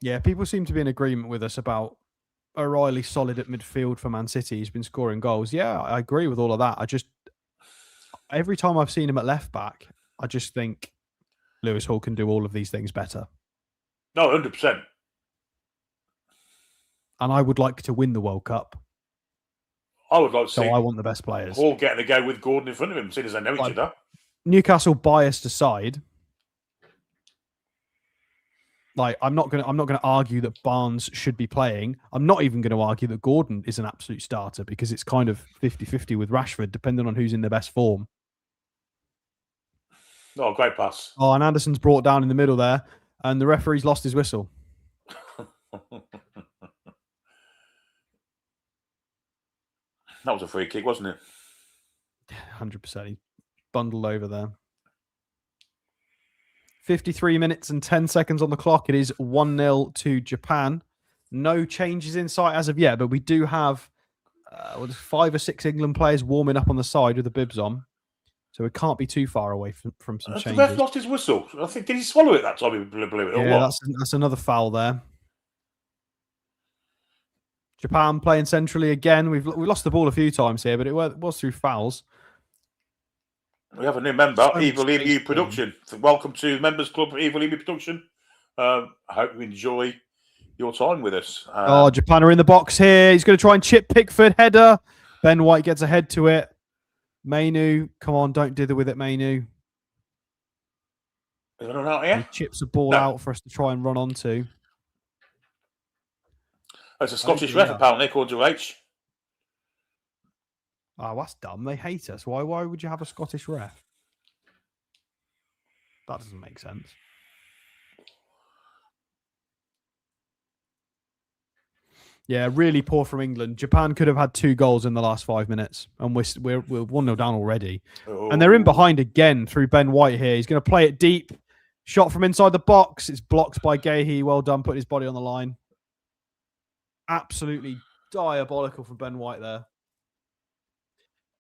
Yeah, people seem to be in agreement with us about O'Reilly solid at midfield for Man City. He's been scoring goals. Yeah, I agree with all of that. Every time I've seen him at left back, I just think Lewis Hall can do all of these things better. No, 100%. And I would like to win the World Cup. I would like to see I want the best players. Hall getting a go with Gordon in front of him, seeing as they know each other. Newcastle biased aside, I'm not gonna argue that Barnes should be playing. I'm not even going to argue that Gordon is an absolute starter because it's kind of 50-50 with Rashford, depending on who's in their best form. Oh, great pass. Oh, and Anderson's brought down in the middle there, and the referee's lost his whistle. That was a free kick, wasn't it? 100%. He bundled over there. 53 minutes and 10 seconds on the clock. It is 1-0 to Japan. No changes in sight as of yet, but we do have 5 or 6 England players warming up on the side with the bibs on. So it can't be too far away from some changes. The ref lost his whistle. I think, did he swallow it that time he blew it? Or what? That's another foul there. Japan playing centrally again. We've lost the ball a few times here, but it was through fouls. We have a new member, Evil Emu Production. Welcome to Members Club, Evil Emu Production. I hope you enjoy your time with us. Japan are in the box here. He's going to try and chip Pickford. Header. Ben White gets ahead to it. Mainu, come on, don't dither with it, Mainu. Is anyone out here? He chips a ball out for us to try and run onto. It's a Scottish ref, apparently, called to H. Oh, that's dumb. They hate us. Why would you have a Scottish ref? That doesn't make sense. Yeah, really poor from England. Japan could have had 2 goals in the last 5 minutes, and we're 1-0 down already. Oh. And they're in behind again through Ben White here. He's going to play it deep. Shot from inside the box. It's blocked by Gahey. Well done, putting his body on the line. Absolutely diabolical from Ben White there.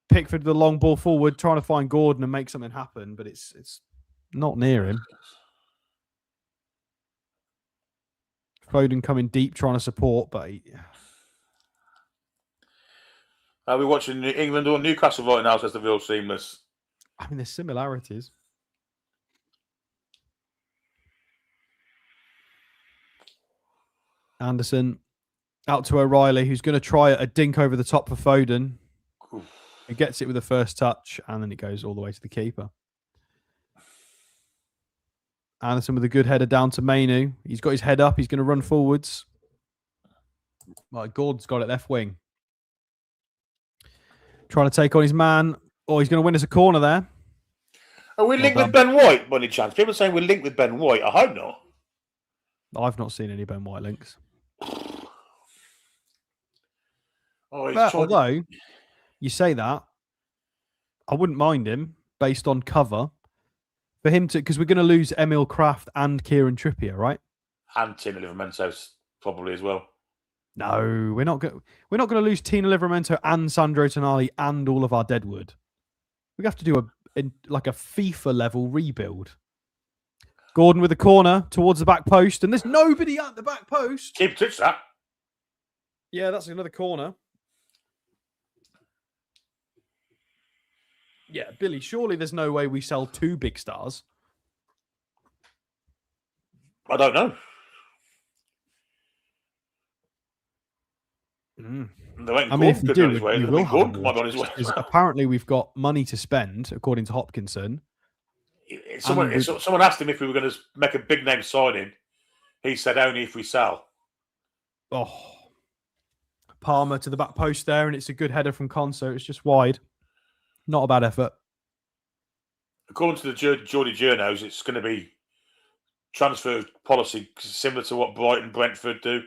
Pickford the long ball forward, trying to find Gordon and make something happen, but it's not near him. Foden coming deep, trying to support, but Are we watching England or Newcastle right now? Says the real seamless. I mean, there's similarities. Anderson out to O'Reilly, who's going to try a dink over the top for Foden. He gets it with the first touch, and then it goes all the way to the keeper. Anderson with a good header down to Mainu. He's got his head up. He's going to run forwards. Well, Gordon's got it left wing. Trying to take on his man. Oh, he's going to win us a corner there. Are we linked with Ben White by any chance? People are saying we're linked with Ben White. I hope not. I've not seen any Ben White links. Although you say that, I wouldn't mind him based on cover for him to, because we're going to lose Emil Kraft and Kieran Trippier, right? And Tino Livramento probably as well. No, we're not going to lose Tino Livramento and Sandro Tonali and all of our deadwood. We have to do a FIFA level rebuild. Gordon with a corner towards the back post, and there's nobody at the back post. Keep touch that. Yeah, that's another corner. Yeah, Billy, surely there's no way we sell 2 big stars. I don't know. I mean, if you do, we will have apparently we've got money to spend, according to Hopkinson. Someone asked him if we were going to make a big name signing. He said only if we sell. Oh, Palmer to the back post there, and it's a good header from Conso. It's just wide. Not a bad effort. According to the Geordie Journos, it's going to be transfer policy similar to what Brighton, Brentford do,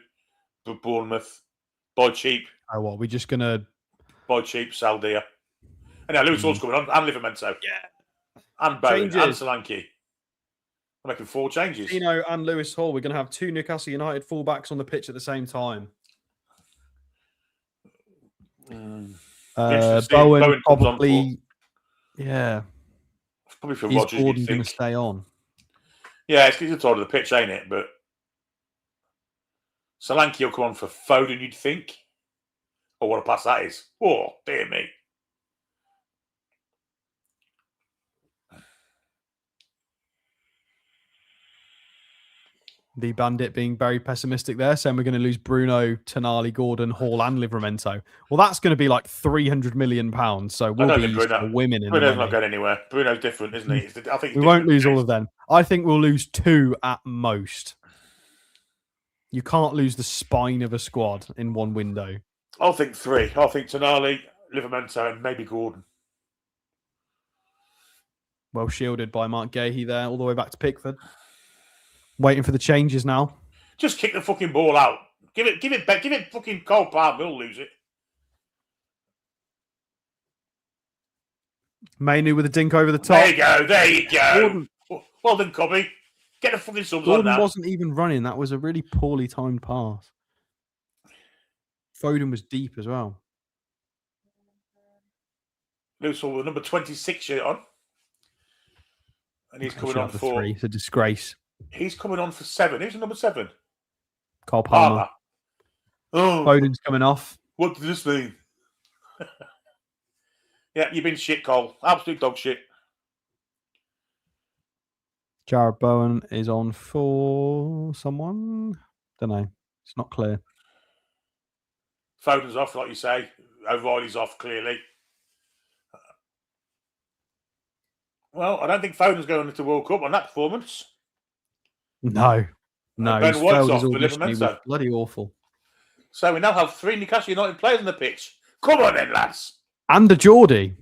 but Bournemouth. Buy cheap. Oh, what? We're just going to... Buy cheap, sell dear. And now Lewis Hall's coming on, and Livramento. Yeah. And Bowen, and Solanke. I'm making 4 changes. Tino and Lewis Hall. We're going to have 2 Newcastle United fullbacks on the pitch at the same time. Bowen probably... Yeah. Probably for Rodgers, Gordon going to stay on? Yeah, it's the side of the pitch, ain't it? But Solanke will come on for Foden, you'd think. Oh, what a pass that is. Oh, dear me. The Bandit being very pessimistic there, saying we're going to lose Bruno, Tonali, Gordon, Hall, and Livramento. Well, that's going to be like £300 million. So we'll be women in Bruno's the money. not going anywhere. Bruno's different, isn't he? I think we won't lose all of them. I think we'll lose 2 at most. You can't lose the spine of a squad in one window. I think 3. I think Tonali, Livramento, and maybe Gordon. Well shielded by Mark Gahey there, all the way back to Pickford. Waiting for the changes now. Just kick the fucking ball out. Give it back. Give it fucking Cole Palmer. We'll lose it. Mainu with a dink over the top. There you go. Gordon. Well done, Cobby. Get the fucking subs Gordon on now. Wasn't even running. That was a really poorly timed pass. Foden was deep as well. Lewis Hall with number 26 shirt on. And he's coming on for 3. It's a disgrace. He's coming on for 7. Who's the number 7? Cole Palmer. Oh, Foden's coming off. What does this mean? Yeah, you've been shit, Cole. Absolute dog shit. Jared Bowen is on for someone. Don't know. It's not clear. Foden's off, like you say. O'Reilly's off, clearly. Well, I don't think Foden's going into the World Cup on that performance. No. Ben White's off for Livramento. Bloody awful. So we now have 3 Newcastle United players on the pitch. Come on then, lads. And a Geordie.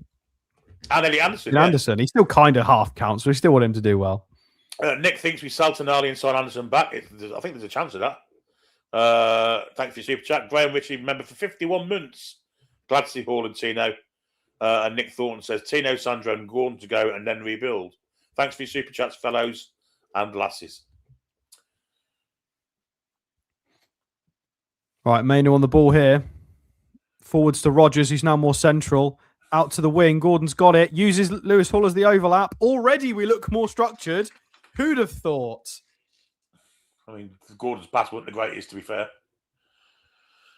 And Ellie Anderson. Yeah. Anderson. He still kind of half counts, so we still want him to do well. Nick thinks we sell Tonali and sign Anderson back. I think there's a chance of that. Thanks for your super chat. Graham Ritchie, member for 51 months. Glad to see Hall and Tino. And Nick Thornton says, Tino, Sandro and Gordon to go and then rebuild. Thanks for your super chats, fellows and lasses. Right, Mainu on the ball here. Forwards to Rodgers, who's now more central. Out to the wing. Gordon's got it. Uses Lewis Hall as the overlap. Already we look more structured. Who'd have thought? I mean, Gordon's pass wasn't the greatest, to be fair.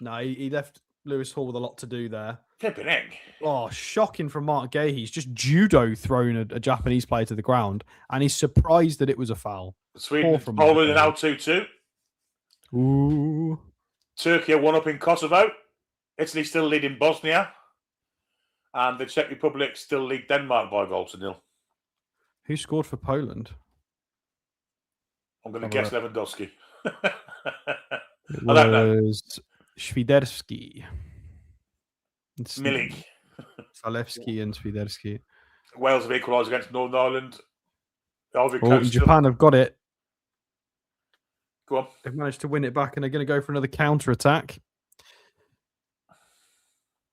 No, he left Lewis Hall with a lot to do there. Flipping egg. Oh, shocking from Mark Gahey. He's just judo thrown a Japanese player to the ground, and he's surprised that it was a foul. Sweden, Poland, and now 2-2. Ooh. Turkey are 1-up in Kosovo. Italy still leading Bosnia. And the Czech Republic still lead Denmark by a goal to 0. Who scored for Poland? I'm going to guess Lewandowski. It I don't know. was Świderski. Milik. Zalewski and Świderski. Wales have equalised against Northern Ireland. Japan have got it. Go on. They've managed to win it back and they're going to go for another counter-attack.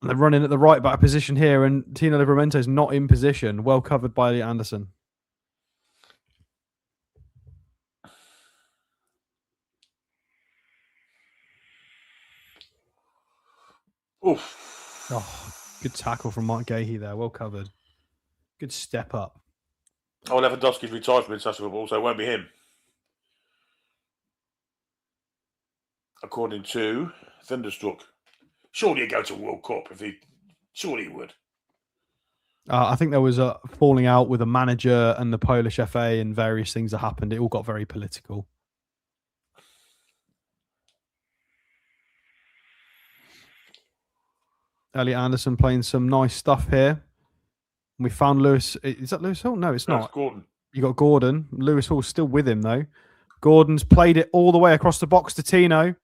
And they're running at the right-back position here and Tino Livramento is not in position. Well covered by Anderson. Oof. Oh, good tackle from Mark Gahey there. Well covered. Good step up. Oh, Lewandowski's retired from international football, so it won't be him. According to Thunderstruck. Surely he'd go to World Cup if he... Surely he would. I think there was a falling out with a manager and the Polish FA and various things that happened. It all got very political. Elliot Anderson playing some nice stuff here. We found Lewis. Is that Lewis Hall? No, it's not. It's Gordon. You got Gordon. Lewis Hall's still with him, though. Gordon's played it all the way across the box to Tino.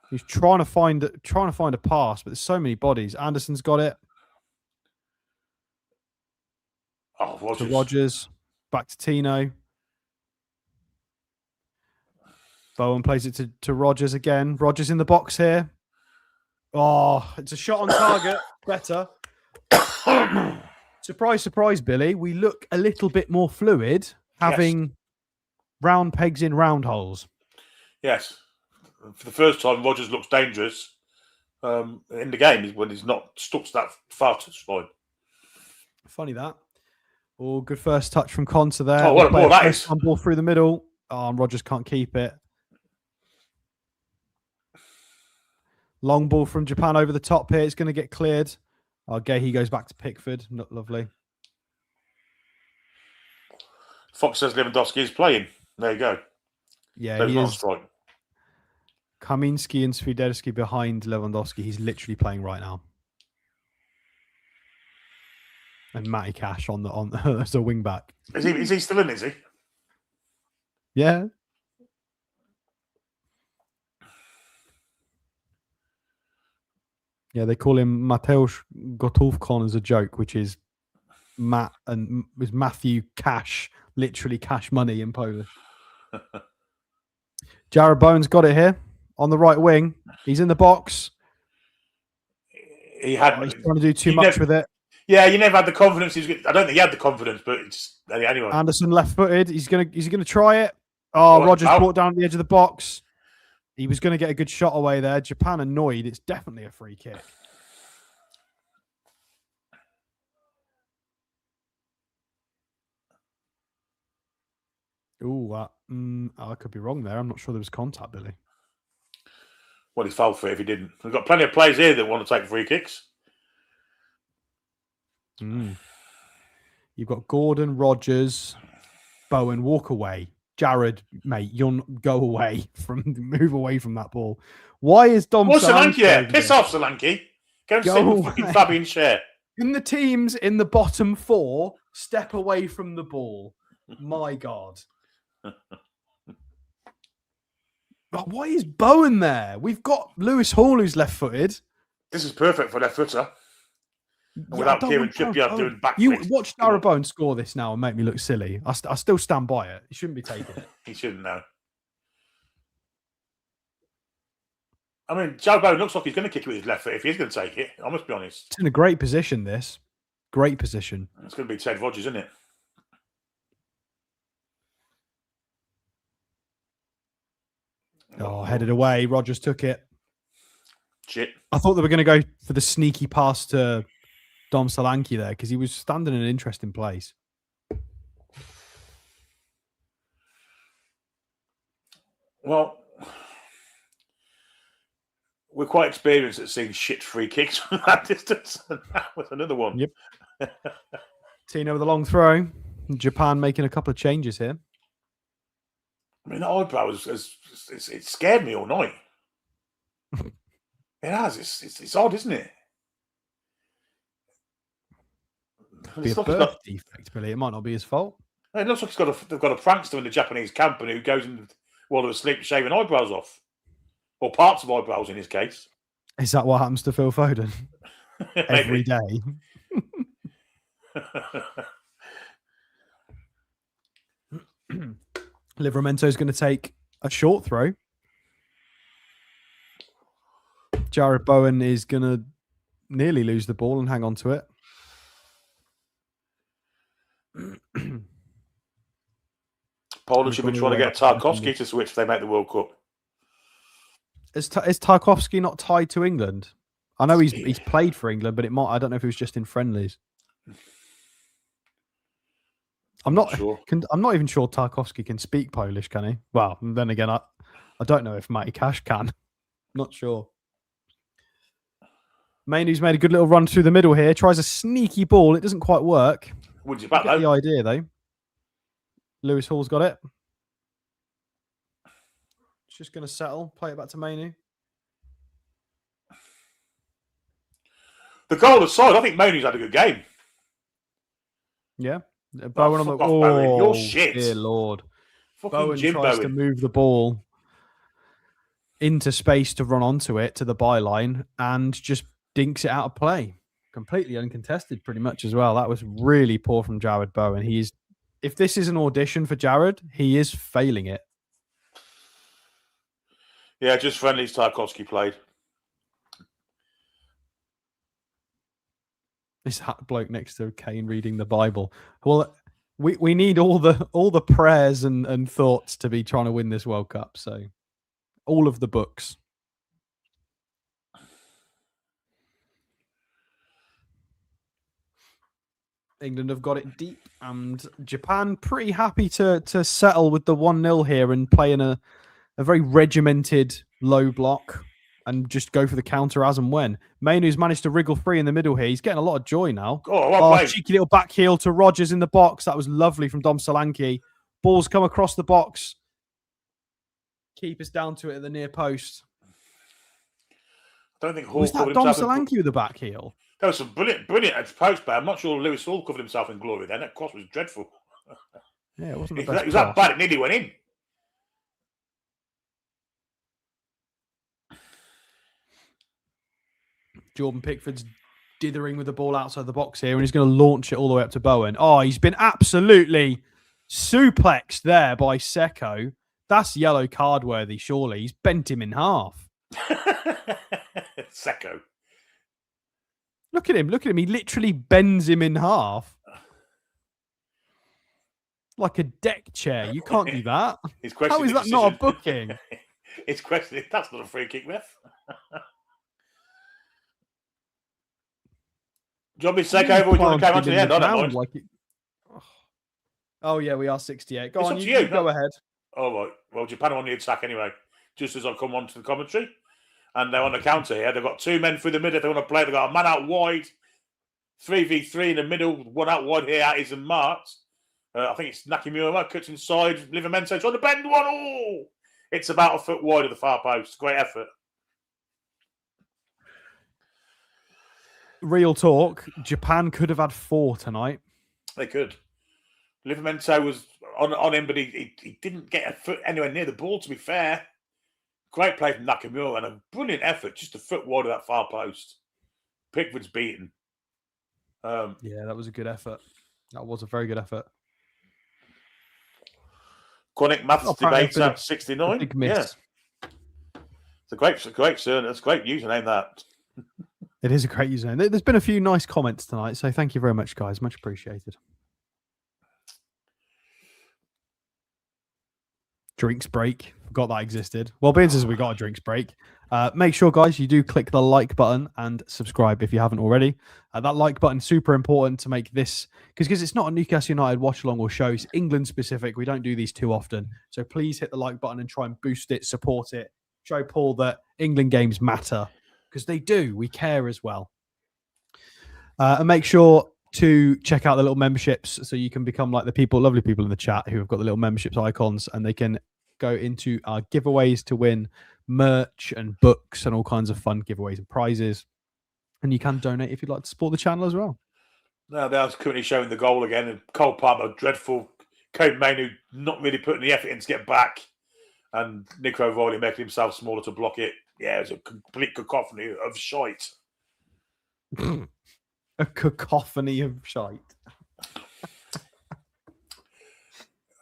He's trying to find a pass, but there's so many bodies. Anderson's got it. Oh, Rodgers. To Rodgers. Back to Tino. Bowen plays it to Rodgers again. Rodgers in the box here. Oh, it's a shot on target. Better. Surprise, surprise, Billy. We look a little bit more fluid, having round pegs in round holes. Yes. For the first time, Rodgers looks dangerous in the game when he's not stuck to that far touch line. Funny that. Oh, good first touch from Conter there. Oh, what a ball that is. Ball through the middle. Oh, and Rodgers can't keep it. Long ball from Japan over the top here. It's going to get cleared. Oh, Gahey goes back to Pickford. Not lovely. Fox says Lewandowski is playing. There you go. Yeah, Those he not is. strike. Kaminski and Swiderski behind Lewandowski. He's literally playing right now. And Matty Cash on as a wing back. Is he still in? Is he? Yeah. Yeah, they call him Mateusz Gotówkon as a joke, which is Matthew Cash, literally cash money in Polish. Jared Bowen's got it here on the right wing. He's in the box. He's trying to do too much with it. Yeah, you never had the confidence. I don't think he had the confidence, but it's anyway. Anderson left-footed. Is he gonna try it? Oh, Rogers brought down at the edge of the box. He was going to get a good shot away there. Japan annoyed. It's definitely a free kick. Ooh, I could be wrong there. I'm not sure there was contact, Billy. Well, he fouled for it if he didn't. We've got plenty of players here that want to take free kicks. You've got Gordon, Rogers, Bowen, walk away. Jared, mate, move away from that ball. Why is Dom Solanke here? Piss off, Solanke. Go and sit with fucking Fabian's chair. In the teams in the bottom 4, step away from the ball. My God. But why is Bowen there? We've got Lewis Hall who's left-footed. This is perfect for left footer. Without Kieran Trippier doing backflips. You watch Jared Bowen score this now and make me look silly. I still stand by it. He shouldn't be taking it. He shouldn't know. I mean, Jared Bowen looks like he's going to kick it with his left foot if he's going to take it. I must be honest. It's in a great position, this. Great position. It's going to be Ted Rogers, isn't it? Oh, headed away. Rogers took it. Shit. I thought they were going to go for the sneaky pass to Dom Solanke there because he was standing in an interesting place. Well, we're quite experienced at seeing shit free kicks from that distance. And that was another one. Yep. Tino with a long throw. Japan making a couple of changes here. I mean, that eyebrow it scared me all night. It has. It's odd, isn't it? Be a birth defect, Billy. It might not be his fault. It looks like they've got a prankster in the Japanese camp and who goes in while they're asleep shaving eyebrows off. Or parts of eyebrows in his case. Is that what happens to Phil Foden? Every day. Livramento is going to take a short throw. Jared Bowen is going to nearly lose the ball and hang on to it. Poland should be trying to get Tarkowski to switch if they make the World Cup. Is Tarkowski not tied to England? I know he's played for England, but I don't know if he was just in friendlies. I'm not sure. I'm not even sure Tarkowski can speak Polish, can he? Well, then again, I don't know if Matty Cash can. Not sure. Mainu's made a good little run through the middle here. Tries a sneaky ball. It doesn't quite work. Wouldn't you back get the idea, though. Lewis Hall's got it. It's just going to settle. Play it back to Mainu. The goal aside, I think Mainu's had a good game. Yeah. Bowen on the Bowen. You're shit. Dear Lord. Fucking Bowen Jim tries Bowen to move the ball into space to run onto it to the byline and just dinks it out of play. Completely uncontested pretty much as well. That was really poor from Jared Bowen. If this is an audition for Jared, he is failing it. Yeah, just friendlies Tarkowski played. This bloke next to Kane reading the Bible. Well, we need all the prayers and thoughts to be trying to win this World Cup. So all of the books. England have got it deep, and Japan pretty happy to settle with the 1-0 here and play in a very regimented low block and just go for the counter as and when. Mainu's managed to wriggle free in the middle here. He's getting a lot of joy now. Cheeky little back heel to Rogers in the box. That was lovely from Dom Solanke. Ball's come across the box. keep us down to it at the near post. I don't think Hall Was that covered Dom himself. Solanke with the back heel? There was some brilliant edge post, but I'm not sure Lewis Hall covered himself in glory then. That cross was dreadful. Yeah, it wasn't the It best was cross. that bad, it nearly went in. Jordan Pickford's dithering with the ball outside the box here, and he's going to launch it all the way up to Bowen. Oh, he's been absolutely suplexed there by Seko. That's yellow card worthy, surely. He's bent him in half. Seko. Look at him. He literally bends him in half. Like a deck chair. You can't do that. How is that not a booking? It's questioning. That's not a free kick, ref. Do you want me to take over or do you want to carry on to the end? I don't mind. Oh, yeah, we are 68. Go on, up to you. Go ahead. Oh, right. Well, Japan are on the attack anyway, just as I come on to the commentary. And they're on the counter here. They've got two men through the middle. They want to play. They've got a man out wide, 3v3 in the middle, one out wide here. Is and marked. I think it's Nakamura cuts inside. Livramento trying to bend one. Oh! It's about a foot wide of the far post. Great effort. Real talk. Japan could have had 4 tonight. They could. Livramento was on him, but he didn't get a foot anywhere near the ball, to be fair. Great play from Nakamura and a brilliant effort, just a foot wide of that far post. Pickford's beaten. Yeah, that was a good effort. That was a very good effort. Chronic maths debates at 69. Big miss. Yeah. It's a great surname. It's a great username, that. It is a great username. There's been a few nice comments tonight, so thank you very much, guys. Much appreciated. Drinks break. Forgot that existed. Well, being as we got a drinks break, make sure, guys, you do click the like button and subscribe if you haven't already. That like button super important to make this, because it's not a Newcastle United watch along or show. It's England specific. We don't do these too often. So please hit the like button and try and boost it, support it. Show Paul that England games matter, because they do. We care as well. And make sure to check out the little memberships so you can become like the lovely people in the chat who have got the little memberships icons, and they can go into our giveaways to win merch and books and all kinds of fun giveaways and prizes. And you can donate if you'd like to support the channel as well. Now that's currently showing the goal again. And Cole Palmer, dreadful. Code Mainu not really putting the effort in to get back. And Nico Riley making himself smaller to block it. Yeah, it was a complete cacophony of shite. A cacophony of shite.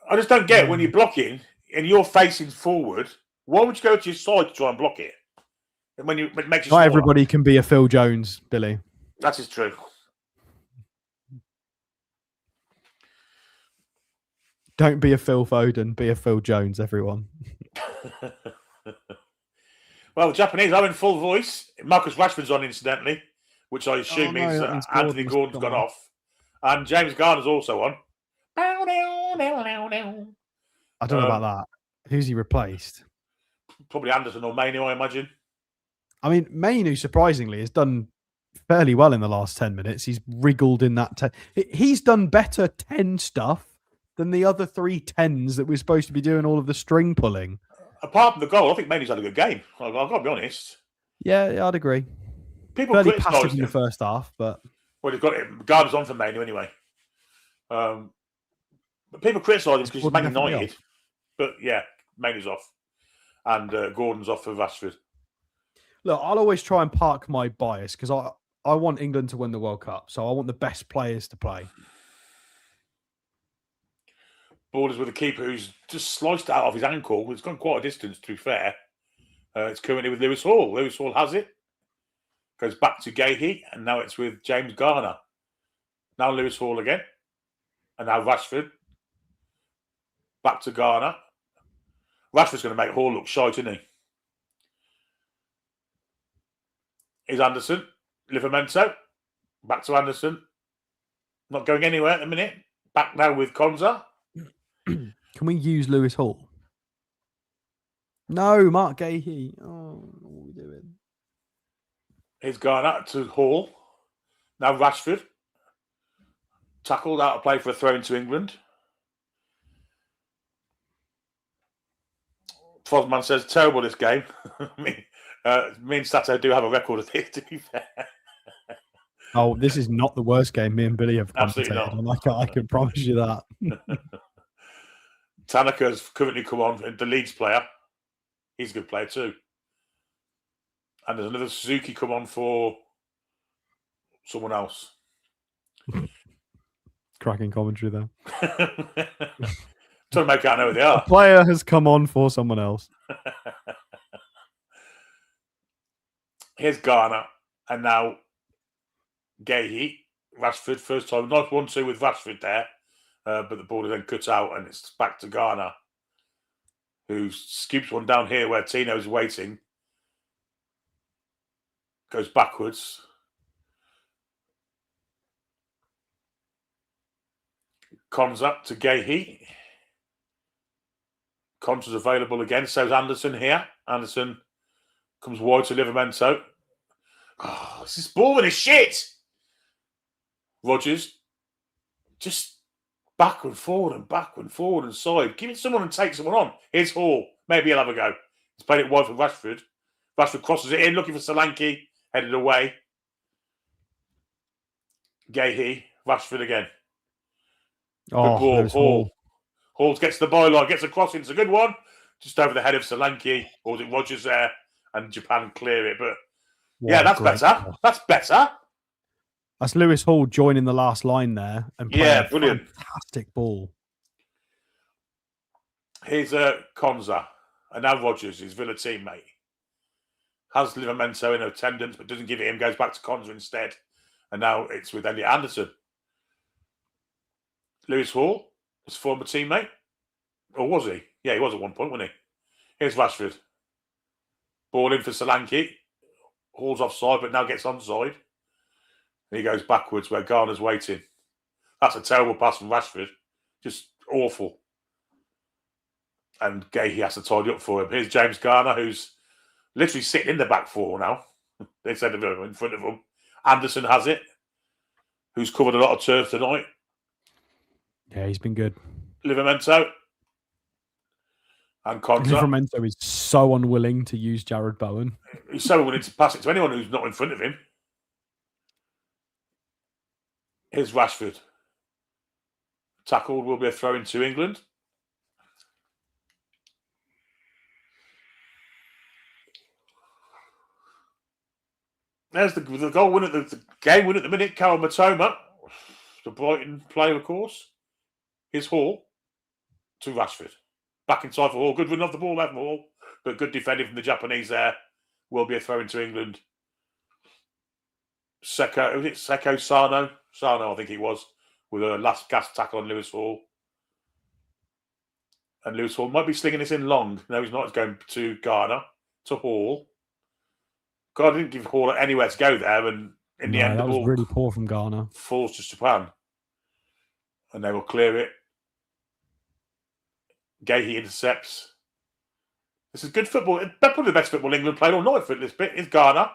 I just don't get when you're blocking and you're facing forward, why would you go to your side to try and block it? And when it makes you not everybody can be a Phil Jones, Billy. That is true. Don't be a Phil Foden, be a Phil Jones, everyone. Well, the Japanese are in full voice. Marcus Rashford's on, incidentally, which I assume means Anthony Gordon's gone off. And James Garner's also on. I don't know about that. Who's he replaced? Probably Anderson or Mainu, I imagine. I mean, Mainu, surprisingly, has done fairly well in the last 10 minutes. He's wriggled in that 10. He's done better 10 stuff than the other 3 10s that we're supposed to be doing all of the string pulling. Apart from the goal, I think Mainu's had a good game. I've got to be honest. Yeah, I'd agree. People fairly passive in the first half, but... Well, he's got it. Garner's on for Mainu anyway. But people criticise him because he's Man United. But yeah, Mainu's off. And Gordon's off for Rashford. Look, I'll always try and park my bias because I want England to win the World Cup. So I want the best players to play. Ball is with a keeper who's just sliced out of his ankle. It's gone quite a distance, to be fair. It's currently with Lewis Hall. Lewis Hall has it. Goes back to Gahey, and now it's with James Garner. Now Lewis Hall again. And now Rashford. Back to Garner. Rashford's going to make Hall look shite, isn't he? Here's Anderson. Livramento. Back to Anderson. Not going anywhere at the minute. Back now with Konza. Can we use Lewis Hall? No, Mark Gahey. Oh, what are we doing? Here's Garner to Hall. Now Rashford. Tackled out of play for a throw into England. Fosman says, terrible this game. me and Sato do have a record of this, to be fair. Oh, this is not the worst game me and Billy have Absolutely commentated not. on. I can promise you that. Tanaka's currently come on, the Leeds player. He's a good player too. And there's another Suzuki come on for someone else. Cracking commentary there. Trying to make out know who they are. A player has come on for someone else. Here's Ghana, and now Gahey, Rashford, first time. Nice 1-2 with Rashford there, but the ball is then cut out, and it's back to Ghana, who scoops one down here where Tino's waiting. Goes backwards. Konza to Gahey. Konza's available again. So's Anderson here. Anderson comes wide to Livramento. Oh, this is boring as shit. Rodgers just backward, forward and side. Give it someone and take someone on. Here's Hall. Maybe he'll have a go. He's played it wide for Rashford. Rashford crosses it in, looking for Solanke. Headed away. Gahey. Rashford again. Oh, Good ball. Hall gets the byline, gets a crossing. It's a good one. Just over the head of Solanke. Or was it Rodgers there? And Japan clear it. But yeah, that's better. That's better. That's Lewis Hall joining the last line there and playing brilliant. A fantastic ball. Here's Konza. And now Rodgers, his Villa teammate. Has Livramento in attendance, but doesn't give it him, goes back to Konza instead. And now it's with Elliot Anderson. Lewis Hall, his former teammate. Or was he? Yeah, he was at one point, wasn't he? Here's Rashford. Ball in for Solanke. Hall's offside, but now gets onside. And he goes backwards where Garner's waiting. That's a terrible pass from Rashford. Just awful. And Gahey has to tidy up for him. Here's James Garner, who's literally sitting in the back four now. They said in front of him. Anderson has it, who's covered a lot of turf tonight. Yeah, he's been good. Livramento and Konza. Livramento is so unwilling to use Jared Bowen. He's so willing to pass it to anyone who's not in front of him. Here's Rashford. Tackled will be a throw into England. There's the goal winner, the game winner at the minute, Carol Matoma, the Brighton player, of course. Here's Hall to Rashford. Back inside for Hall. Good run off the ball, Evan Hall, but good defending from the Japanese there. Will be a throw into England. Seko Sano? Sano, I think he was, with a last gasp tackle on Lewis Hall. And Lewis Hall might be slinging this in long. No, he's not. He's going to Garner, to Hall. God didn't give Hall anywhere to go there, and in the end, that the was ball really poor from Garner. Falls to Japan, and they will clear it. Gahey intercepts. This is good football. Probably the best football England played all night for this bit is Garner.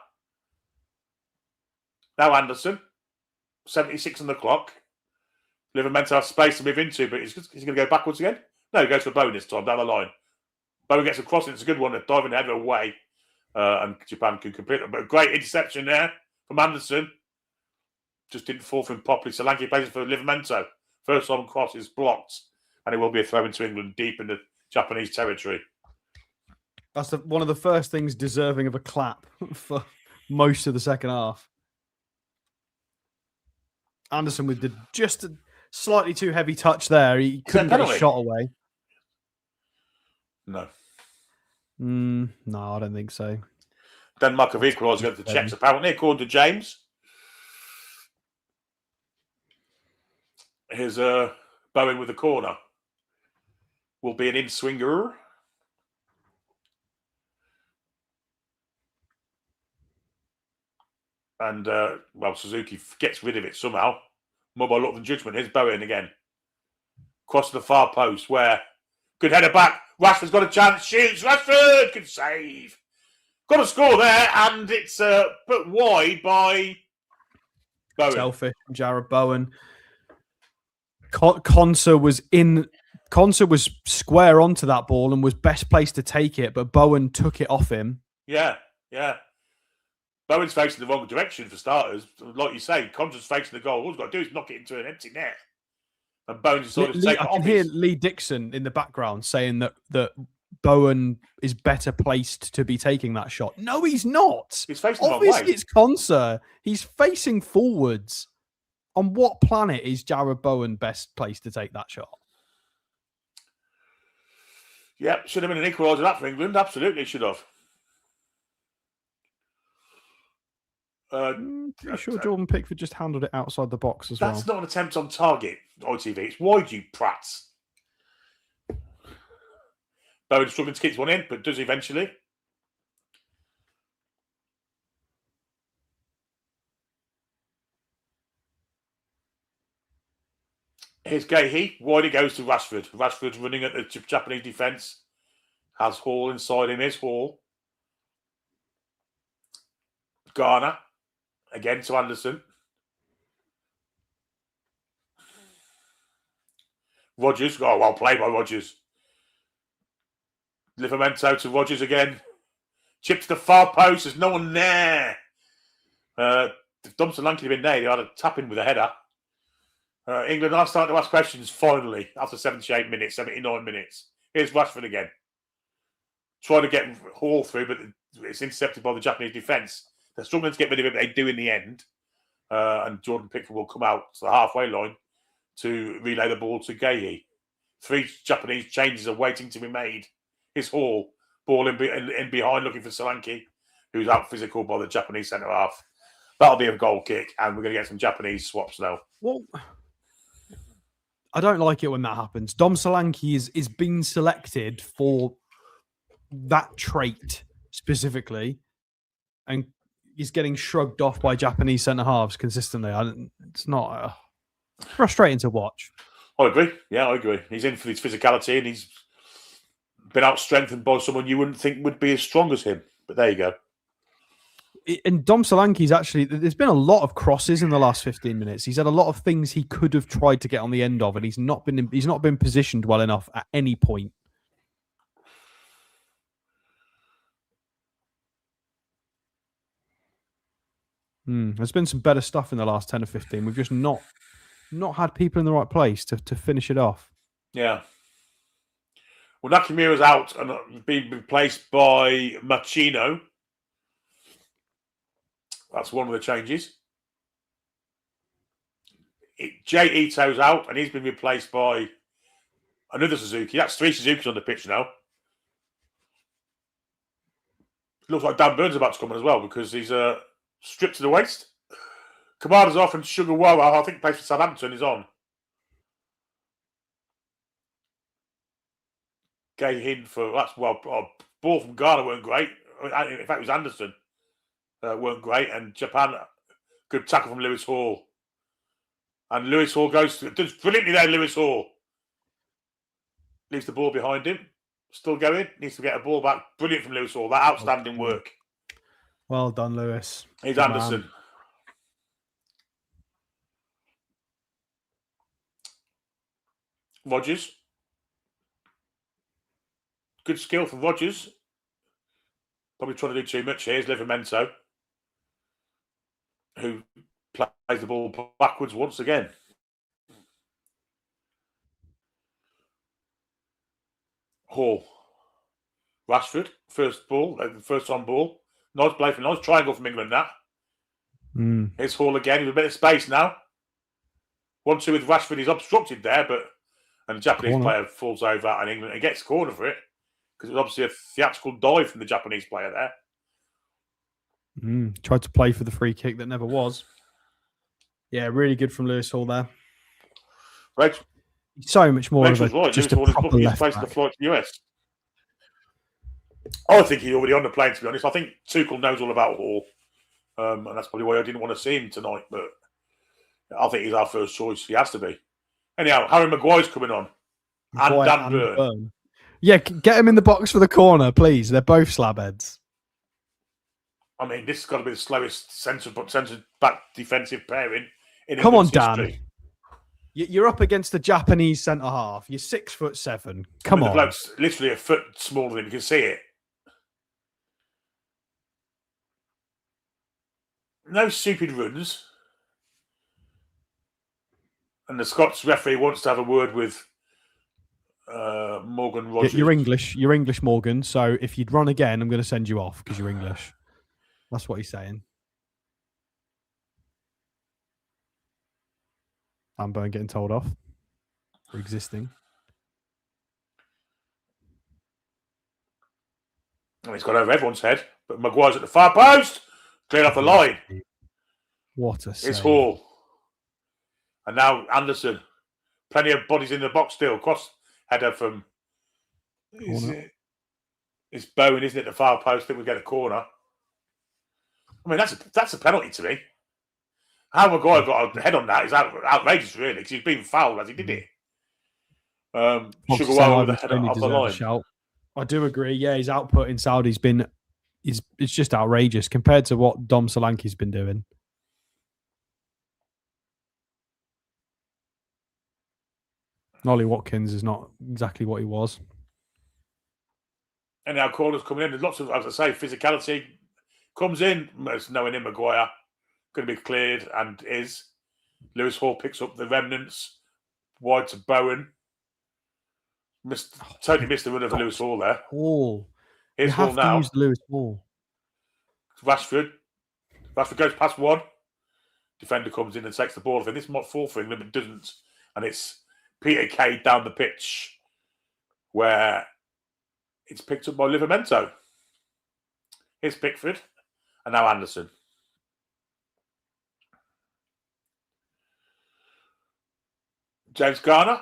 Now Anderson, 76 on the clock. Livramento has space to move into, but he's going to go backwards again. No, he goes for Bowen this time down the line. Bowen gets a crossing. It's a good one. A diving header away. And Japan can complete it. But a great interception there from Anderson. Just didn't fall for him properly. Solanke plays it for Livramento. First time cross is blocked. And it will be a throw into England deep in the Japanese territory. That's one of the first things deserving of a clap for most of the second half. Anderson with just a slightly too heavy touch there. He couldn't get a shot away. No. No, I don't think so. Denmark have equalised against the Czechs, apparently, according to James. Here's Bowen with the corner. Will be an in-swinger. And, Suzuki gets rid of it somehow. More by luck than judgment. Here's Bowen again. Cross to the far post where... Good header back. Rashford's got a chance. Shoots. Rashford! Good save. Got a score there, and it's put wide by Bowen. Selfish. Jared Bowen. Konsa was in Konsa was square onto that ball and was best placed to take it, but Bowen took it off him. Yeah. Bowen's facing the wrong direction for starters. Like you say, Konsa's facing the goal. All he's got to do is knock it into an empty net. And Bowen's sort of taking it off. I can hear Lee Dixon in the background saying that Bowen is better placed to be taking that shot. No, he's not. He's facing the wrong Obviously, way. it's Konsa. He's facing forwards. On what planet is Jarrod Bowen best placed to take that shot? Yeah, should have been an equaliser that for England. Absolutely should have. Pretty sure Jordan Pickford just handled it outside the box as well. That's not an attempt on target, ITV. It's wide, you prats. Bowen struggling to keep one in, but does eventually. Here's Gahey. Wide it goes to Rashford. Rashford's running at the Japanese defence. Has Hall inside him. Here's Hall. Garner. Again to Anderson. Rodgers. Oh, well played by Rodgers. Livramento to Rodgers again. Chip to the far post. There's no one there. If Thompson Lanky had been there, they had a tap in with a header. England are starting to ask questions finally after 78 minutes, 79 minutes. Here's Rashford again. Trying to get Hall through, but it's intercepted by the Japanese defence. They're struggling to get rid of it, but they do in the end. And Jordan Pickford will come out to the halfway line to relay the ball to Gahey. 3 Japanese changes are waiting to be made. Here's Hall. Ball in behind looking for Solanke, who's out physical by the Japanese centre-half. That'll be a goal kick, and we're going to get some Japanese swaps now. Well, I don't like it when that happens. Dom Solanke is being selected for that trait specifically, and he's getting shrugged off by Japanese centre-halves consistently. It's not frustrating to watch. I agree. Yeah, I agree. He's in for his physicality, and he's been out-strengthened by someone you wouldn't think would be as strong as him. But there you go. And Dom Solanke's actually, there's been a lot of crosses in the last 15 minutes. He's had a lot of things he could have tried to get on the end of, and he's not been positioned well enough at any point. There's been some better stuff in the last 10 or 15. We've just not had people in the right place to finish it off. Yeah. Well, Nakamura's out and being replaced by Machino. That's one of the changes. Jay Ito's out, and he's been replaced by another Suzuki. That's 3 Suzukis on the pitch now. Looks like Dan Burns about to come in as well, because he's stripped to the waist. Kamada's off, and Sugarwawa, I think plays for Southampton, is on. Gay for ball from Ghana weren't great. In fact, it was Anderson. Weren't great, and Japan, good tackle from Lewis Hall, and Lewis Hall does brilliantly there. Lewis Hall leaves the ball behind him, still going, needs to get a ball back. Brilliant from Lewis Hall. That outstanding work. Well done, Lewis. He's good Anderson. Man. Rodgers, good skill from Rodgers. Probably trying to do too much here. Here's Livramento, who plays the ball backwards once again. Hall. Rashford, first on ball. Nice play for nice triangle from England, that. Here's Hall again with a bit of space now. 1-2 with Rashford. He's obstructed there, and the Japanese player falls over, and England gets corner for it. Because it was obviously a theatrical dive from the Japanese player there. Tried to play for the free kick that never was. Yeah, really good from Lewis Hall there. Right. So much more of just a proper left back. The flight to the US. I think he's already on the plane, to be honest. I think Tuchel knows all about Hall. And that's probably why I didn't want to see him tonight. But I think he's our first choice. He has to be. Anyhow, Harry Maguire's coming on. And Dan Burn. Yeah, get him in the box for the corner, please. They're both slabheads. I mean, this has got to be the slowest centre back defensive pairing in Come on, history. Dan. You're up against the Japanese centre half. You're 6'7". Come on. The bloke's literally a foot smaller than him. You can see it. No stupid runs. And the Scots referee wants to have a word with Morgan Rogers. You're English, Morgan. So if you'd run again, I'm going to send you off because you're English. That's what he's saying. Amber getting told off for existing. And he's got over everyone's head. But Maguire's at the far post. Cleared off the line. What a save. It's Hall. And now Anderson. Plenty of bodies in the box still. Cross header from... It's Bowen, isn't it? The far post. I think we get a corner. I mean, that's a penalty to me. How Maguire got a head on that is outrageous, really, because he's been fouled as he did it. Sugarwell with the head off the line. Shout. I do agree. Yeah, his output in Saudi's been... It's just outrageous compared to what Dom Solanke's been doing. Ollie Watkins is not exactly what he was. And now corners coming in. There's lots of, as I say, physicality. Comes in. There's no one in Maguire. Going to be cleared and is. Lewis Hall picks up the remnants. Wide to Bowen. Totally missed the run of Lewis Hall there. Here's Hall now. Use Lewis Hall. Rashford goes past one. Defender comes in and takes the ball. I think this might fall for England, but doesn't. And it's Peter Kay down the pitch where it's picked up by Livramento. Here's Pickford. And now Anderson. James Garner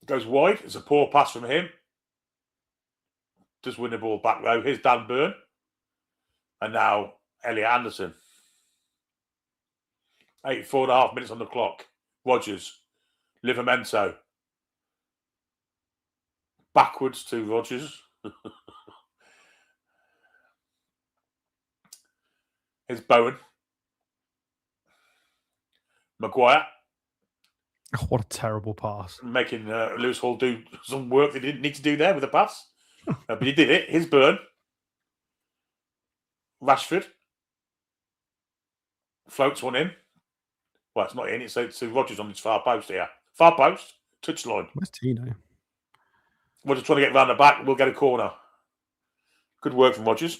goes wide. It's a poor pass from him. Does win the ball back though. Here's Dan Burn. And now Elliot Anderson. 4.5 minutes on the clock. Rogers. Livramento. Backwards to Rogers. Here's Bowen. Maguire. Oh, what a terrible pass. Making Lewis Hall do some work they didn't need to do there with a pass. But he did it. Here's Burn. Rashford. Floats one in. Well, it's not in. It's Rogers on his far post here. Far post. Touchline. Where's Tino? We're just trying to get round the back. We'll get a corner. Good work from Rogers.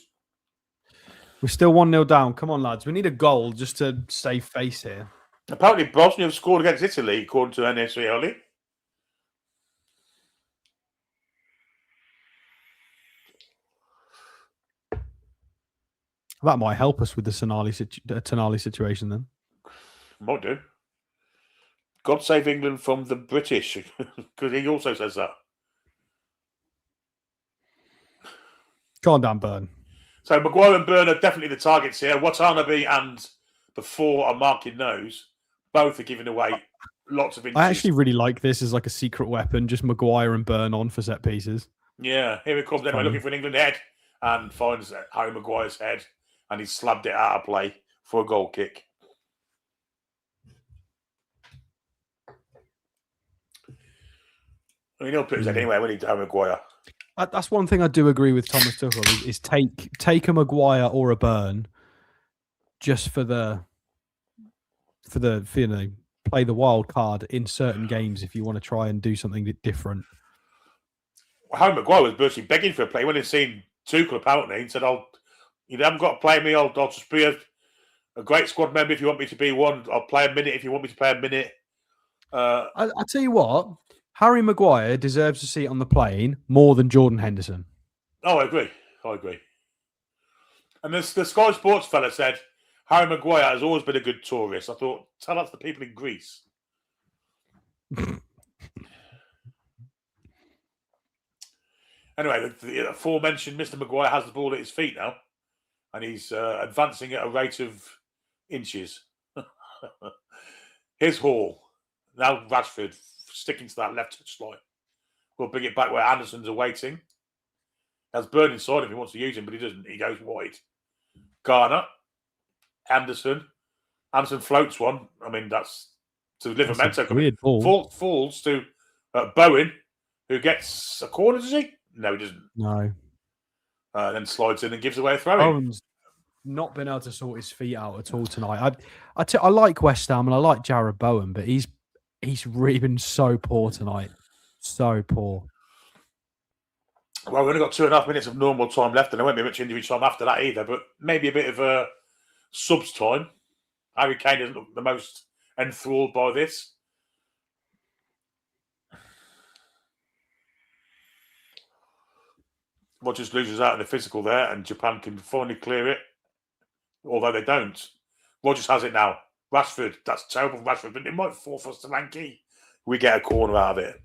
We're still 1-0 down. Come on, lads. We need a goal just to save face here. Apparently, Bosnia have scored against Italy, according to NSV early. That might help us with the Tonali situation then. Might do. God save England from the British, because he also says that. Go on, Dan Burn. So Maguire and Burn are definitely the targets here. Watanabe and the four are marking those. Both are giving away lots of inches. I actually really like this as like a secret weapon, just Maguire and Burn on for set pieces. Yeah, here it comes anyway, looking for an England head and finds Harry Maguire's head and he's slabbed it out of play for a goal kick. I mean, he'll put his head anywhere when he's Harry Maguire. That's one thing I do agree with Thomas Tuchel is take a Maguire or a Burn just for play the wild card in certain games if you want to try and do something different. Well, Harry Maguire was virtually begging for a play when he'd seen Tuchel apparently and said, you haven't got to play me, I'll just be a great squad member if you want me to be one. I'll play a minute if you want me to play a minute. I'll tell you what, Harry Maguire deserves a seat on the plane more than Jordan Henderson. Oh, I agree. And the Sky Sports fella said, Harry Maguire has always been a good tourist. I thought, tell that to the people in Greece. Anyway, the aforementioned Mr. Maguire has the ball at his feet now. And he's advancing at a rate of inches. Here's Hall. Now Rashford sticking to that left touch line. We'll bring it back where Anderson's awaiting. Has Burn inside if he wants to use him, but he doesn't. He goes wide. Garner. Anderson floats one. I mean, that's to Livramento. Weird ball. Falls to Bowen, who gets a corner, does he? No, he doesn't. No. Then slides in and gives away a throw-in. Bowen's not been able to sort his feet out at all tonight. I like West Ham and I like Jarrod Bowen, but he's really been so poor tonight. So poor. Well, we've only got 2.5 minutes of normal time left, and there won't be much injury time after that either, but maybe a bit of subs time. Harry Kane doesn't look the most enthralled by this. Rodgers loses out in the physical there, and Japan can finally clear it, although they don't. Rodgers has it now. Rashford, that's terrible for Rashford, but it might fall for Solanke. We get a corner out of it.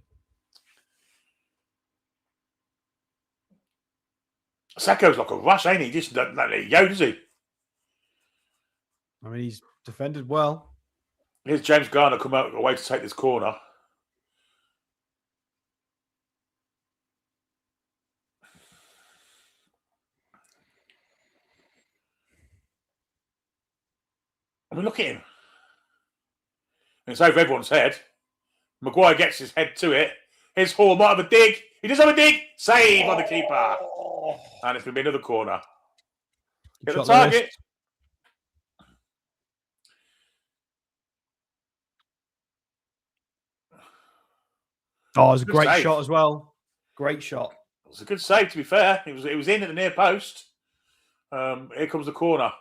Seko's like a rush, ain't he? Just don't let it go, does he? I mean, he's defended well. Here's James Garner come out away to take this corner. I mean, look at him. And it's over everyone's head. Maguire gets his head to it. His Hall might have a dig. He does have a dig. Save on the keeper. And it's going to be another corner. Hit the target. Oh, it was a great shot as well. Great shot. It was a good save, to be fair. It was in at the near post. Here comes the corner.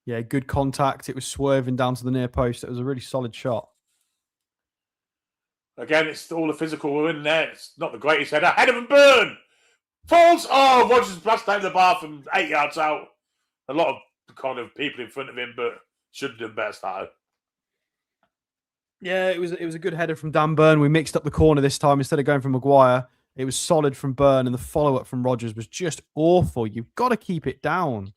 Yeah, good contact. It was swerving down to the near post. It was a really solid shot. Again, it's all the physical we're in there. It's not the greatest header. Head of a burn! Falls! Oh, Rodgers blasted out the bar from 8 yards out. A lot of kind of people in front of him, but should have done better start. Yeah, it was a good header from Dan Burn. We mixed up the corner this time instead of going for Maguire. It was solid from Burn, and the follow-up from Rodgers was just awful. You've got to keep it down.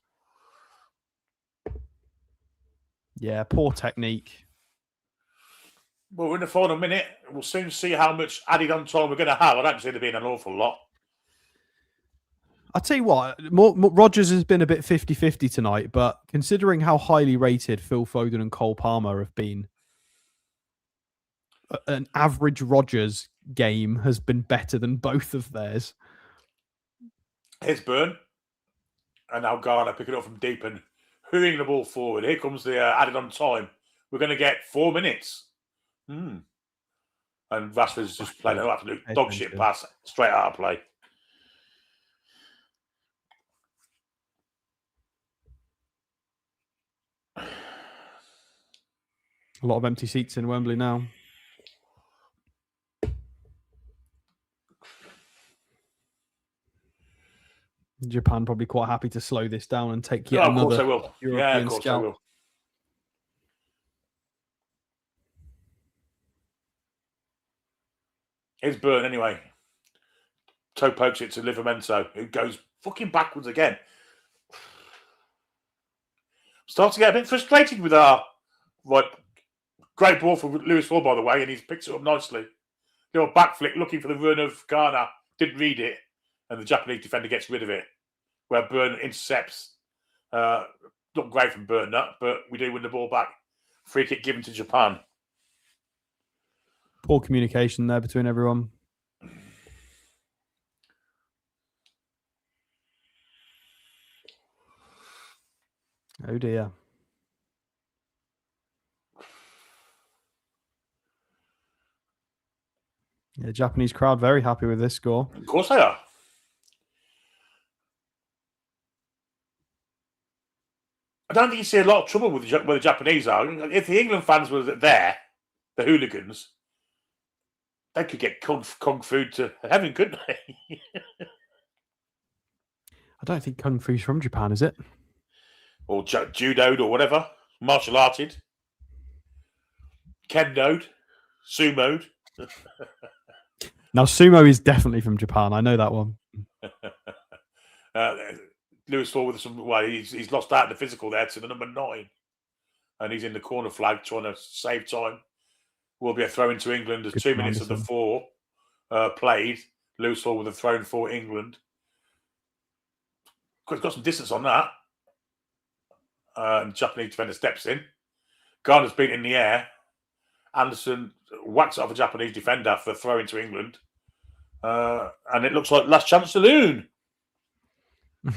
Yeah, poor technique. Well, we're in the final minute. We'll soon see how much added on time we're going to have. I don't see there being an awful lot. I'll tell you what, Rodgers has been a bit 50-50 tonight, but considering how highly rated Phil Foden and Cole Palmer have been, an average Rodgers game has been better than both of theirs. Here's Burn. And now Garner picking it up from deep and hooing the ball forward. Here comes the added on time. We're going to get 4 minutes. And Rashford's just playing an absolute dog shit pass straight out of play. A lot of empty seats in Wembley now. Japan probably quite happy to slow this down and take yet another European scalp. I will. Here's Burn anyway. Toe pokes it to Livramento, who goes fucking backwards again. Starting to get a bit frustrated with our great ball for Lewis Hall, by the way, and he's picked it up nicely. Little back flick looking for the run of Garner. Didn't read it, and the Japanese defender gets rid of it. Where Burn intercepts. Not great from Burn, but we do win the ball back. Free kick given to Japan. Poor communication there between everyone. Oh dear. Yeah, Japanese crowd very happy with this score. Of course they are. I don't think you see a lot of trouble with where the Japanese are. If the England fans were there, the hooligans, they could get kung fu to heaven, couldn't they? I don't think kung fu's from Japan, is it? Or judoed or whatever. Martial arted. Kendoed. Sumoed. Now, sumo is definitely from Japan. I know that one. Lewis Hall with some. Well, he's lost out in the physical there to the number 9, and he's in the corner flag trying to save time. Will be a throw into England as 2 minutes of the 4 played. Lewis Hall with a throw in for England. He's got some distance on that. Japanese defender steps in. Garner's beat in the air, Anderson whacks off a Japanese defender for throwing to England. And it looks like last chance saloon.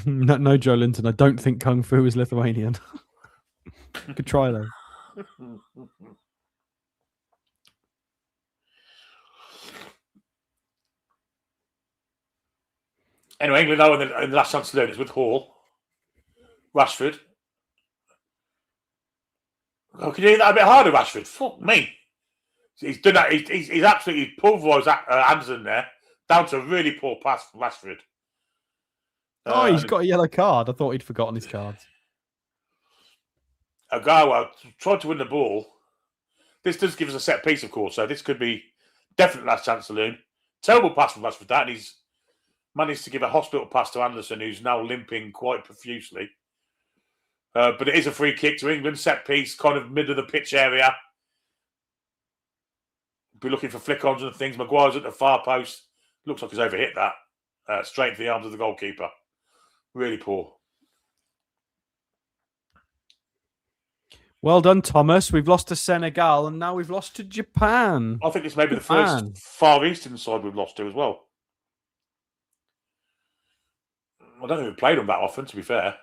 No, Joe Linton. I don't think Kung Fu is Lithuanian. Good try, though. Anyway, England now in the last chance saloon is with Hall. Rashford. Oh, can you hit that a bit harder, Rashford? Fuck me. He's done that. He's absolutely pulverised Anderson there. Down to a really poor pass from Rashford. He's got a yellow card. I thought he'd forgotten his cards. Agawa tried to win the ball. This does give us a set piece, of course, so this could be definitely last chance saloon. Terrible pass from Rashford, and he's managed to give a hospital pass to Anderson, who's now limping quite profusely. But it is a free kick to England, set piece, kind of middle of the pitch area. Be looking for flick-ons and things. Maguire's at the far post. Looks like he's overhit that. Straight into the arms of the goalkeeper. Really poor. Well done, Thomas. We've lost to Senegal, and now we've lost to Japan. I think this may be the first Far Eastern side we've lost to as well. I don't think we've played them that often, to be fair.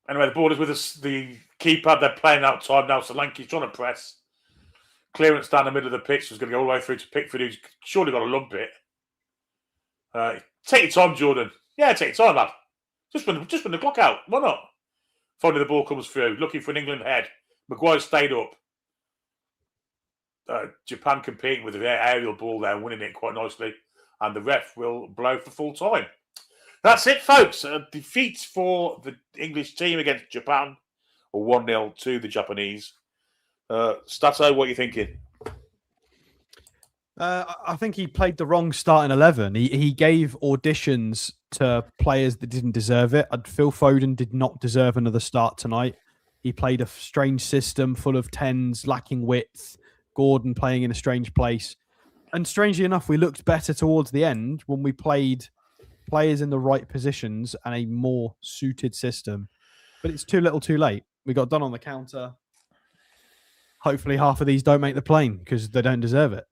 Anyway, the ball is with us. The keeper, they're playing out time now. Solanke's trying to press. Clearance down the middle of the pitch was going to go all the way through to Pickford, who's surely got to lump it. Take your time, Jordan. Yeah, take your time, lad. Just run the clock out. Why not? Finally, the ball comes through. Looking for an England head. Maguire stayed up. Japan competing with the aerial ball there, winning it quite nicely. And the ref will blow for full time. That's it, folks. A defeat for the English team against Japan, or 1-0 to the Japanese. Stato, what are you thinking? I think he played the wrong starting 11. He gave auditions to players that didn't deserve it. Phil Foden did not deserve another start tonight. He played a strange system full of 10s, lacking width. Gordon playing in a strange place. And strangely enough, we looked better towards the end when we played players in the right positions and a more suited system. But it's too little too late. We got done on the counter. Hopefully half of these don't make the plane because they don't deserve it.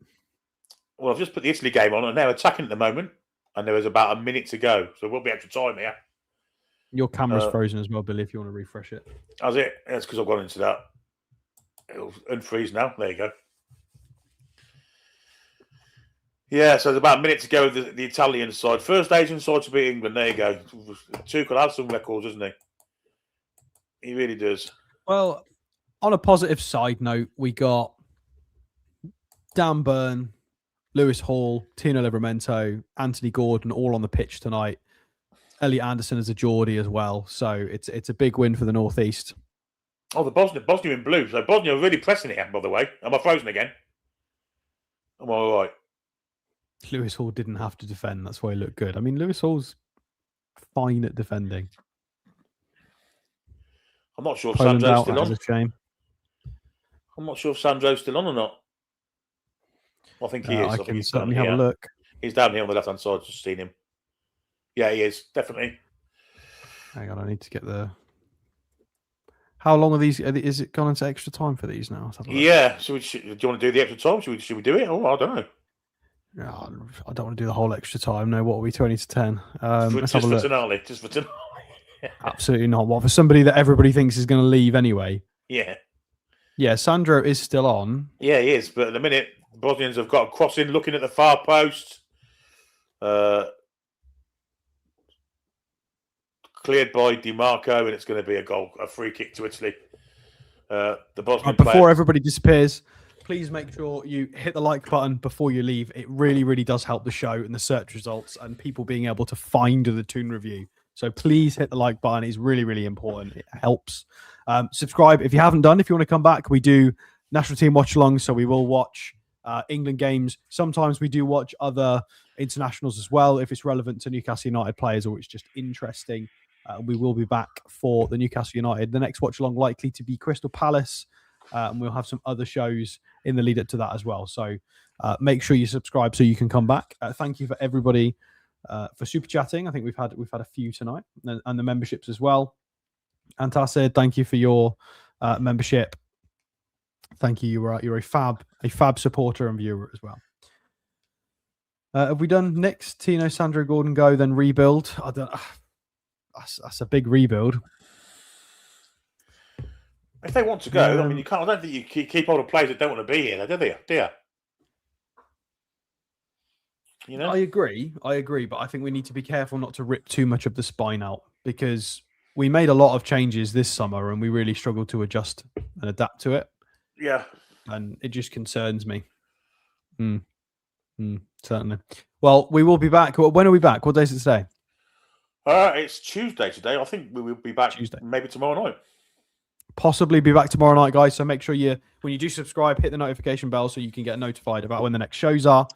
Well, I've just put the Italy game on and they're attacking at the moment. And there is about a minute to go. So we'll be extra time here. Your camera's frozen as well, Billy, if you want to refresh it. How's it? That's because I've gone into that. It'll unfreeze now. There you go. Yeah, so there's about a minute to go with the Italian side. First Asian side to beat England. There you go. Tuchel has some records, doesn't he? He really does. Well, on a positive side note, we got Dan Burn, Lewis Hall, Tino Livramento, Anthony Gordon all on the pitch tonight. Elliot Anderson as a Geordie as well. So it's a big win for the Northeast. Oh, the Bosnia in blue. So Bosnia are really pressing it, by the way. Am I frozen again? Am I all right? Lewis Hall didn't have to defend. That's why he looked good. I mean, Lewis Hall's fine at defending. I'm not sure if Poland's Sandro's out, still on. a shame. I'm not sure if Sandro's still on or not. I think he is. I can certainly have a look. He's down here on the left-hand side. Just seen him. Yeah, he is. Definitely. Hang on, I need to get the... How long are these? Is it gone into extra time for these now? Yeah. Do you want to do the extra time? Should we do it? Oh, I don't know. No, I don't want to do the whole extra time. No, what are we, 20 to 10? Just for tonight. Just for tonight. Absolutely not. What, for somebody that everybody thinks is going to leave anyway? Yeah. Yeah, Sandro is still on. Yeah, he is. But at the minute, Bosnians have got a crossing looking at the far post. Cleared by DiMarco, and it's going to be a goal, a free kick to Italy. The Bosnian before everybody disappears, please make sure you hit the like button before you leave. It really, really does help the show and the search results and people being able to find the Toon review. So please hit the like button. It's really, really important. It helps. Subscribe if you haven't done. If you want to come back, we do national team watch along. So we will watch England games. Sometimes we do watch other internationals as well if it's relevant to Newcastle United players or it's just interesting. We will be back for the Newcastle United. The next watch along likely to be Crystal Palace. And we'll have some other shows in the lead up to that as well. So make sure you subscribe so you can come back. Thank you for everybody for super chatting. I think we've had a few tonight and the memberships as well. Antacid, thank you for your membership. Thank you. You're a fab supporter and viewer as well. Have we done Knicks, Tino, Sandro, Gordon go, then rebuild? I don't. That's a big rebuild. If they want to go, I mean, you can't. I don't think you keep all the players that don't want to be here, do they? Do you? You know? I agree, but I think we need to be careful not to rip too much of the spine out, because we made a lot of changes this summer and we really struggled to adjust and adapt to it. Yeah. And it just concerns me. Certainly. Well, we will be back. When are we back? What day is it today? It's Tuesday today. I think we will be back Tuesday. Maybe tomorrow night. Possibly be back tomorrow night, guys. So make sure when you do subscribe, hit the notification bell so you can get notified about when the next shows are.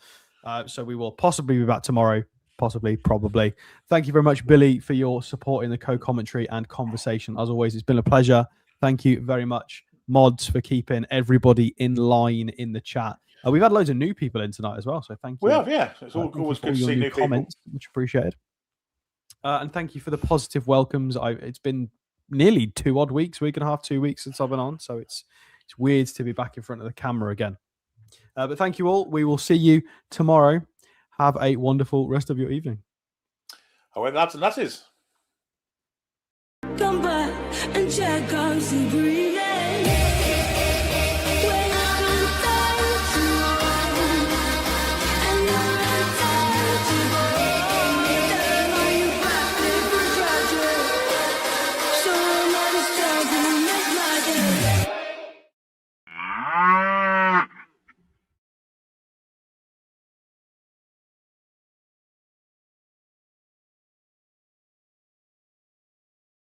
So we will possibly be back tomorrow. Possibly, probably. Thank you very much, Billy, for your support in the co-commentary and conversation. As always, it's been a pleasure. Thank you very much, Mods, for keeping everybody in line in the chat. We've had loads of new people in tonight as well, so thank you. We have, yeah. It's always good to see new comments. People. Much appreciated. And thank you for the positive welcomes. It's been nearly 2 odd weeks, week and a half, 2 weeks since I've been on, so it's weird to be back in front of the camera again. But thank you all. We will see you tomorrow. Have a wonderful rest of your evening. Oh, that's it. Come back and check out the breeze.